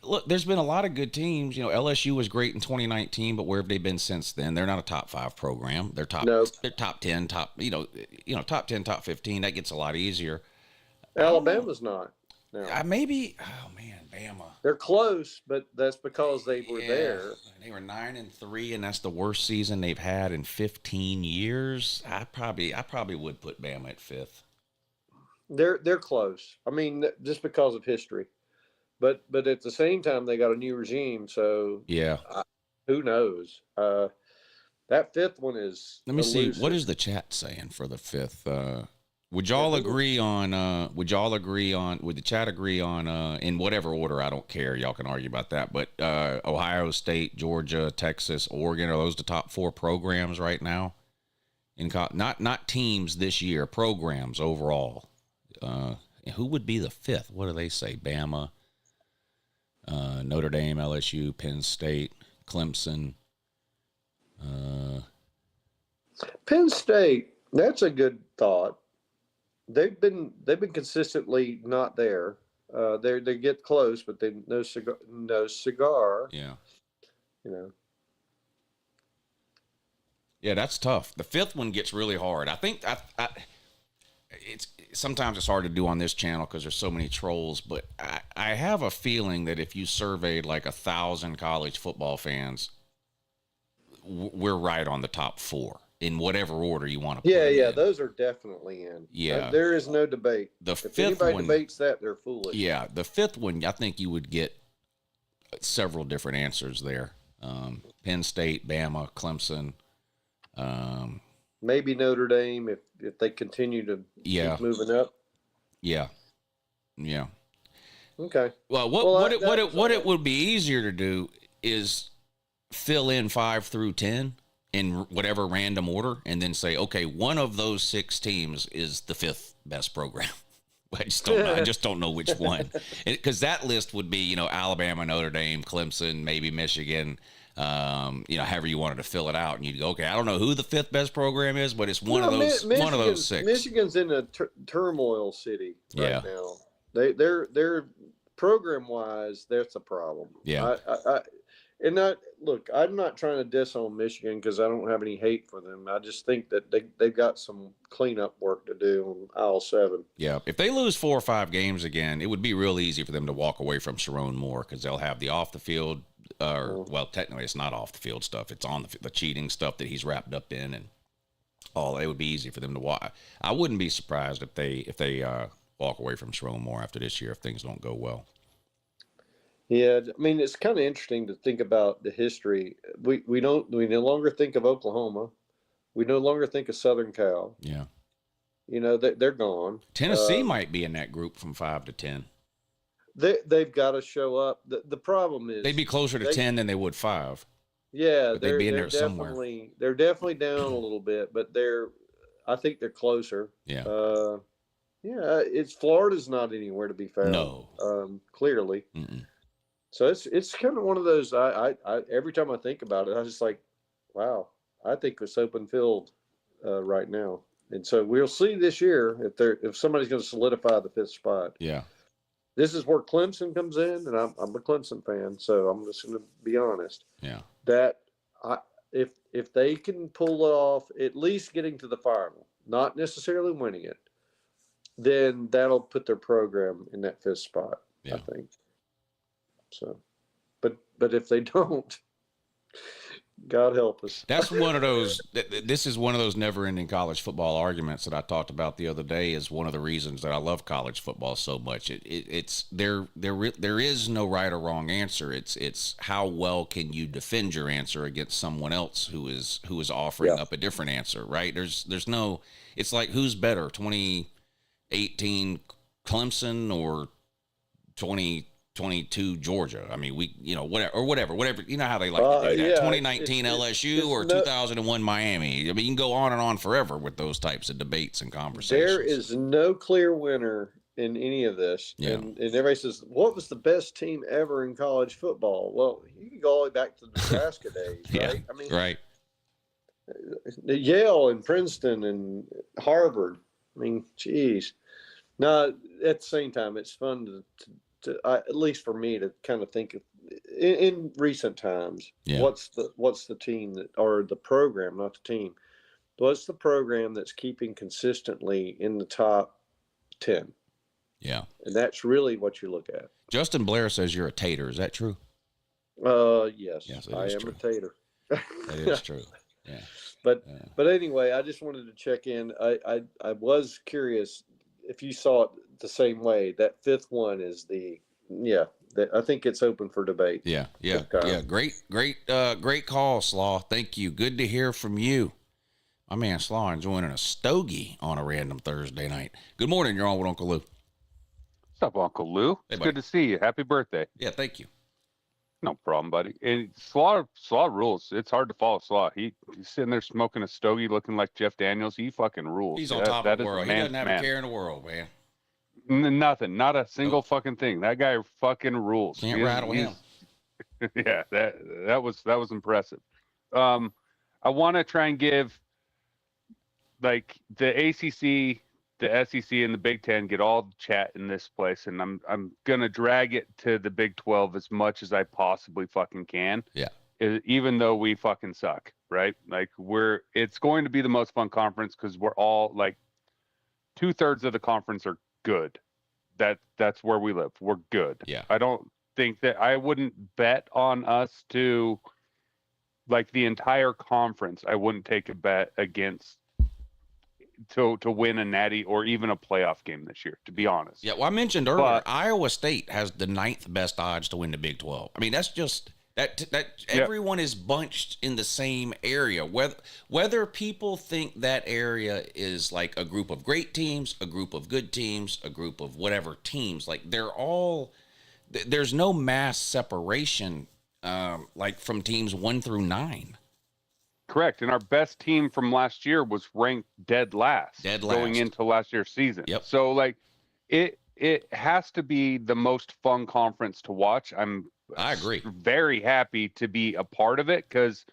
look, there's been a lot of good teams. You know, LSU was great in 2019, but where have they been since then? They're not a top 5 program. They're they're top 10, top 10, top 15. That gets a lot easier. Alabama's not. No. Maybe. Oh man, Bama. They're close, but that's because they were there. They were 9-3, and that's the worst season they've had in 15 years. I probably would put Bama at 5th. They're close. I mean, just because of history, but at the same time, they got a new regime, so yeah. Who knows? That 5th one is. Let me see. What is the chat saying for the 5th? Would y'all agree on? Would the chat agree on? In whatever order, I don't care. Y'all can argue about that. But Ohio State, Georgia, Texas, Oregon, are those the top 4 programs right now? Not teams this year, programs overall. Who would be the 5th? What do they say? Bama, Notre Dame, LSU, Penn State, Clemson. Penn State, that's a good thought. They've been consistently not there. They get close, but they no cigar. Yeah. You know. Yeah, that's tough. The fifth one gets really hard. I think it's sometimes it's hard to do on this channel because there's so many trolls, but I have a feeling that if you surveyed like 1,000 college football fans, we're right on the top 4 in whatever order you want to put them Yeah, in. those are definitely in. Yeah. There is no debate. If fifth anybody one debates that, they're foolish. Yeah, the fifth one, I think you would get several different answers there. Penn State, Bama, Clemson. Maybe Notre Dame if they continue to keep moving up. Yeah. Okay. Well, what it would be easier to do is fill in 5 through 10 in whatever random order, and then say, okay, one of those 6 teams is the 5th best program. I just don't know which one, because that list would be, Alabama, Notre Dame, Clemson, maybe Michigan. However you wanted to fill it out, and you'd go, okay, I don't know who the 5th best program is, but it's one of those 6. Michigan's in a turmoil city right now. They're program wise, that's a problem. Yeah. Look, I'm not trying to diss on Michigan because I don't have any hate for them. I just think that they've got some cleanup work to do on aisle 7. Yeah, if they lose 4 or 5 games again, it would be real easy for them to walk away from Sharon Moore, because they'll have the off the field. Well, technically, it's not off the field stuff; it's on the cheating stuff that he's wrapped up in, and all. It would be easy for them to watch. I wouldn't be surprised if they walk away from Sharon Moore after this year if things don't go well. Yeah, I mean, it's kind of interesting to think about the history. We no longer think of Oklahoma. We no longer think of Southern Cal. Yeah, they're gone. Tennessee might be in that group from 5 to 10. They've got to show up. The problem is they'd be closer to 10 than they would 5. Yeah, but they'd be in there somewhere. They're definitely down a little bit, but I think they're closer. Yeah. Florida's not anywhere to be found. No. Clearly. Mm-mm. So it's kind of one of those. I every time I think about it, I just like, wow. I think it's open field right now, and so we'll see this year if somebody's going to solidify the 5th spot. Yeah. This is where Clemson comes in, and I'm a Clemson fan, so I'm just going to be honest. Yeah. That if they can pull it off, at least getting to the final, not necessarily winning it, then that'll put their program in that 5th spot. Yeah. I think. So, but if they don't, God help us. That's one of those. This is one of those never-ending college football arguments that I talked about the other day. Is one of the reasons that I love college football so much. It's there is no right or wrong answer. It's how well can you defend your answer against someone else who is offering up a different answer. Right? There's no. It's like, who's better, 2018 Clemson or 2022 Georgia? I mean, whatever. You know how they like to do that. 2019 LSU or 2001 Miami. I mean, you can go on and on forever with those types of debates and conversations. There is no clear winner in any of this. Yeah. And everybody says, what was the best team ever in college football? Well, you can go all the way back to the Nebraska days, right? Yeah, I mean, right. Yale and Princeton and Harvard. I mean, geez. Now, at the same time, it's fun to at least for me, to kind of think of in recent times, what's the team or the program, not the team. What's the program that's keeping consistently in the top 10? Yeah. And that's really what you look at. Justin Blair says you're a tater. Is that true? Yes, it I is am true. a tater. That is true. Yeah. But anyway, I just wanted to check in. I was curious if you saw it the same way. That 5th one is I think it's open for debate. Yeah. Great call, Slaw. Thank you. Good to hear from you. My man Slaw enjoying a stogie on a random Thursday night. Good morning. You're on with Uncle Lou. What's up, Uncle Lou? It's good to see you. Happy birthday. Yeah, thank you. No problem, buddy. And Slaw rules. It's hard to follow Slaw. He's sitting there smoking a stogie, looking like Jeff Daniels. He fucking rules. He's on top of the world. He doesn't have a care in the world, man. Nothing. Not a single fucking thing. That guy fucking rules. Can't rattle him. Yeah, that was impressive. I want to try and give like the ACC, the SEC, and the Big Ten get all the chat in this place, and I'm gonna drag it to the Big 12 as much as I possibly fucking can. Yeah. Even though we fucking suck, right? Like it's going to be the most fun conference because we're all like 2/3 of the conference are good. That's where we live. We're good. Yeah. I don't think that I wouldn't bet on us to like the entire conference. I wouldn't take a bet against to win a natty or even a playoff game this year, to be honest. Yeah, well, I mentioned earlier, Iowa State has the 9th best odds to win the Big 12. I mean, that's just that everyone is bunched in the same area. Whether people think that area is like a group of great teams, a group of good teams, a group of whatever teams, like there's no mass separation like from teams 1 through 9. Correct. And our best team from last year was ranked dead last going into last year's season. Yep. So like it has to be the most fun conference to watch. I agree. Very happy to be a part of it because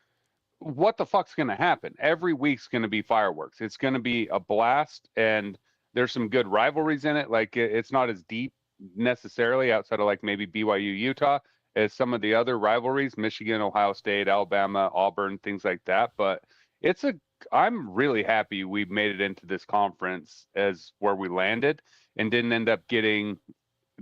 what the fuck's going to happen? Every week's going to be fireworks. It's going to be a blast, and there's some good rivalries in it. Like it's not as deep necessarily outside of like maybe BYU, Utah, as some of the other rivalries, Michigan, Ohio State, Alabama, Auburn, things like that. But I'm really happy we made it into this conference as where we landed and didn't end up getting,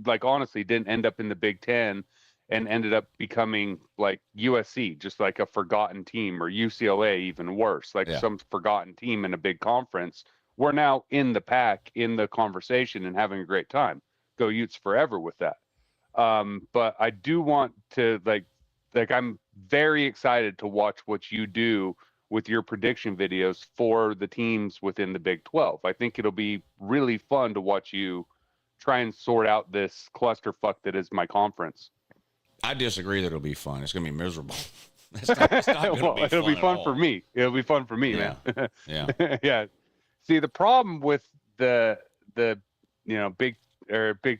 like, honestly, didn't end up in the Big Ten and ended up becoming like USC, just like a forgotten team, or UCLA, even worse, like some forgotten team in a big conference. We're now in the pack, in the conversation, and having a great time. Go Utes forever with that. But I do want to like I'm very excited to watch what you do with your prediction videos for the teams within the Big 12. I think it'll be really fun to watch you try and sort out this clusterfuck that is my conference. I disagree that it'll be fun. It's going to be miserable. It'll be fun for me. It'll be fun for me, man. Yeah. Yeah. See, the problem with the Big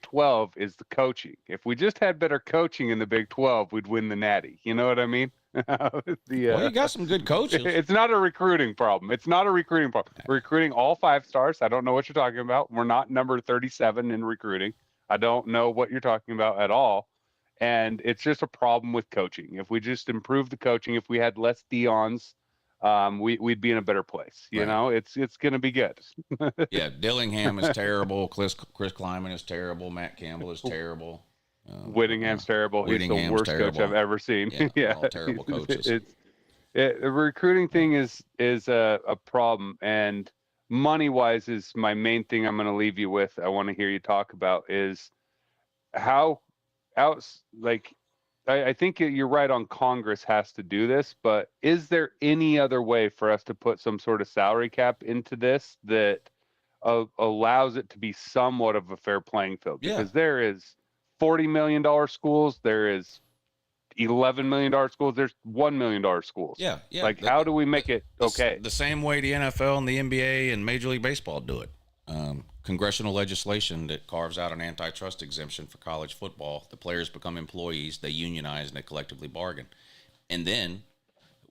12 is the coaching. If we just had better coaching in the Big 12, we'd win the natty. You know what I mean? Well, you got some good coaches. It's not a recruiting problem. We're recruiting all 5 stars. I don't know what you're talking about. We're not number 37 in recruiting. I don't know what you're talking about at all. And it's just a problem with coaching. If we just improve the coaching, if we had less Deons, we'd be in a better place. You know, it's going to be good. Yeah, Dillingham is terrible. Chris Kleiman is terrible. Matt Campbell is terrible. Whittingham's terrible. He's the worst coach I've ever seen. Yeah, all terrible coaches. The recruiting thing is a problem, and money-wise is my main thing I'm going to leave you with. I want to hear you talk about is how I think you're right on. Congress has to do this, but is there any other way for us to put some sort of salary cap into this that allows it to be somewhat of a fair playing field? Because there is $40 million schools, there is $11 million schools, there's $1 million schools. Yeah. Like, how do we make it okay? The same way the NFL and the NBA and Major League Baseball do it. Congressional legislation that carves out an antitrust exemption for college football. The players become employees, they unionize, and they collectively bargain. And then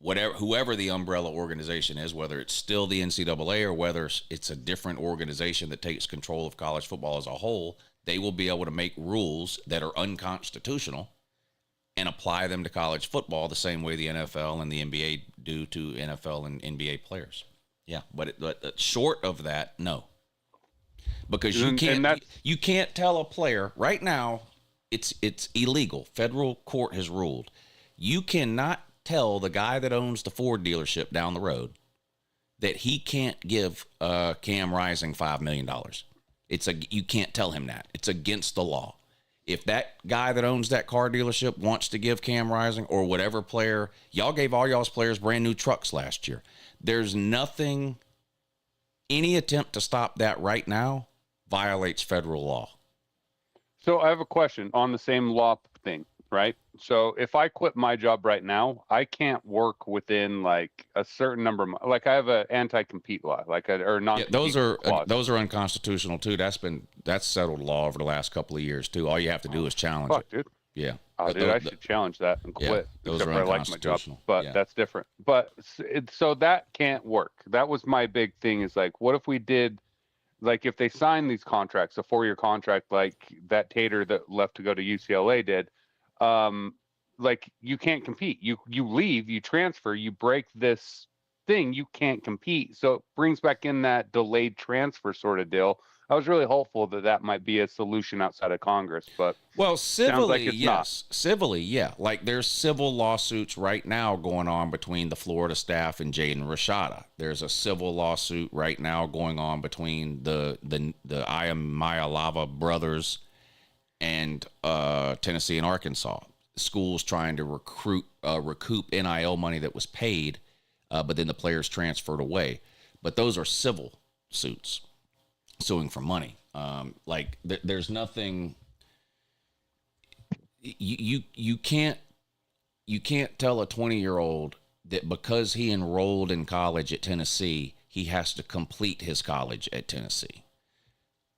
whoever the umbrella organization is, whether it's still the NCAA or whether it's a different organization that takes control of college football as a whole, they will be able to make rules that are unconstitutional and apply them to college football the same way the NFL and the NBA do to NFL and NBA players. Yeah, but short of that, no. Because you can't tell a player right now, it's illegal. Federal court has ruled. You cannot tell the guy that owns the Ford dealership down the road that he can't give Cam Rising $5 million. You can't tell him that. It's against the law. If that guy that owns that car dealership wants to give Cam Rising or whatever player, y'all gave all y'all's players brand new trucks last year. There's nothing, any attempt to stop that right now violates federal law. So I have a question on the same law thing, right? So if I quit my job right now, I can't work within like a certain number of like I have an anti-compete law, or non-compete clause. Those are unconstitutional too. That's settled law over the last couple of years too. All you have to do is challenge it. Dude. Yeah. Oh, dude, I should challenge that and quit. those Except are for I like my job, unconstitutional. but Yeah. that's different. But so that can't work. That was my big thing. Is like, what if we did, like, if they sign these contracts, a 4-year contract, like that Tater that left to go to UCLA did, like you can't compete. You leave, you transfer, you break this thing, you can't compete. So it brings back in that delayed transfer sort of deal. I was really hopeful that that might be a solution outside of Congress, but well, civilly, sounds like it's yes, civilly, yeah. Like there's civil lawsuits right now going on between the Florida staff and Jaden Rashada. There's a civil lawsuit right now going on between the Iamaleava brothers and Tennessee and Arkansas. Schools trying to recoup NIL money that was paid, but then the players transferred away. But those are civil suits, suing for money. Like there's nothing. You can't tell a 20-year-old that because he enrolled in college at Tennessee, he has to complete his college at Tennessee.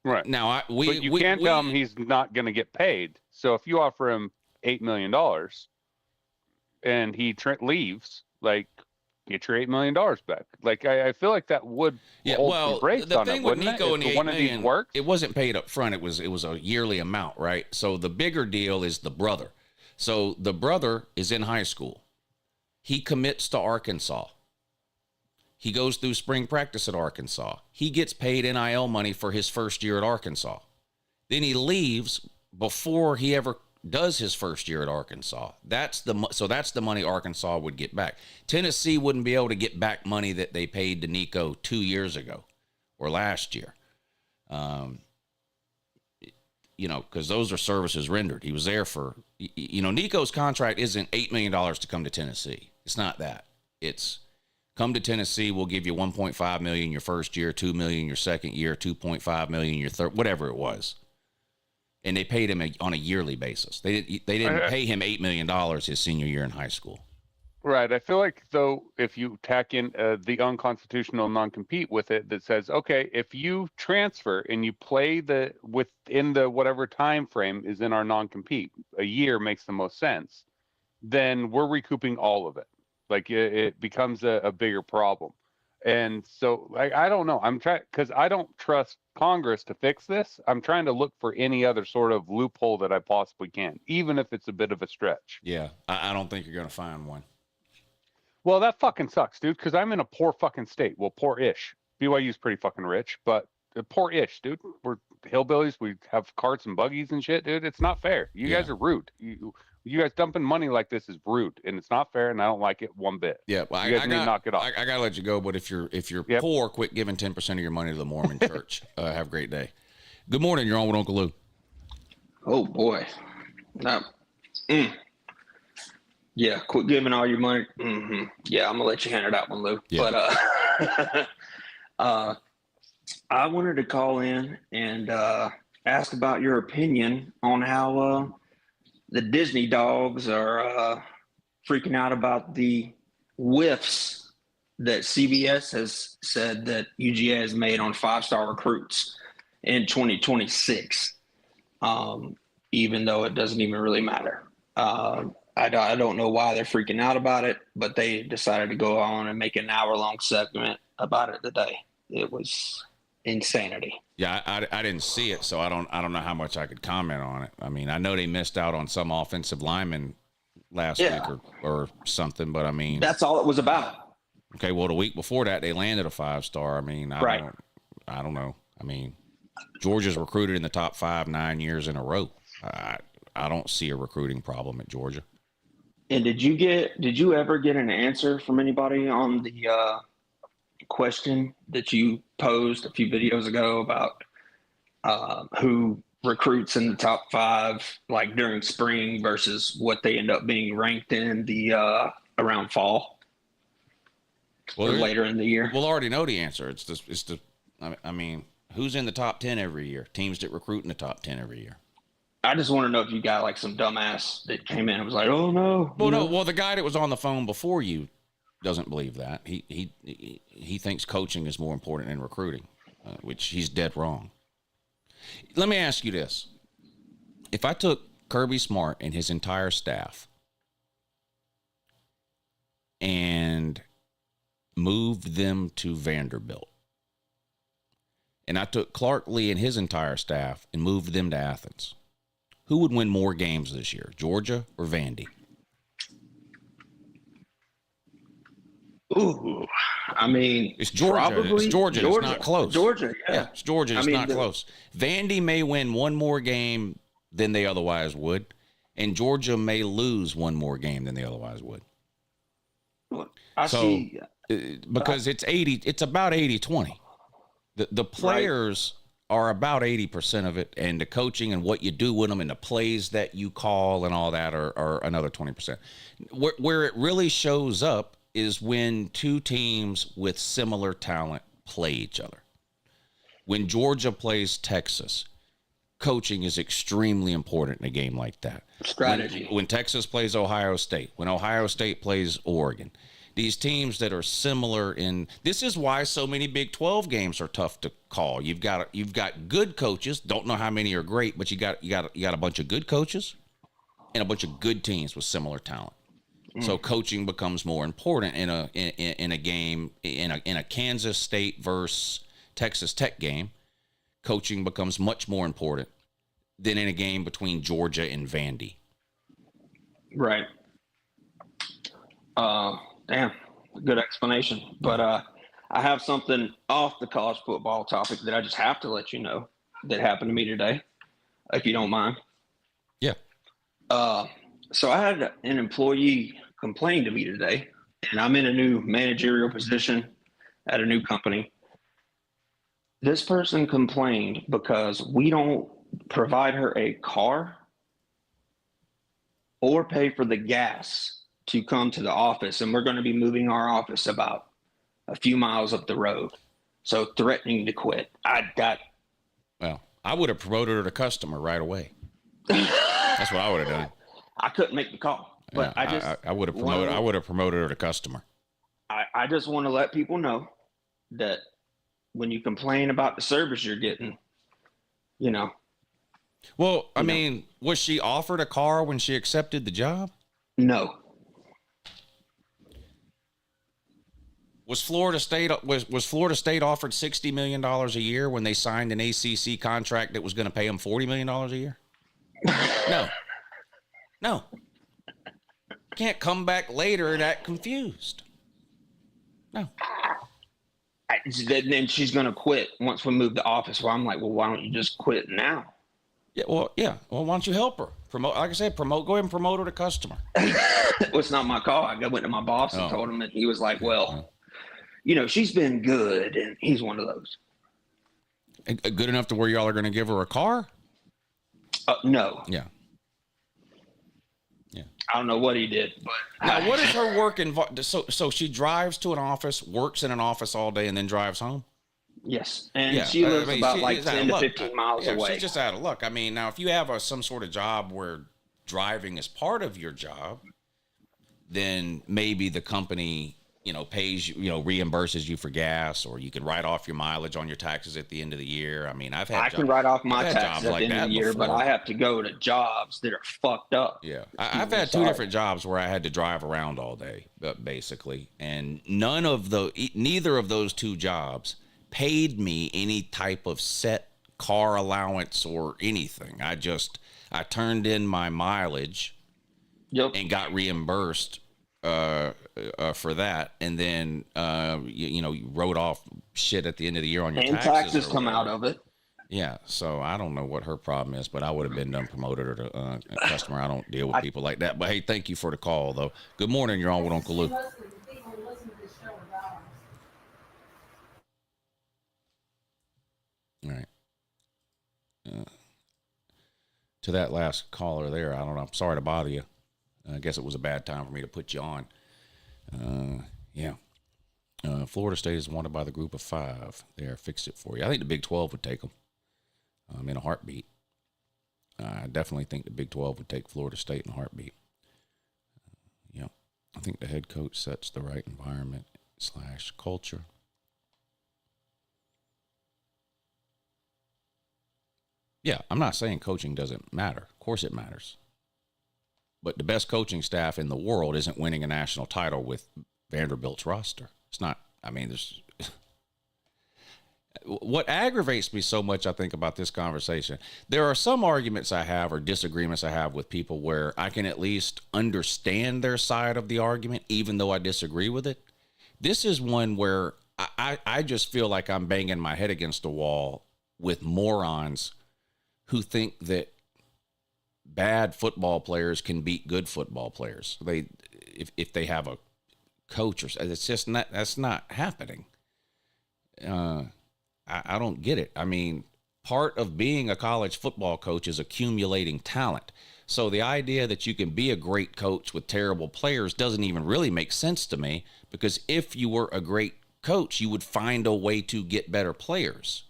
Right now, but you can't tell him he's not going to get paid. So if you offer him $8 million and he leaves, like, get your $8 million back. Like, I feel like that would hold some brakes the on thing it, with wouldn't Nico it? and the If $8 one of these million, works, it wasn't paid up front. It was a yearly amount, right? So the bigger deal is the brother. So the brother is in high school. He commits to Arkansas. He goes through spring practice at Arkansas. He gets paid NIL money for his first year at Arkansas. Then he leaves before he ever does his first year at Arkansas. That's the money Arkansas would get back. Tennessee wouldn't be able to get back money that they paid to Nico 2 years ago or last year. Because those are services rendered. He was there for, Nico's contract isn't $8 million to come to Tennessee. It's not that. It's come to Tennessee, we'll give you $1.5 million your first year, $2 million your second year, $2.5 million your third, whatever it was. And they paid him on a yearly basis. They didn't pay him $8 million his senior year in high school. right. I feel like, though, if you tack in the unconstitutional non-compete with it that says, okay, if you transfer and you play within the whatever time frame is in our non-compete, a year makes the most sense, then we're recouping all of it. Like it becomes a bigger problem. And so, like, I don't know. I'm trying, because I don't trust Congress to fix this. I'm trying to look for any other sort of loophole that I possibly can, even if it's a bit of a stretch. Yeah, I don't think you're going to find one. Well, that fucking sucks, dude, because I'm in a poor fucking state. Well, poor-ish. BYU's pretty fucking rich, but poor-ish, dude. We're hillbillies. We have carts and buggies and shit, dude. It's not fair. You guys are rude. You guys dumping money like this is rude, and it's not fair, and I don't like it one bit. Yeah, well, you guys need to knock it off. I gotta let you go, but if you're poor, quit giving 10% of your money to the Mormon Church. Have a great day. Good morning. You're on with Uncle Lou. Oh boy, yeah, quit giving all your money. Mm-hmm. Yeah, I'm gonna let you handle that one, Lou. Yeah. But I wanted to call in and ask about your opinion on how the Disney dogs are freaking out about the whiffs that CBS has said that UGA has made on 5-star recruits in 2026, even though it doesn't even really matter. I don't know why they're freaking out about it, but they decided to go on and make an hour-long segment about it today. It was insanity. Yeah, I didn't see it, so I don't know how much I could comment on it. I mean, I know they missed out on some offensive lineman last week or something, but I mean, that's all it was about. Okay, well, the week before that, they landed a 5-star. I mean, I don't know. I mean, Georgia's recruited in the top 5 9 years in a row. I don't see a recruiting problem at Georgia. And did you ever get an answer from anybody on the question that you posed a few videos ago about who recruits in the top 5, like during spring versus what they end up being ranked in the around fall or later in the year? We'll already know the answer. I mean, who's in the top 10 every year? Teams that recruit in the top 10 every year. I just want to know if you got like some dumbass that came in and was like, "Oh no." Well, no. Well, the guy that was on the phone before you doesn't believe that. He thinks coaching is more important than recruiting, which he's dead wrong. Let me ask you this: if I took Kirby Smart and his entire staff and moved them to Vanderbilt, and I took Clark Lee and his entire staff and moved them to Athens, who would win more games this year, Georgia or Vandy? Ooh, I mean, it's Georgia. Probably it's Georgia. It's not close. Georgia, yeah. It's Georgia. It's not close. Vandy may win one more game than they otherwise would, and Georgia may lose one more game than they otherwise would. I see. Because it's about 80-20. The players are about 80% of it, and the coaching and what you do with them and the plays that you call and all that are another 20%. Where it really shows up is when two teams with similar talent play each other. When Georgia plays Texas, coaching is extremely important in a game like that. Strategy. When Texas plays Ohio State, when Ohio State plays Oregon, these teams that are similar in, this is why so many Big 12 games are tough to call. You've got good coaches. Don't know how many are great, but you got a bunch of good coaches and a bunch of good teams with similar talent. So coaching becomes more important in a game in a Kansas State versus Texas Tech game. Coaching becomes much more important than in a game between Georgia and Vandy. Right. Damn, good explanation. But I have something off the college football topic that I just have to let you know that happened to me today, if you don't mind. Yeah. So I had an employee complain to me today, and I'm in a new managerial position at a new company. This person complained because we don't provide her a car or pay for the gas to come to the office, and we're going to be moving our office about a few miles up the road. So threatening to quit. Well, I would have promoted her to customer right away. That's what I would have done. I couldn't make the call, but I would have promoted. I would have promoted her to customer. I just want to let people know that when you complain about the service you're getting, you know. Well, I mean, was she offered a car when she accepted the job? No. Was Florida State offered $60 million a year when they signed an ACC contract that was going to pay them $40 million a year? No. Can't come back later and act confused. No. Then she's going to quit once we move the office. Well, I'm like, well, why don't you just quit now? Yeah. Well, why don't you help her? Promote, like I said, go ahead and promote her to customer. Well, it's not my call. I went to my boss and told him, and he was like, well, you know, she's been good, and he's one of those. Good enough to where y'all are going to give her a car? No. Yeah. I don't know what he did, but now, what is her work involved? So she drives to an office, works in an office all day, and then drives home. Yes, and she lives about like 10 to 15 miles away. She's just out of luck. I mean, now if you have some sort of job where driving is part of your job, then maybe the company, pays you, reimburses you for gas, or you can write off your mileage on your taxes at the end of the year. I mean, I can write off my taxes at the end of the year, but I have to go to jobs that are fucked up. Yeah, I've had two different jobs where I had to drive around all day, basically, and neither of those two jobs paid me any type of set car allowance or anything. I turned in my mileage and got reimbursed for that, and then you wrote off shit at the end of the year on your taxes. And taxes come out of it. Yeah, so I don't know what her problem is, but I would have been done promoted her to a customer. I don't deal with people like that. But hey, thank you for the call, though. Good morning. You're on with Uncle Lou. All right. To that last caller there, I don't know. I'm sorry to bother you. I guess it was a bad time for me to put you on. Florida State is wanted by the group of 5. There, fixed it for you. I think the Big 12 would take them in a heartbeat. I definitely think the Big 12 would take Florida State in a heartbeat. I think the head coach sets the right environment / culture. Yeah, I'm not saying coaching doesn't matter. Of course it matters. but the best coaching staff in the world isn't winning a national title with Vanderbilt's roster. It's not. I mean, there's what aggravates me so much, I think, about this conversation. There are some arguments I have or disagreements I have with people where I can at least understand their side of the argument, even though I disagree with it. This is one where I just feel like I'm banging my head against the wall with morons who think that bad football players can beat good football players. If they have a coach, or it's just not, that's not happening. I don't get it. I mean, part of being a college football coach is accumulating talent. So the idea that you can be a great coach with terrible players doesn't even really make sense to me, because if you were a great coach, you would find a way to get better players.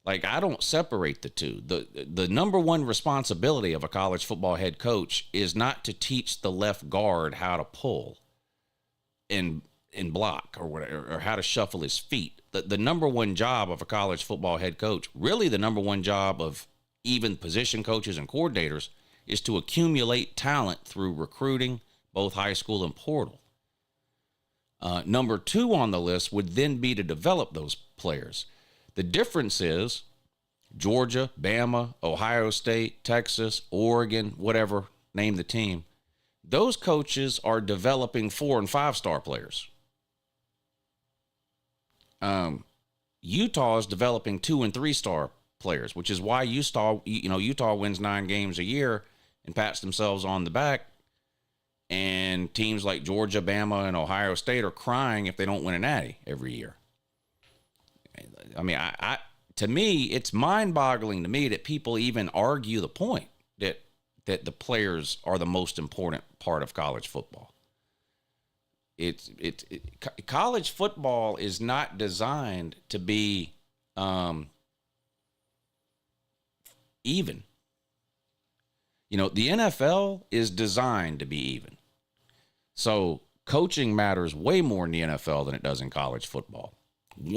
Like, I don't separate the two. The number one responsibility of a college football head coach is not to teach the left guard how to pull and block or whatever, or how to shuffle his feet. The number one job of a college football head coach, really the number one job of even position coaches and coordinators, is to accumulate talent through recruiting, both high school and portal. Number two on the list would then be to develop those players. The difference is Georgia, Bama, Ohio State, Texas, Oregon, whatever, name the team. Those coaches are developing 4- and 5-star players. Utah is developing 2- and 3-star players, which is why Utah wins 9 games a year and pats themselves on the back. And teams like Georgia, Bama, and Ohio State are crying if they don't win a natty every year. I mean, to me, it's mind-boggling to me that people even argue the point that the players are the most important part of college football. College football is not designed to be even. The NFL is designed to be even. So coaching matters way more in the NFL than it does in college football.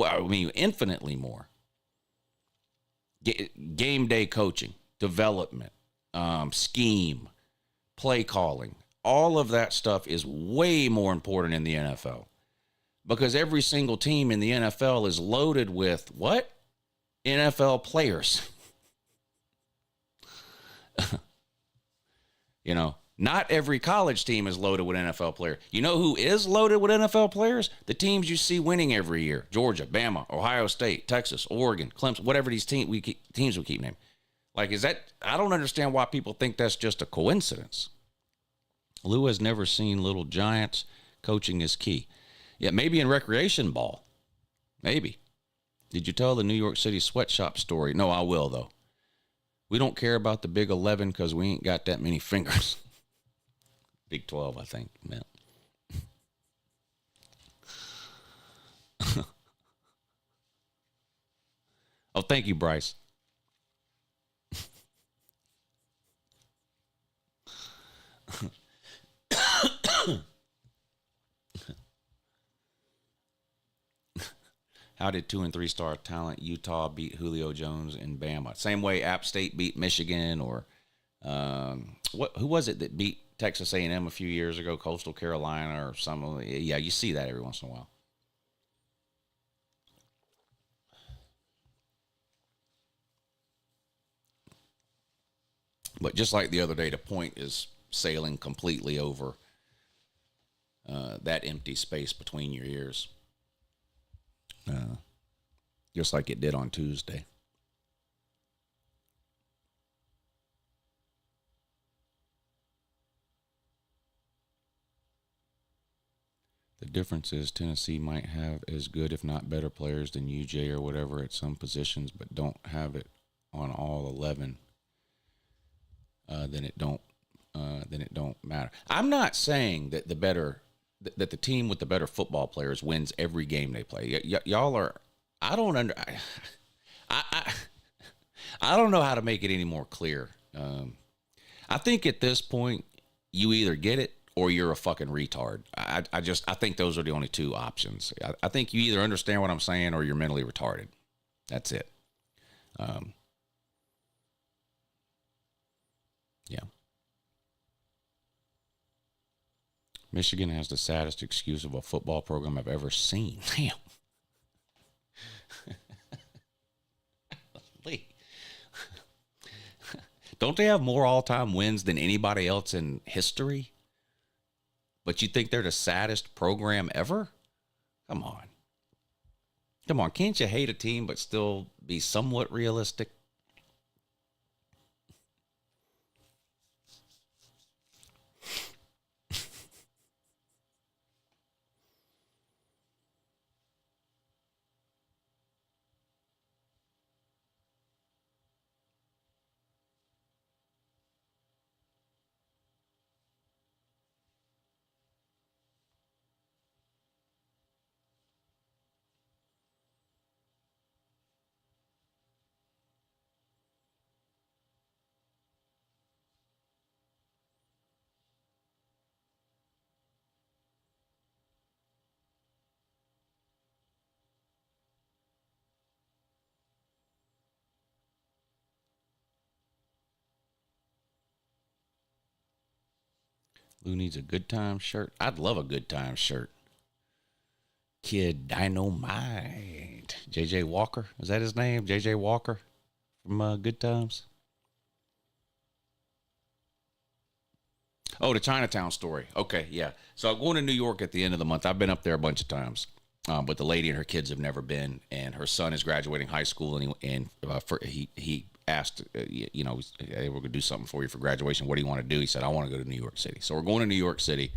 I mean, infinitely more. Game day coaching, development, scheme, play calling, all of that stuff is way more important in the NFL, because every single team in the NFL is loaded with what? NFL players. Not every college team is loaded with NFL players. You know who is loaded with NFL players? The teams you see winning every year. Georgia, Bama, Ohio State, Texas, Oregon, Clemson, whatever these teams we keep naming. Like, I don't understand why people think that's just a coincidence. Lou has never seen Little Giants. Coaching is key. Yeah, maybe in recreation ball. Maybe. Did you tell the New York City sweatshop story? No, I will, though. We don't care about the Big 11 because we ain't got that many fingers. Big 12, I think, man. Oh, thank you, Bryce. How did 2- and 3-star talent Utah beat Julio Jones and Bama? Same way App State beat Michigan, or who was it that beat Texas A&M a few years ago? Coastal Carolina or something. Yeah, you see that every once in a while. But just like the other day, the point is sailing completely over that empty space between your ears. Just like it did on Tuesday. The difference is Tennessee might have as good, if not better, players than UJ or whatever at some positions, but don't have it on all 11. Then it don't matter. I'm not saying that that the team with the better football players wins every game they play. Y'all are. I don't know how to make it any more clear. I think at this point, you either get it or you're a fucking retard. I think those are the only two options. I think you either understand what I'm saying or you're mentally retarded. That's it. Yeah. Michigan has the saddest excuse of a football program I've ever seen. Damn. Lee. Don't they have more all-time wins than anybody else in history? But you think they're the saddest program ever? Come on. Come on. Can't you hate a team but still be somewhat realistic? Lou needs a good time shirt. I'd love a good time shirt. Kid Dynamite. JJ Walker. Is that his name? JJ Walker from Good Times? Oh, the Chinatown story. Okay, yeah. So I'm going to New York at the end of the month. I've been up there a bunch of times. But the lady and her kids have never been, and her son is graduating high school, and he asked, they were going to do something for you for graduation. What do you want to do? He said, I want to go to New York City. So we're going to New York City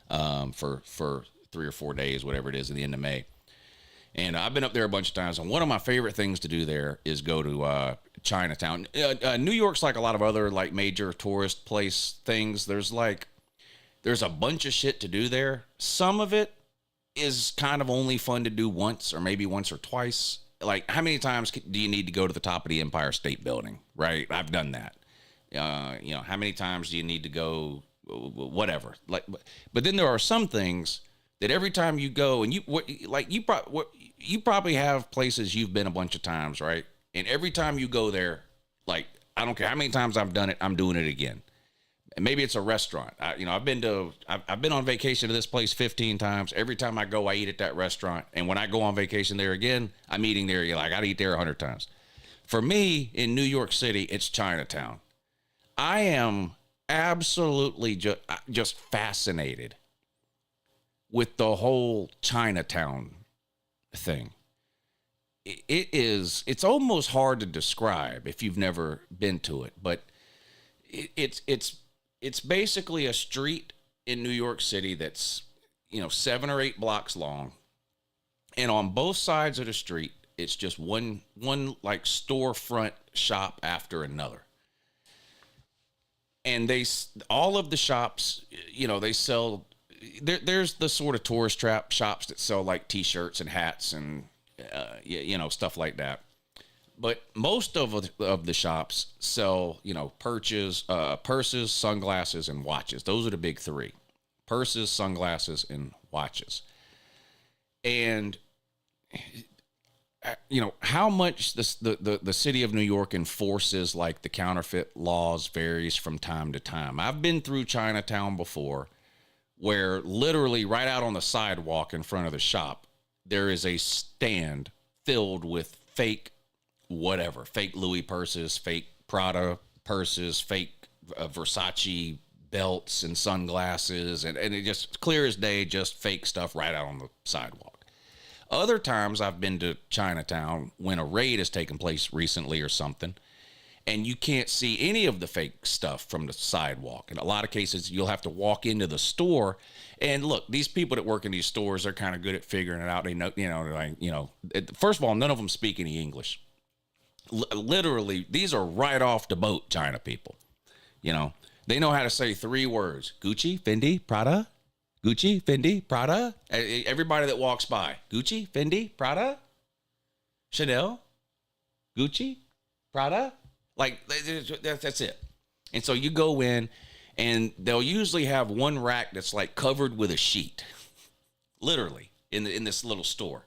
for 3 or 4 days, whatever it is, at the end of May. And I've been up there a bunch of times, and one of my favorite things to do there is go to Chinatown. New York's like a lot of other like major tourist place things. There's a bunch of shit to do there. Some of it is kind of only fun to do once or maybe once or twice. Like, how many times do you need to go to the top of the Empire State Building, right? I've done that. How many times do you need to go, whatever. But then there are some things that every time you go, and you probably have places you've been a bunch of times, right? And every time you go there, like, I don't care how many times I've done it, I'm doing it again. And maybe it's a restaurant. I've been on vacation to this place 15 times. Every time I go, I eat at that restaurant. And when I go on vacation there again, I'm eating there. I got to eat there 100 times. For me, in New York City, it's Chinatown. I am absolutely just fascinated with the whole Chinatown thing. It's almost hard to describe if you've never been to it, but it's basically a street in New York City that's, 7 or 8 blocks long. And on both sides of the street, it's just one like storefront shop after another. And all of the shops, they sell, there's the sort of tourist trap shops that sell like t-shirts and hats and, stuff like that. But most of the shops sell, purses, sunglasses, and watches. Those are the big three: purses, sunglasses, and watches. And how much the city of New York enforces like the counterfeit laws varies from time to time. I've been through Chinatown before, where literally right out on the sidewalk in front of the shop, there is a stand filled with fake Louis purses, fake Prada purses, fake Versace belts and sunglasses, and it just clear as day, just fake stuff right out on the sidewalk. Other times I've been to Chinatown when a raid has taken place recently or something, and you can't see any of the fake stuff from the sidewalk. In a lot of cases, you'll have to walk into the store. And look, these people that work in these stores, they're kind of good at figuring it out. They know, first of all, none of them speak any English. Literally, these are right off the boat China people. They know how to say 3 words: Gucci, Fendi, Prada. Gucci, Fendi, Prada. Everybody that walks by, Gucci, Fendi, Prada, Chanel, Gucci, Prada. Like, that's it. And so you go in, and they'll usually have one rack that's like covered with a sheet, literally, in this little store.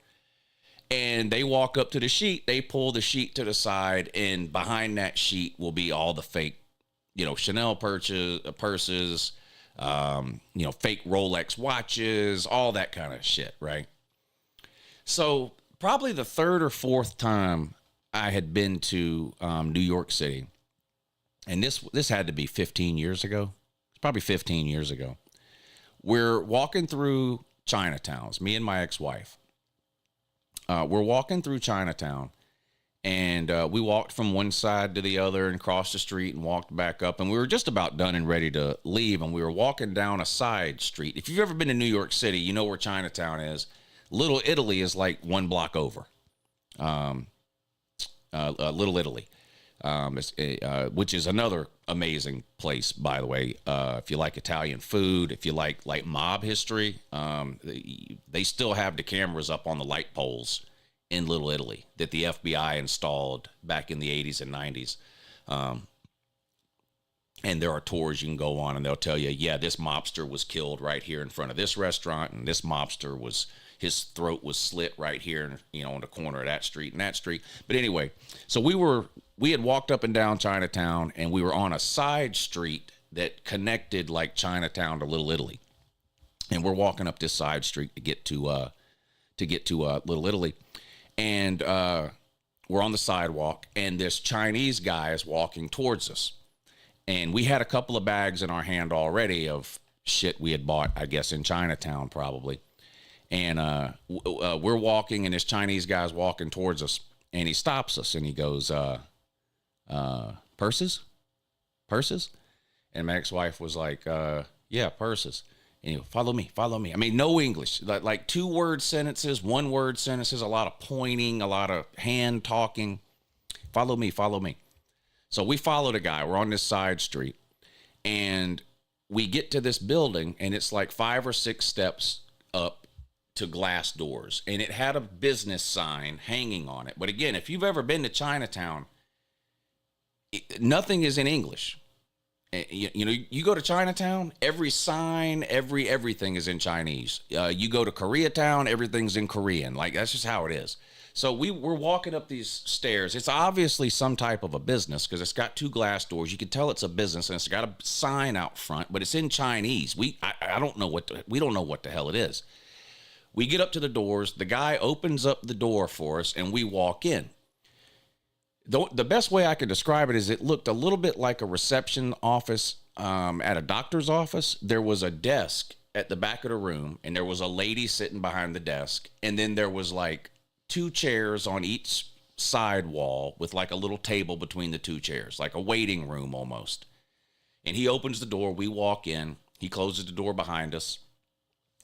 And they walk up to the sheet, they pull the sheet to the side, and behind that sheet will be all the fake, Chanel purses, fake Rolex watches, all that kind of shit, right? So probably the third or fourth time I had been to New York City, and this had to be 15 years ago. It's probably 15 years ago. We're walking through Chinatown. It's me and my ex-wife. We're walking through Chinatown, and we walked from one side to the other and crossed the street and walked back up, and we were just about done and ready to leave, and we were walking down a side street. If you've ever been to New York City, you know where Chinatown is. Little Italy is like one block over. Little Italy, which is another amazing place, by the way. If you like Italian food, if you like mob history, they still have the cameras up on the light poles in Little Italy that the FBI installed back in the 80s and 90s. And there are tours you can go on, and they'll tell you, yeah, this mobster was killed right here in front of this restaurant, and this mobster his throat was slit right here, on the corner of that street and that street. But anyway, so we had walked up and down Chinatown, and we were on a side street that connected like Chinatown to Little Italy. And we're walking up this side street to get to Little Italy. And we're on the sidewalk, and this Chinese guy is walking towards us. And we had a couple of bags in our hand already of shit we had bought, I guess, in Chinatown probably. And we're walking, and this Chinese guy's walking towards us, and he stops us, and he goes, purses? And my ex-wife was like, yeah, purses. And he goes, follow me. I mean, no English, like 2-word sentences, 1-word sentences, a lot of pointing, a lot of hand talking. Follow me. So we follow the guy. We're on this side street, and we get to this building, and it's like 5 or 6 steps up to glass doors, and it had a business sign hanging on it. But again, if you've ever been to Chinatown, nothing is in English. You go to Chinatown, every sign, everything is in Chinese. You go to Koreatown, everything's in Korean. Like, that's just how it is. So we're walking up these stairs. It's obviously some type of a business because it's got 2 glass doors. You can tell it's a business, and it's got a sign out front, but it's in Chinese. We don't know what the hell it is. We get up to the doors. The guy opens up the door for us, and we walk in. The best way I could describe it is it looked a little bit like a reception office at a doctor's office. There was a desk at the back of the room, and there was a lady sitting behind the desk, and then there was like 2 chairs on each side wall with like a little table between the 2 chairs, like a waiting room almost. And he opens the door. We walk in. He closes the door behind us.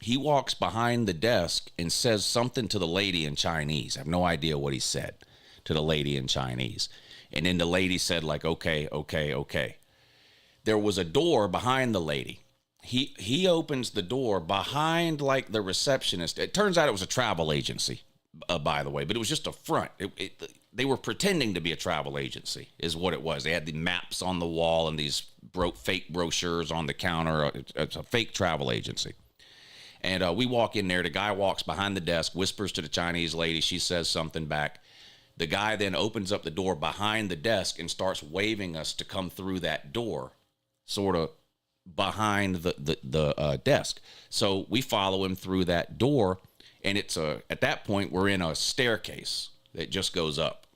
He walks behind the desk and says something to the lady in Chinese. I have no idea what he said to the lady in Chinese. And then the lady said like, okay. There was a door behind the lady. He opens the door behind like the receptionist. It turns out it was a travel agency, by the way, but it was just a front. They were pretending to be a travel agency is what it was. They had the maps on the wall and these fake brochures on the counter. It's a fake travel agency. And we walk in there. The guy walks behind the desk, whispers to the Chinese lady. She says something back. The guy then opens up the door behind the desk and starts waving us to come through that door, sort of behind the desk. So we follow him through that door, and at that point, we're in a staircase that just goes up.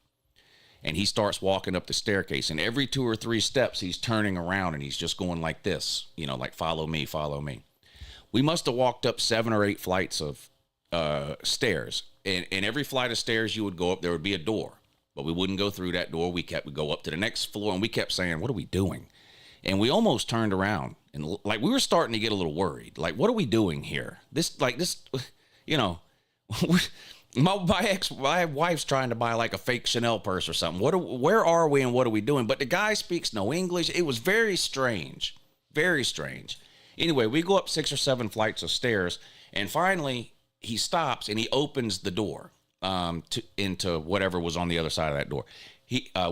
And he starts walking up the staircase, and every 2 or 3 steps, he's turning around, and he's just going like this, like, follow me. We must have walked up 7 or 8 flights of stairs. And every flight of stairs you would go up, there would be a door. But we wouldn't go through that door. We'd go up to the next floor, and we kept saying, what are we doing? And we almost turned around. And like we were starting to get a little worried. Like, what are we doing here? My wife's trying to buy like a fake Chanel purse or something. Where are we and what are we doing? But the guy speaks no English. It was very strange. Very strange. Anyway, we go up 6 or 7 flights of stairs, and finally he stops and he opens the door into whatever was on the other side of that door.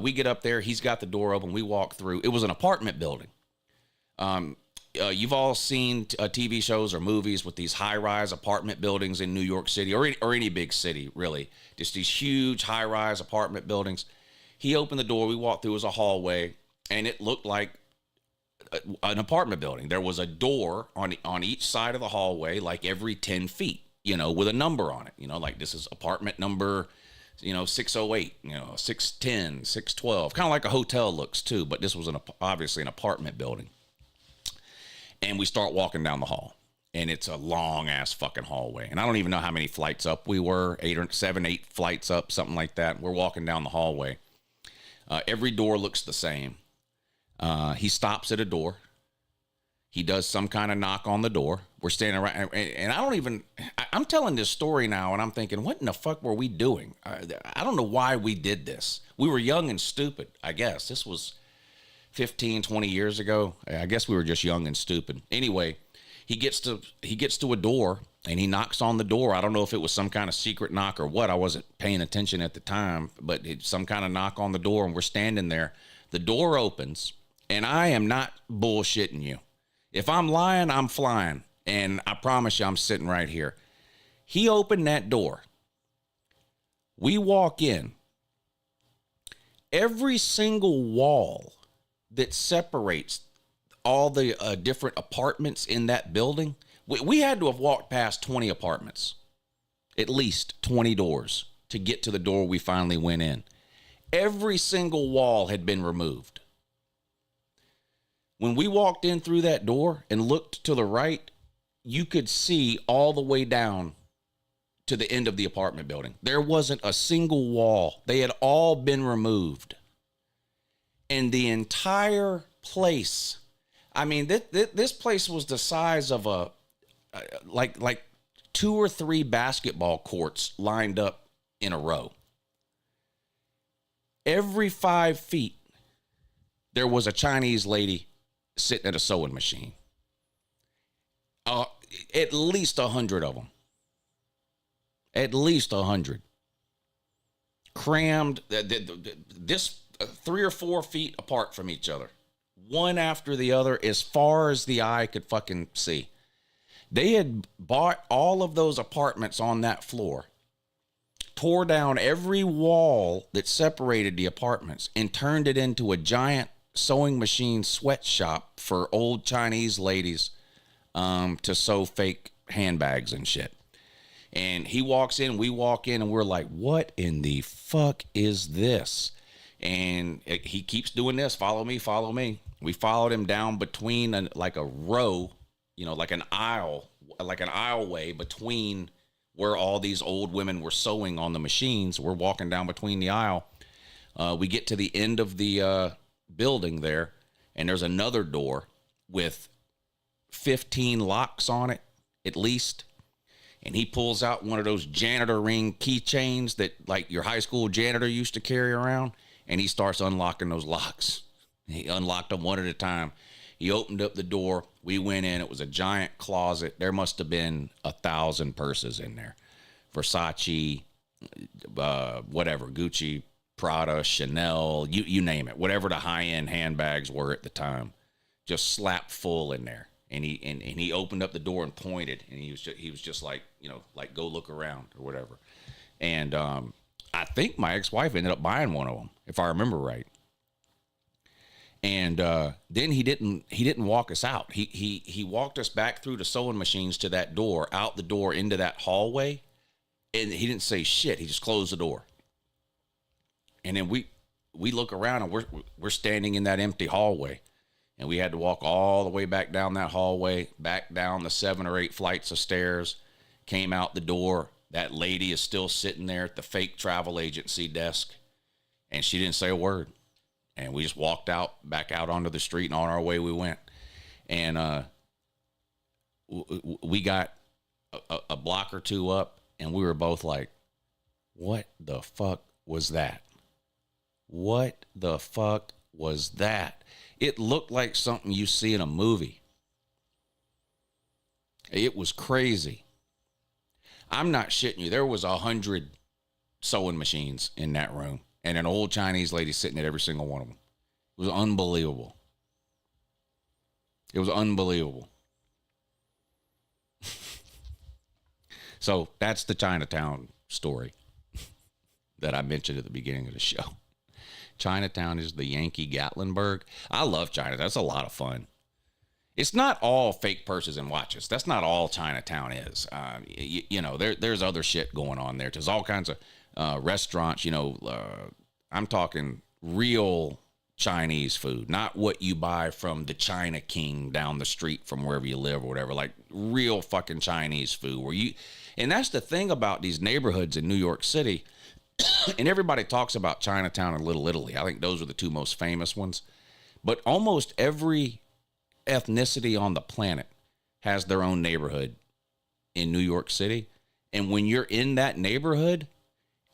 We get up there. He's got the door open. We walk through. It was an apartment building. You've all seen TV shows or movies with these high-rise apartment buildings in New York City or any big city, really. Just these huge high-rise apartment buildings. He opened the door. We walked through. It was a hallway, and it looked like an apartment building. There was a door on each side of the hallway, like every 10 feet, with a number on it, like this is apartment number, 608, 610, 612, kind of like a hotel looks too, but this was obviously an apartment building. And we start walking down the hall, and it's a long ass fucking hallway. And I don't even know how many flights up we were, 8 flights up, something like that. We're walking down the hallway. Every door looks the same. He stops at a door. He does some kind of knock on the door. We're standing around, and I'm telling this story now, and I'm thinking, what in the fuck were we doing? I don't know why we did this. We were young and stupid, I guess. This was 15, 20 years ago. I guess we were just young and stupid. Anyway, he gets to a door, and he knocks on the door. I don't know if it was some kind of secret knock or what. I wasn't paying attention at the time, but it's some kind of knock on the door, and we're standing there. The door opens, and I am not bullshitting you. If I'm lying, I'm flying. And I promise you, I'm sitting right here. He opened that door. We walk in. Every single wall that separates all the different apartments in that building, we had to have walked past 20 apartments, at least 20 doors to get to the door we finally went in. Every single wall had been removed. When we walked in through that door and looked to the right, you could see all the way down to the end of the apartment building. There wasn't a single wall. They had all been removed. And the entire place, I mean, this place was the size of like 2 or 3 basketball courts lined up in a row. Every 5 feet, there was a Chinese lady sitting at a sewing machine. At least 100 of them. At least 100. Crammed, this 3 or 4 feet apart from each other. One after the other, as far as the eye could fucking see. They had bought all of those apartments on that floor, tore down every wall that separated the apartments, and turned it into a giant sewing machine sweatshop for old Chinese ladies to sew fake handbags and shit. And he walks in, we walk in, and we're like, what in the fuck is this? And he keeps doing this. Follow me, follow me. We followed him down between like a row, like an aisleway between where all these old women were sewing on the machines. We're walking down between the aisle. We get to the end of the building there, and there's another door with 15 locks on it, at least. And he pulls out one of those janitor ring keychains that like your high school janitor used to carry around, and he starts unlocking those locks. He unlocked them one at a time. He opened up the door. We went in. It was a giant closet. There must have been 1,000 purses in there. Versace, whatever, Gucci, Prada, Chanel, you name it. Whatever the high-end handbags were at the time, just slapped full in there. And he opened up the door and pointed, and he was just like, like go look around or whatever. And I think my ex-wife ended up buying one of them, if I remember right. And then he didn't walk us out. He walked us back through the sewing machines to that door, out the door into that hallway, and he didn't say shit. He just closed the door. And then we look around, and we're standing in that empty hallway. And we had to walk all the way back down that hallway, back down the 7 or 8 flights of stairs, came out the door. That lady is still sitting there at the fake travel agency desk, and she didn't say a word. And we just walked back out onto the street, and on our way we went. And we got a block or two up, and we were both like, what the fuck was that? What the fuck was that? It looked like something you see in a movie. It was crazy. I'm not shitting you. There was 100 sewing machines in that room, and an old Chinese lady sitting at every single one of them. It was unbelievable. It was unbelievable. So that's the Chinatown story that I mentioned at the beginning of the show. Chinatown is the Yankee Gatlinburg. I love China. That's a lot of fun. It's not all fake purses and watches. That's not all Chinatown is. There's other shit going on there. There's all kinds of restaurants. I'm talking real Chinese food, not what you buy from the China King down the street from wherever you live or whatever. Like real fucking Chinese food. And that's the thing about these neighborhoods in New York City. And everybody talks about Chinatown and Little Italy. I think those are the two most famous ones. But almost every ethnicity on the planet has their own neighborhood in New York City. And when you're in that neighborhood,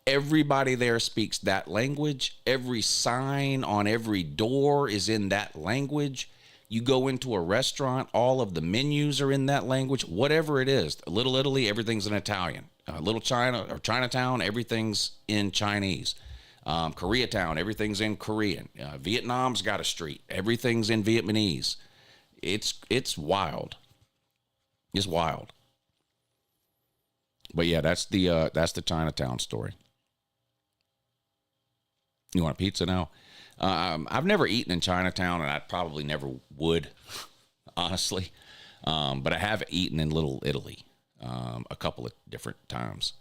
everybody there speaks that language. Every sign on every door is in that language. You go into a restaurant, all of the menus are in that language. Whatever it is, Little Italy, everything's in Italian. Little China or Chinatown, everything's in Chinese. Koreatown, everything's in Korean. Vietnam's got a street, everything's in Vietnamese. It's wild. It's wild. But yeah, that's the Chinatown story. You want a pizza now? I've never eaten in Chinatown, and I probably never would, honestly. But I have eaten in Little Italy a couple of different times.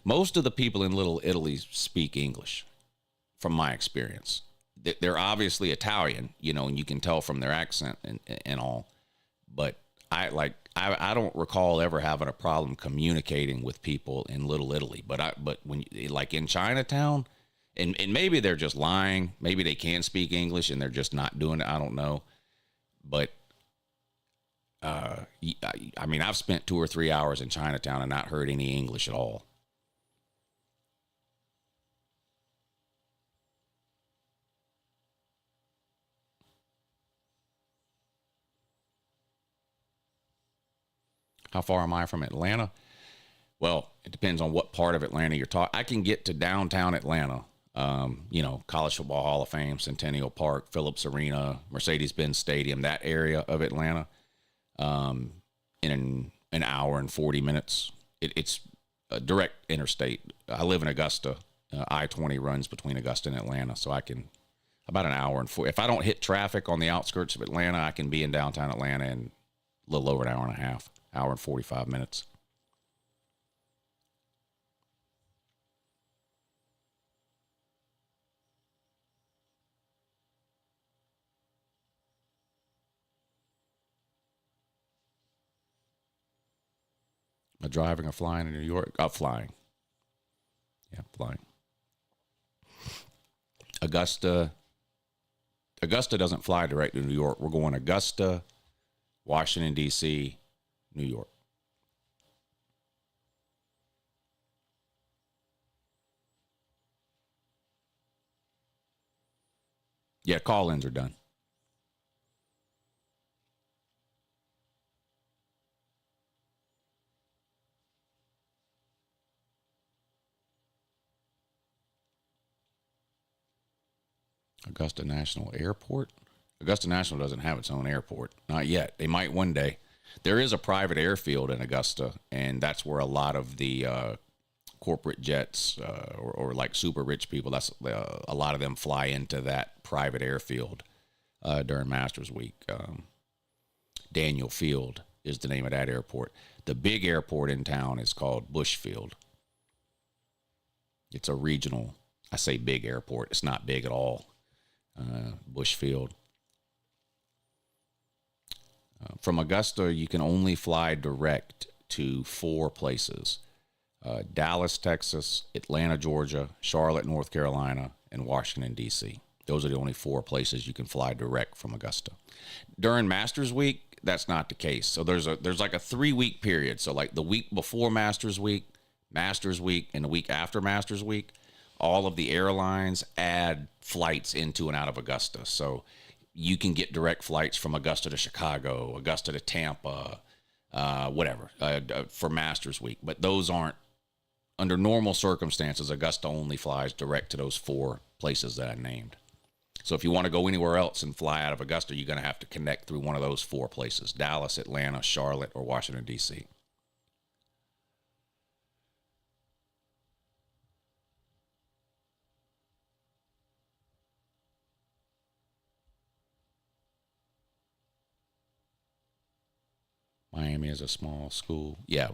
Most of the people in Little Italy speak English, from my experience. They're obviously Italian, and you can tell from their accent and all. But I don't recall ever having a problem communicating with people in Little Italy. But when like in Chinatown, and maybe they're just lying. Maybe they can speak English and they're just not doing it. I don't know. But I mean, I've spent 2 or 3 hours in Chinatown and not heard any English at all. How far am I from Atlanta? Well, it depends on what part of Atlanta you're talking. I can get to downtown Atlanta, College Football Hall of Fame, Centennial Park, Phillips Arena, Mercedes-Benz Stadium, that area of Atlanta, in an hour and 40 minutes. It's a direct interstate. I live in Augusta. I-20 runs between Augusta and Atlanta, so I can about an hour and 40. If I don't hit traffic on the outskirts of Atlanta, I can be in downtown Atlanta in a little over an hour and a half. Hour and 45 minutes. Driving or flying in New York? Flying. Yeah, flying. Augusta doesn't fly direct to New York. We're going Augusta, Washington, D.C., New York. Yeah, call-ins are done. Augusta National Airport? Augusta National doesn't have its own airport. Not yet. They might one day. There is a private airfield in Augusta, and that's where a lot of the corporate jets or like super rich people, that's a lot of them fly into that private airfield during Masters Week. Daniel Field is the name of that airport. The big airport in town is called Bushfield. It's a regional, I say big airport. It's not big at all. Bushfield. From Augusta, you can only fly direct to 4 places. Dallas, Texas, Atlanta, Georgia, Charlotte, North Carolina, and Washington, D.C. Those are the only 4 places you can fly direct from Augusta. During Masters Week, that's not the case. So there's like a 3-week period. So like the week before Masters Week, and the week after Masters Week, all of the airlines add flights into and out of Augusta. So you can get direct flights from Augusta to Chicago, Augusta to Tampa, whatever, for Masters Week. But those aren't, under normal circumstances, Augusta only flies direct to those 4 places that I named. So if you want to go anywhere else and fly out of Augusta, you're going to have to connect through one of those 4 places: Dallas, Atlanta, Charlotte, or Washington, D.C. Miami is a small school. Yeah,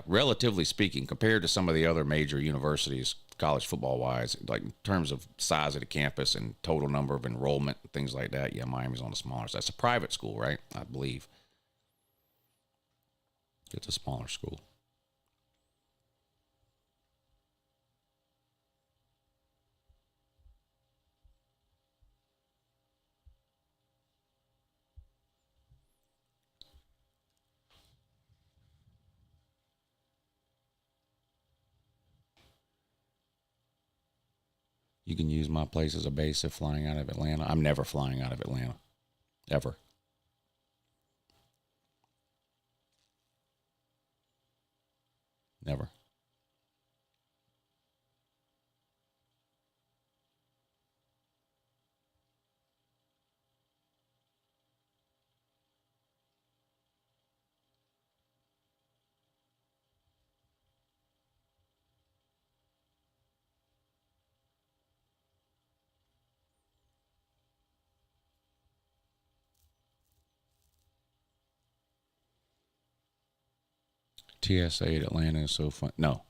relatively speaking, compared to some of the other major universities, college football wise, like in terms of size of the campus and total number of enrollment, things like that. Yeah, Miami's on the smaller side. That's a private school, right? I believe it's a smaller school. You can use my place as a base if flying out of Atlanta. I'm never flying out of Atlanta, ever. Never. TSA at Atlanta is so fun. No.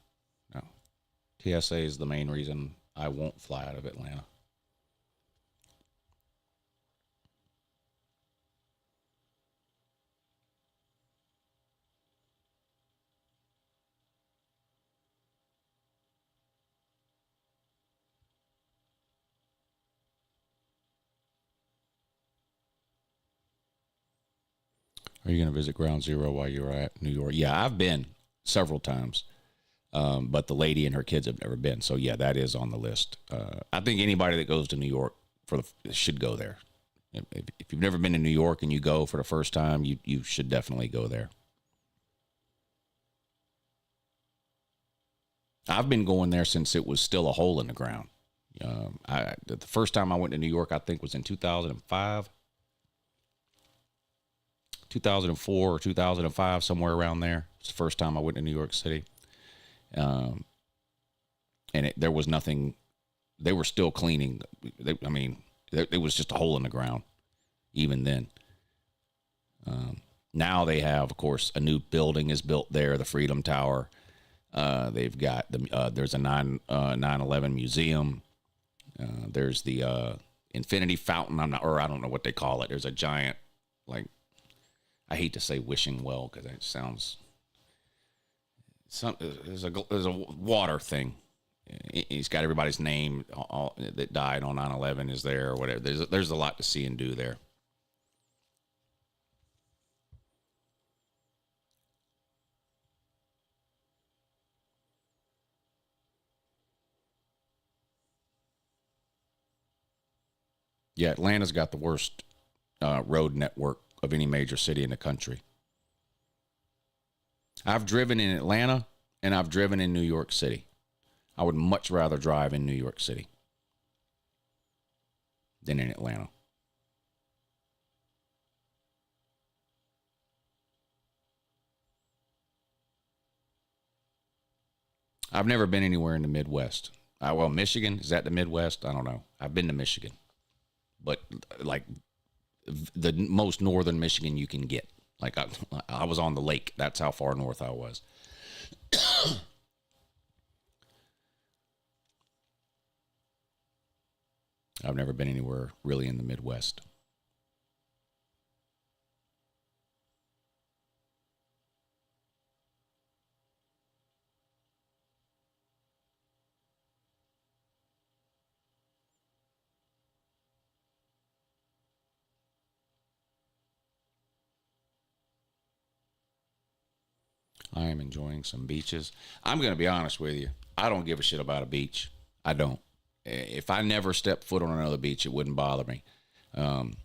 TSA is the main reason I won't fly out of Atlanta. Are you going to visit Ground Zero while you're at New York? Yeah, I've been several times, but the lady and her kids have never been. So, yeah, that is on the list. I think anybody that goes to New York should go there. If you've never been to New York and you go for the first time, you should definitely go there. I've been going there since it was still a hole in the ground. The first time I went to New York, I think, was in 2005. 2004 or 2005, somewhere around there. It's the first time I went to New York City. And there was nothing. They were still cleaning. It was just a hole in the ground, even then. Now they have, of course, a new building is built there, the Freedom Tower. They've got there's a 9/11 museum. There's the Infinity Fountain. I don't know what they call it. There's a giant, I hate to say wishing well because it sounds. There's a water thing. He's got everybody's name that died on 9/11 is there or whatever. There's a lot to see and do there. Yeah, Atlanta's got the worst road network of any major city in the country. I've driven in Atlanta and I've driven in New York City. I would much rather drive in New York City than in Atlanta. I've never been anywhere in the Midwest. Michigan, is that the Midwest? I don't know. I've been to Michigan, but the most northern Michigan you can get. I was on the lake. That's how far north I was. I've never been anywhere really in the Midwest. I am enjoying some beaches. I'm going to be honest with you. I don't give a shit about a beach. I don't. If I never stepped foot on another beach, it wouldn't bother me. And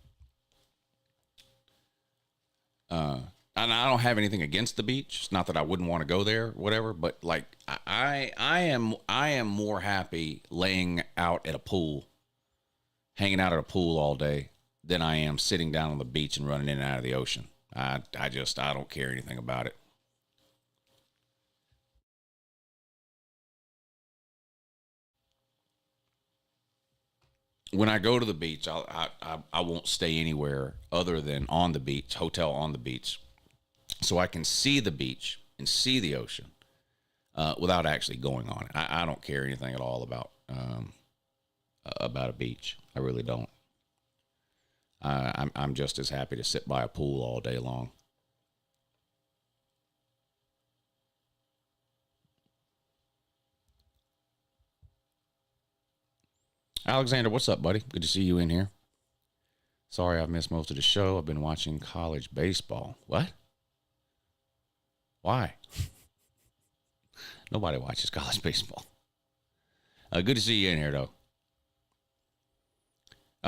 I don't have anything against the beach. It's not that I wouldn't want to go there, whatever. But I am more happy laying out at a pool, hanging out at a pool all day, than I am sitting down on the beach and running in and out of the ocean. I don't care anything about it. When I go to the beach, I won't stay anywhere other than on the beach, hotel on the beach. so I can see the beach and see the ocean without actually going on it. I don't care anything at all about a beach. I really don't. I'm just as happy to sit by a pool all day long. Alexander, what's up, buddy? Good to see you in here. Sorry I've missed most of the show. I've been watching college baseball. What? Why? Nobody watches college baseball. Good to see you in here, though.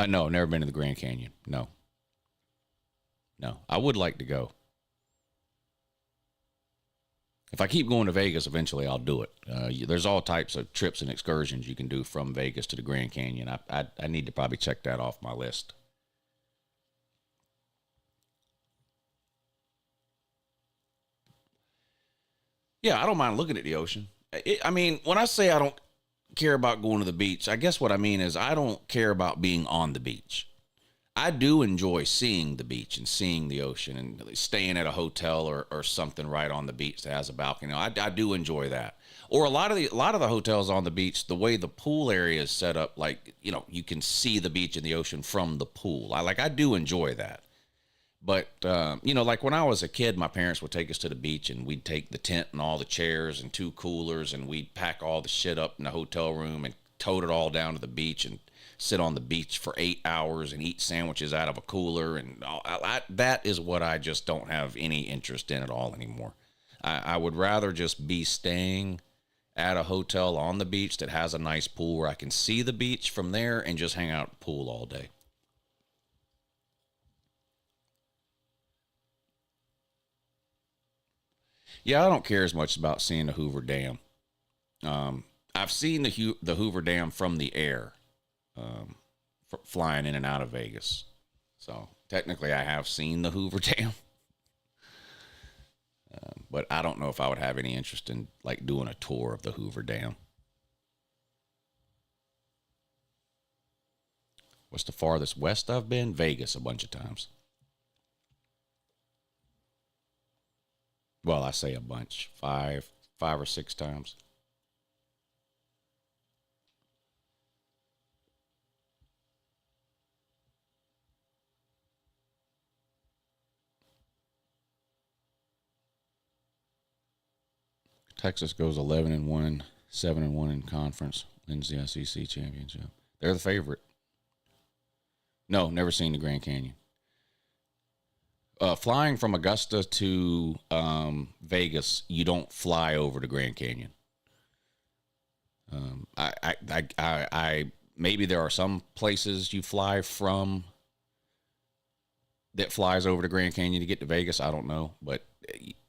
No, never been to the Grand Canyon. No. I would like to go. If I keep going to Vegas, eventually I'll do it. There's all types of trips and excursions you can do from Vegas to the Grand Canyon. I need to probably check that off my list. Yeah, I don't mind looking at the ocean. I mean, when I say I don't care about going to the beach, I guess what I mean is I don't care about being on the beach. I do enjoy seeing the beach and seeing the ocean and staying at a hotel or something right on the beach that has a balcony. I do enjoy that. Or a lot of the hotels on the beach, the way the pool area is set up, like, you know, you can see the beach and the ocean from the pool. I do enjoy that. But, you know, like when I was a kid, my parents would take us to the beach and we'd take the tent and all the chairs and 2 coolers and we'd pack all the shit up in the hotel room and tote it all down to the beach and sit on the beach for 8 hours and eat sandwiches out of a cooler. And that is what I just don't have any interest in at all anymore. I would rather just be staying at a hotel on the beach that has a nice pool where I can see the beach from there and just hang out at the pool all day. Yeah, I don't care as much about seeing the Hoover Dam. I've seen the Hoover Dam from the air, flying in and out of Vegas. So technically I have seen the Hoover Dam. But I don't know if I would have any interest in like doing a tour of the Hoover Dam. What's the farthest west I've been? Vegas a bunch of times. Well, I say a bunch, 5 or 6 times. Texas goes 11-1, 7-1 in conference, wins the SEC championship. They're the favorite. No, never seen the Grand Canyon. Flying from Augusta to Vegas, you don't fly over the Grand Canyon. I maybe there are some places you fly from that flies over the Grand Canyon to get to Vegas. I don't know, but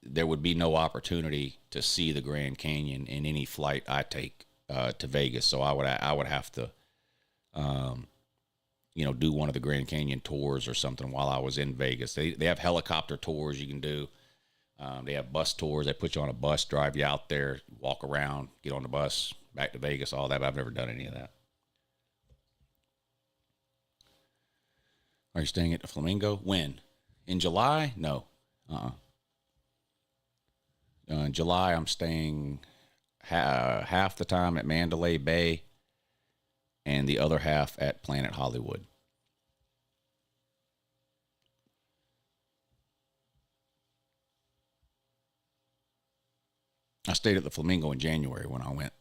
there would be no opportunity to see the Grand Canyon in any flight I take to Vegas. So I would have to, do one of the Grand Canyon tours or something while I was in Vegas. They have helicopter tours you can do. They have bus tours. They put you on a bus, drive you out there, walk around, get on the bus, back to Vegas, all that. But I've never done any of that. Are you staying at the Flamingo? When? In July? No. In July, I'm staying half the time at Mandalay Bay and the other half at Planet Hollywood. I stayed at the Flamingo in January when I went.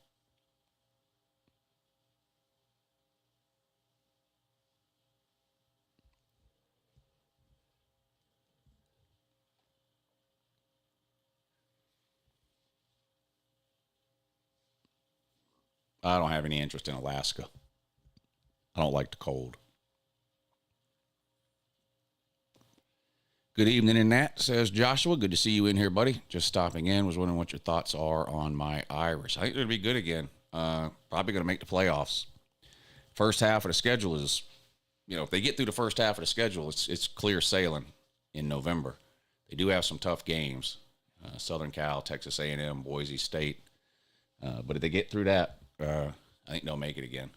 I don't have any interest in Alaska. I don't like the cold. Good evening in that, says Joshua. Good to see you in here, buddy. Just stopping in. Was wondering what your thoughts are on my Irish. I think it'll be good again. Probably going to make the playoffs. First half of the schedule is, if they get through the first half of the schedule, it's clear sailing in November. They do have some tough games. Southern Cal, Texas A&M, Boise State. But if they get through that, I think they'll make it again.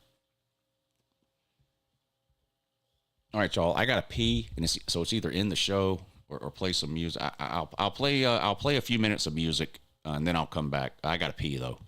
All right, y'all. I got to pee, and so it's either in the show or play some music. I'll play a few minutes of music and then I'll come back. I gotta pee though.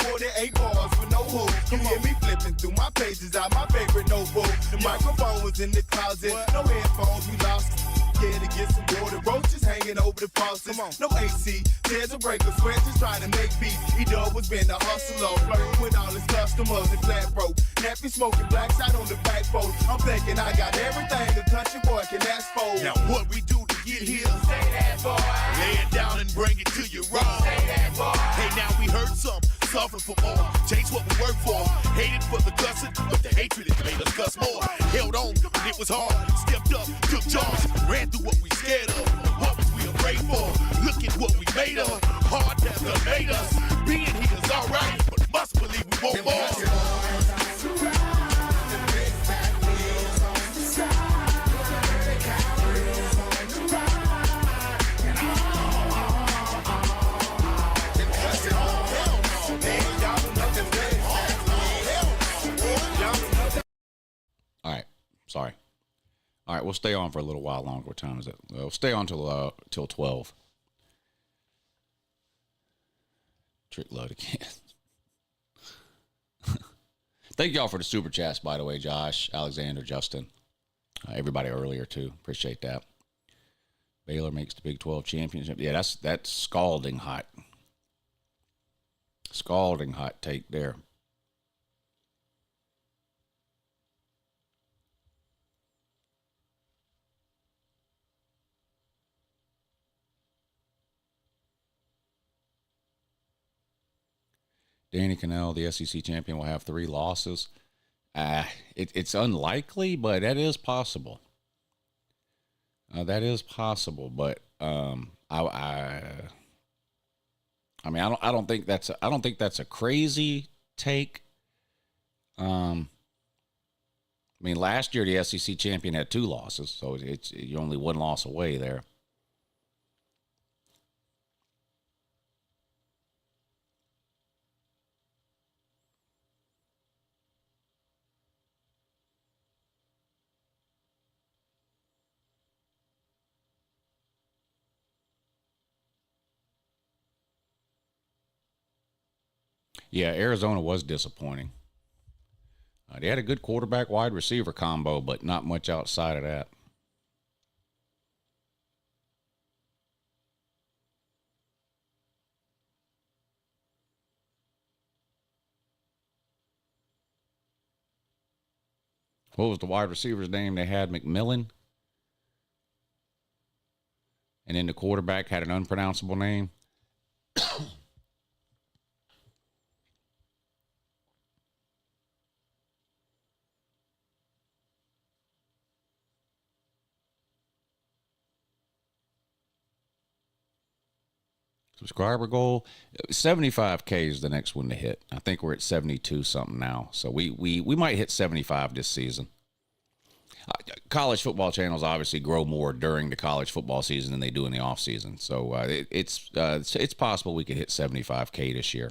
48 bars with no hooks. You hear me flipping through my pages out my favorite notebook. The microphone was in the closet. No headphones, we lost. Yeah, to get some water. Roaches hanging over the faucet. No AC, tears a breaker. Sweat just trying to make beats. E-Dub was been a hustler. Flirting with all his customers and flat broke. Nappy smoking black side on the back boat. I'm thinking I got everything a country boy can ask for. Now what we do to get here? Say that, boy. Lay it down and bring it to you raw. Say that, boy. Hey, now we heard some. Suffer for more, chase what we work for. Hated for the cussing, but the hatred it made us cuss more. Held on when it was hard, stepped up, took charge, ran through what we scared of. What was we afraid for? Look at what we made of. Hard never made us. Being here is alright, but must believe we won't fall. All right, sorry. All right, we'll stay on for a little while longer. What time is it? We'll stay on till 12. Trick load again. Thank y'all for the super chats, by the way, Josh, Alexander, Justin, everybody earlier too. Appreciate that. Baylor makes the Big 12 championship. Yeah, that's scalding hot. Scalding hot take there. Danny Cannell, the SEC champion, will have 3 losses. It's unlikely, but that is possible. That is possible, but I mean, I don't think that's a crazy take. I mean, last year the SEC champion had 2 losses, so you're only 1 loss away there. Yeah, Arizona was disappointing. They had a good quarterback wide receiver combo, but not much outside of that. What was the wide receiver's name they had? McMillan? And then the quarterback had an unpronounceable name. Subscriber goal, 75K is the next one to hit. I think we're at 72 something now, so we might hit 75 this season. College football channels obviously grow more during the college football season than they do in the off season, so it's possible we could hit 75K this year.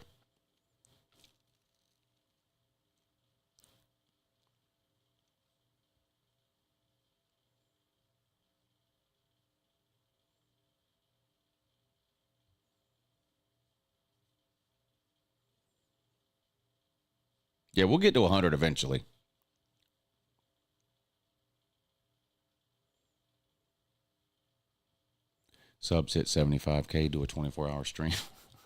Yeah, we'll get to 100 eventually. Subs hit 75K, do a 24-hour stream.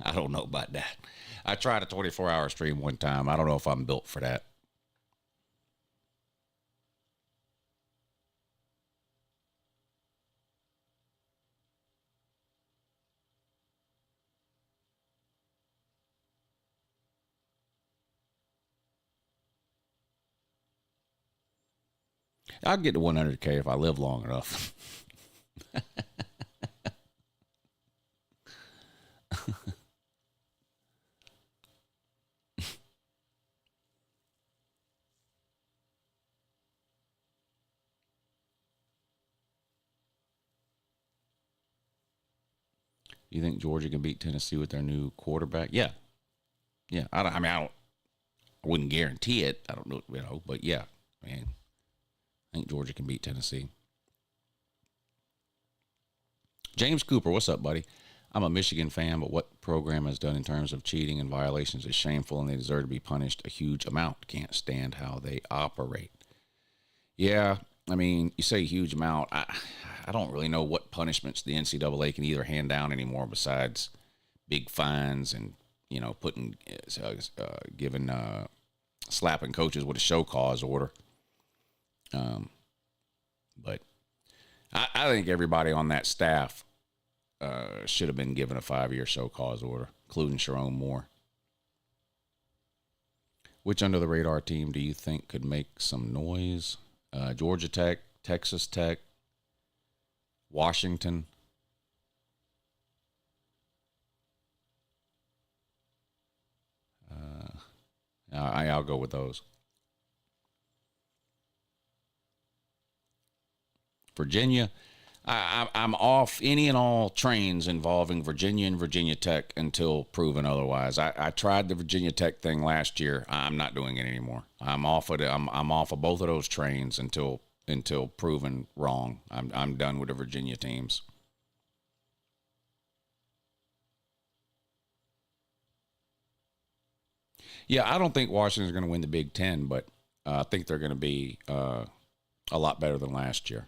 I don't know about that. I tried a 24-hour stream one time. I don't know if I'm built for that. I'll get to 100K if I live long enough. You think Georgia can beat Tennessee with their new quarterback? Yeah. Yeah. I wouldn't guarantee it. I don't know, but yeah, man. I think Georgia can beat Tennessee. James Cooper, what's up, buddy? I'm a Michigan fan, but what program has done in terms of cheating and violations is shameful, and they deserve to be punished a huge amount. Can't stand how they operate. Yeah, I mean, you say huge amount. I don't really know what punishments the NCAA can either hand down anymore besides big fines and, you know, giving slapping coaches with a show cause order. But I think everybody on that staff should have been given a 5-year show cause order, including Sharon Moore. Which under the radar team do you think could make some noise? Georgia Tech, Texas Tech, Washington. I'll go with those. Virginia, I'm off any and all trains involving Virginia and Virginia Tech until proven otherwise. I tried the Virginia Tech thing last year. I'm not doing it anymore. I'm off of it. I'm off of both of those trains until proven wrong. I'm done with the Virginia teams. Yeah, I don't think Washington's going to win the Big Ten, but I think they're going to be a lot better than last year.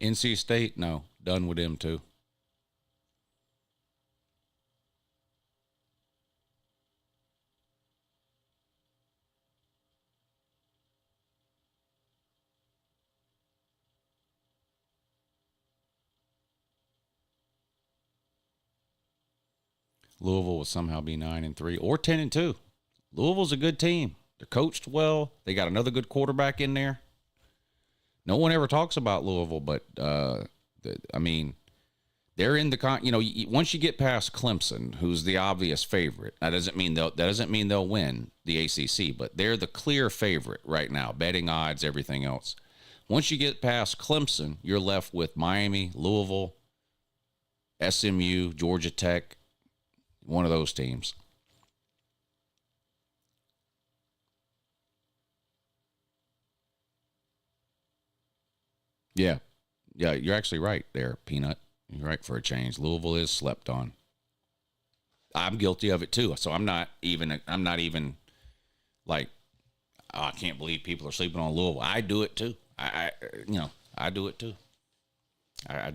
NC State, no. Done with them, too. Louisville will somehow be 9-3 or 10-2. Louisville's a good team. They're coached well. They got another good quarterback in there. No one ever talks about Louisville, but I mean, they're in the once you get past Clemson, who's the obvious favorite. That doesn't mean they'll win the ACC, but they're the clear favorite right now. Betting odds, everything else. Once you get past Clemson, you're left with Miami, Louisville, SMU, Georgia Tech, one of those teams. Yeah, you're actually right there, Peanut. You're right for a change. Louisville is slept on. I'm guilty of it too. So I'm not even like, oh, I can't believe people are sleeping on Louisville. I do it too. I do it too. I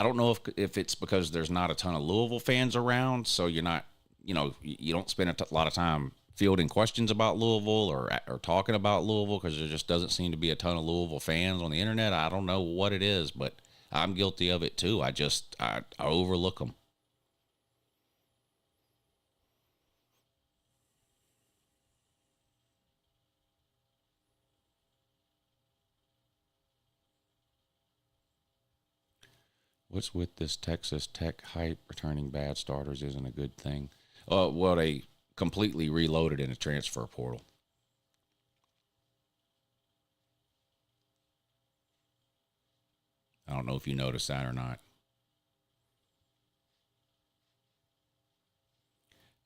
don't know if it's because there's not a ton of Louisville fans around, so you're not, you don't spend a lot of time fielding questions about Louisville or talking about Louisville because there just doesn't seem to be a ton of Louisville fans on the internet. I don't know what it is, but I'm guilty of it too. I overlook them. What's with this Texas Tech hype? Returning bad starters isn't a good thing. Well, they completely reloaded in a transfer portal. I don't know if you noticed that or not.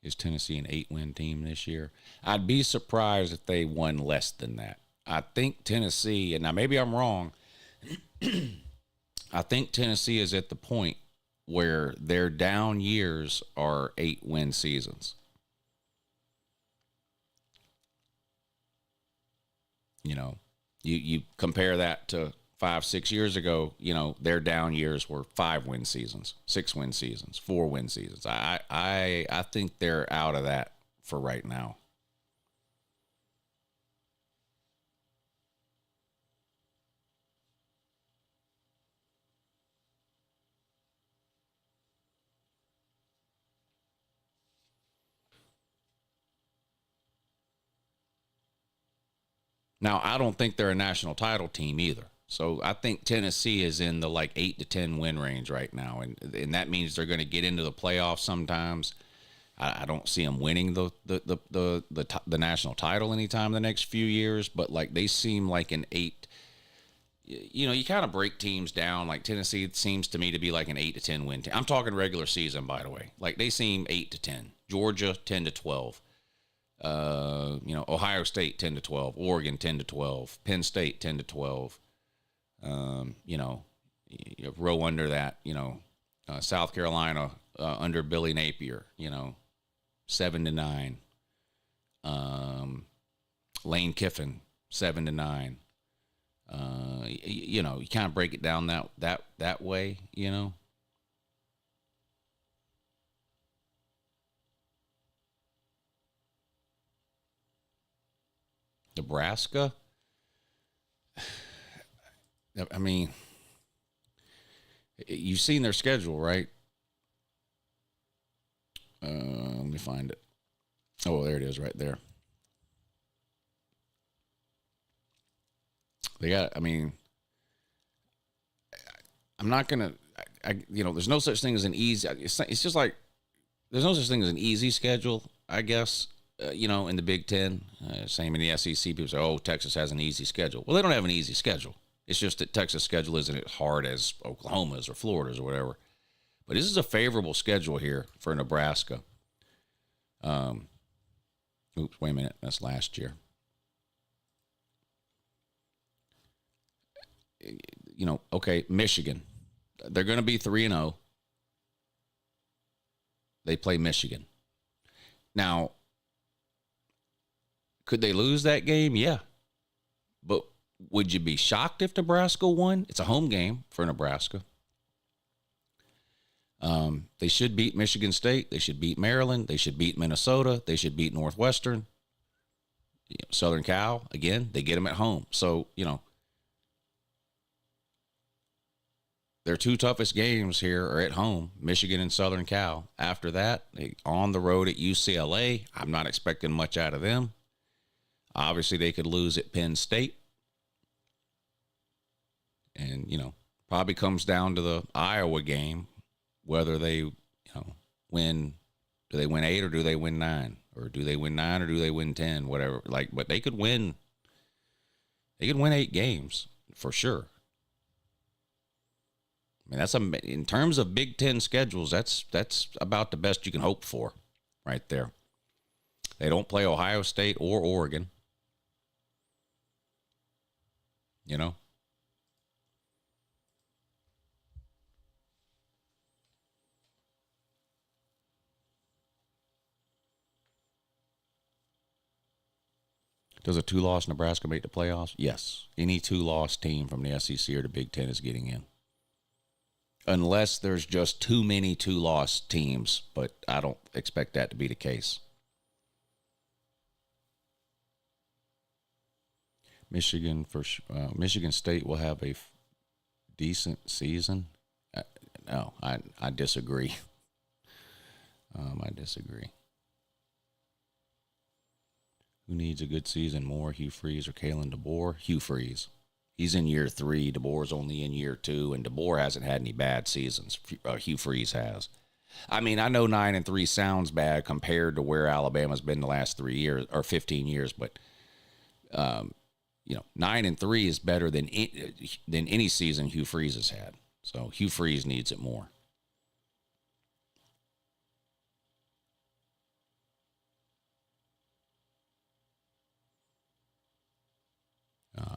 Is Tennessee an 8-win team this year? I'd be surprised if they won less than that. I think Tennessee, and now maybe I'm wrong, I think Tennessee is at the point where their down years are 8-win seasons. You compare that to 5-6 years ago, their down years were 5-win seasons, 6-win seasons, 4-win seasons. I think they're out of that for right now. Now, I don't think they're a national title team either. So I think Tennessee is in the 8 to 10 win range right now, and that means they're going to get into the playoffs sometimes. I don't see them winning the national title anytime in the next few years, but they seem like an 8. You kind of break teams down. Like Tennessee seems to me to be like an 8 to 10 win team. I'm talking regular season, by the way. They seem 8 to 10. Georgia 10 to 12. Ohio State 10 to 12, Oregon 10 to 12, Penn State 10 to 12. You row under that, South Carolina under Billy Napier, 7-9. Lane Kiffin, 7-9. You kind of break it down that way, Nebraska. I mean, you've seen their schedule, right? Let me find it. Oh, there it is right there. They got, I mean, I'm not going to, there's no such thing as an easy, it's just like, there's no such thing as an easy schedule, I guess, in the Big Ten. Same in the SEC. People say, oh, Texas has an easy schedule. Well, they don't have an easy schedule. It's just that Texas' schedule isn't as hard as Oklahoma's or Florida's or whatever. But this is a favorable schedule here for Nebraska. Oops, wait a minute. That's last year. Okay, Michigan. They're going to be 3-0. They play Michigan. Now, could they lose that game? Yeah. But would you be shocked if Nebraska won? It's a home game for Nebraska. They should beat Michigan State. They should beat Maryland. They should beat Minnesota. They should beat Northwestern. Southern Cal, again, they get them at home. So, their two toughest games here are at home, Michigan and Southern Cal. After that, on the road at UCLA. I'm not expecting much out of them. Obviously, they could lose at Penn State. And, probably comes down to the Iowa game, whether they, win. Do they win 8 or do they win 9? Or do they win 9 or do they win 10? Whatever. But they could win. They could win 8 games for sure. I mean, in terms of Big Ten schedules, that's about the best you can hope for, right there. They don't play Ohio State or Oregon. Does a 2-loss Nebraska make the playoffs? Yes. Any 2-loss team from the SEC or the Big Ten is getting in. Unless there's just too many 2-loss teams, but I don't expect that to be the case. Michigan State will have a decent season. No, I disagree. I disagree. Who needs a good season more, Hugh Freeze or Kalen DeBoer? Hugh Freeze. He's in year 3. DeBoer's only in year 2, and DeBoer hasn't had any bad seasons. Hugh Freeze has. I mean, I know 9-3 sounds bad compared to where Alabama's been the last 3 years or 15 years, but 9-3 is better than any season Hugh Freeze has had. So Hugh Freeze needs it more.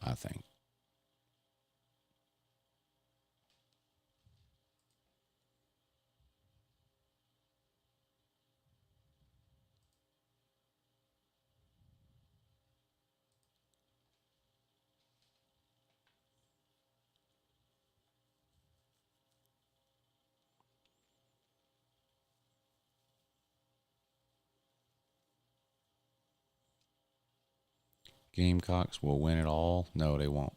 I think. Gamecocks will win it all. No, they won't.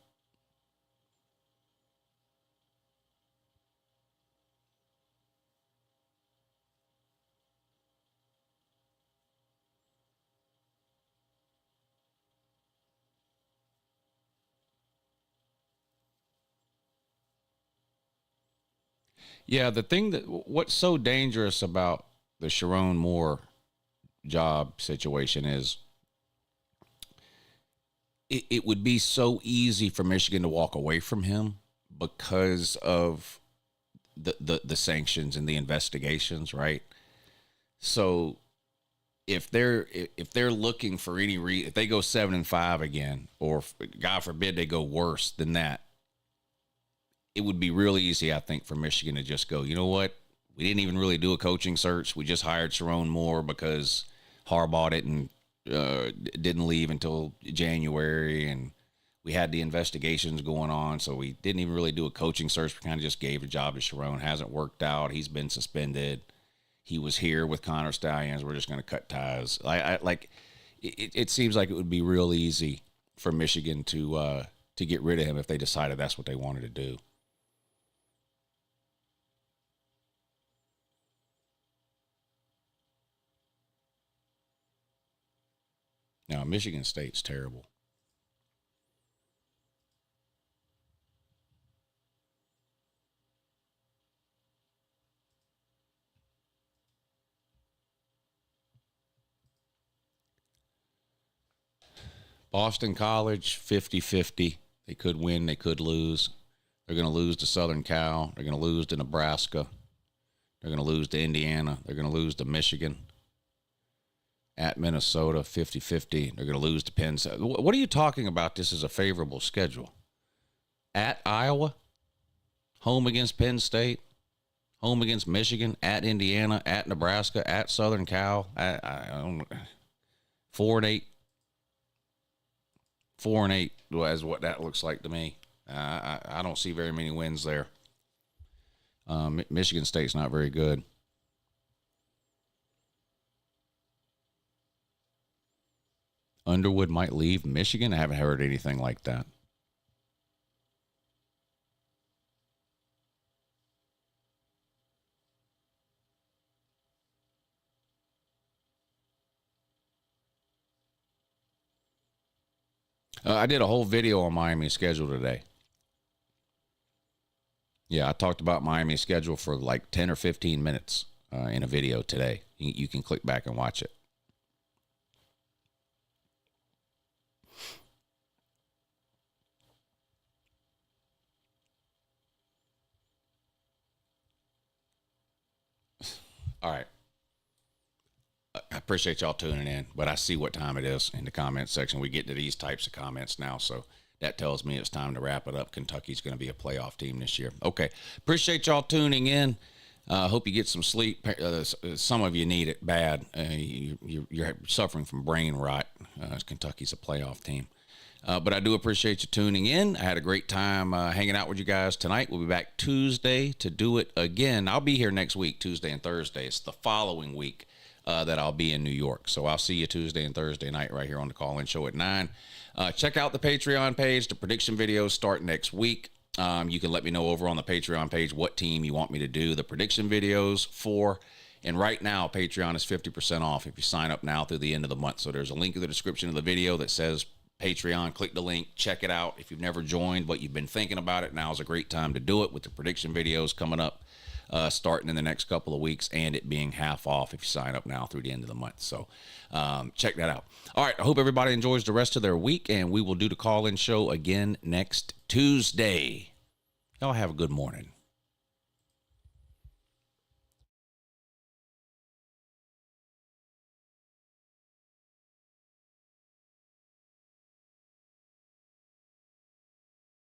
Yeah, what's so dangerous about the Sharon Moore job situation is it would be so easy for Michigan to walk away from him because of the sanctions and the investigations, right? So if they're looking for any reason, if they go 7-5 again, or God forbid they go worse than that, it would be real easy, I think, for Michigan to just go, you know what? We didn't even really do a coaching search. We just hired Sharon Moore because Harbaugh didn't leave until January, and we had the investigations going on, so we didn't even really do a coaching search. We kind of just gave the job to Sharon. Hasn't worked out. He's been suspended. He was here with Connor Stallions. We're just going to cut ties. It seems like it would be real easy for Michigan to get rid of him if they decided that's what they wanted to do. Now, Michigan State's terrible. Boston College, 50-50. They could win, they could lose. They're going to lose to Southern Cal. They're going to lose to Nebraska. They're going to lose to Indiana. They're going to lose to Michigan. At Minnesota, 50-50. They're going to lose to Penn State. What are you talking about? This is a favorable schedule. At Iowa, home against Penn State, home against Michigan, at Indiana, at Nebraska, at Southern Cal. I don't know. 4-8. 4-8 is what that looks like to me. I don't see very many wins there. Michigan State's not very good. Underwood might leave Michigan. I haven't heard anything like that. I did a whole video on Miami's schedule today. Yeah, I talked about Miami's schedule for like 10 or 15 minutes in a video today. You can click back and watch it. All right. I appreciate y'all tuning in, but I see what time it is in the comments section. We get to these types of comments now, so that tells me it's time to wrap it up. Kentucky's going to be a playoff team this year. Okay. Appreciate y'all tuning in. Hope you get some sleep. Some of you need it bad. You're suffering from brain rot. Kentucky's a playoff team. But I do appreciate you tuning in. I had a great time hanging out with you guys tonight. We'll be back Tuesday to do it again. I'll be here next week, Tuesday and Thursday. It's the following week that I'll be in New York. So I'll see you Tuesday and Thursday night right here on the Call-In Show at 9. Check out the Patreon page. The prediction videos start next week. You can let me know over on the Patreon page what team you want me to do the prediction videos for. And right now, Patreon is 50% off if you sign up now through the end of the month. So there's a link in the description of the video that says Patreon. Click the link, check it out. If you've never joined but you've been thinking about it, now's a great time to do it with the prediction videos coming up starting in the next couple of weeks, and it being half off if you sign up now through the end of the month. So check that out. All right, I hope everybody enjoys the rest of their week, and we will do the Call-In Show again next Tuesday. Y'all have a good morning.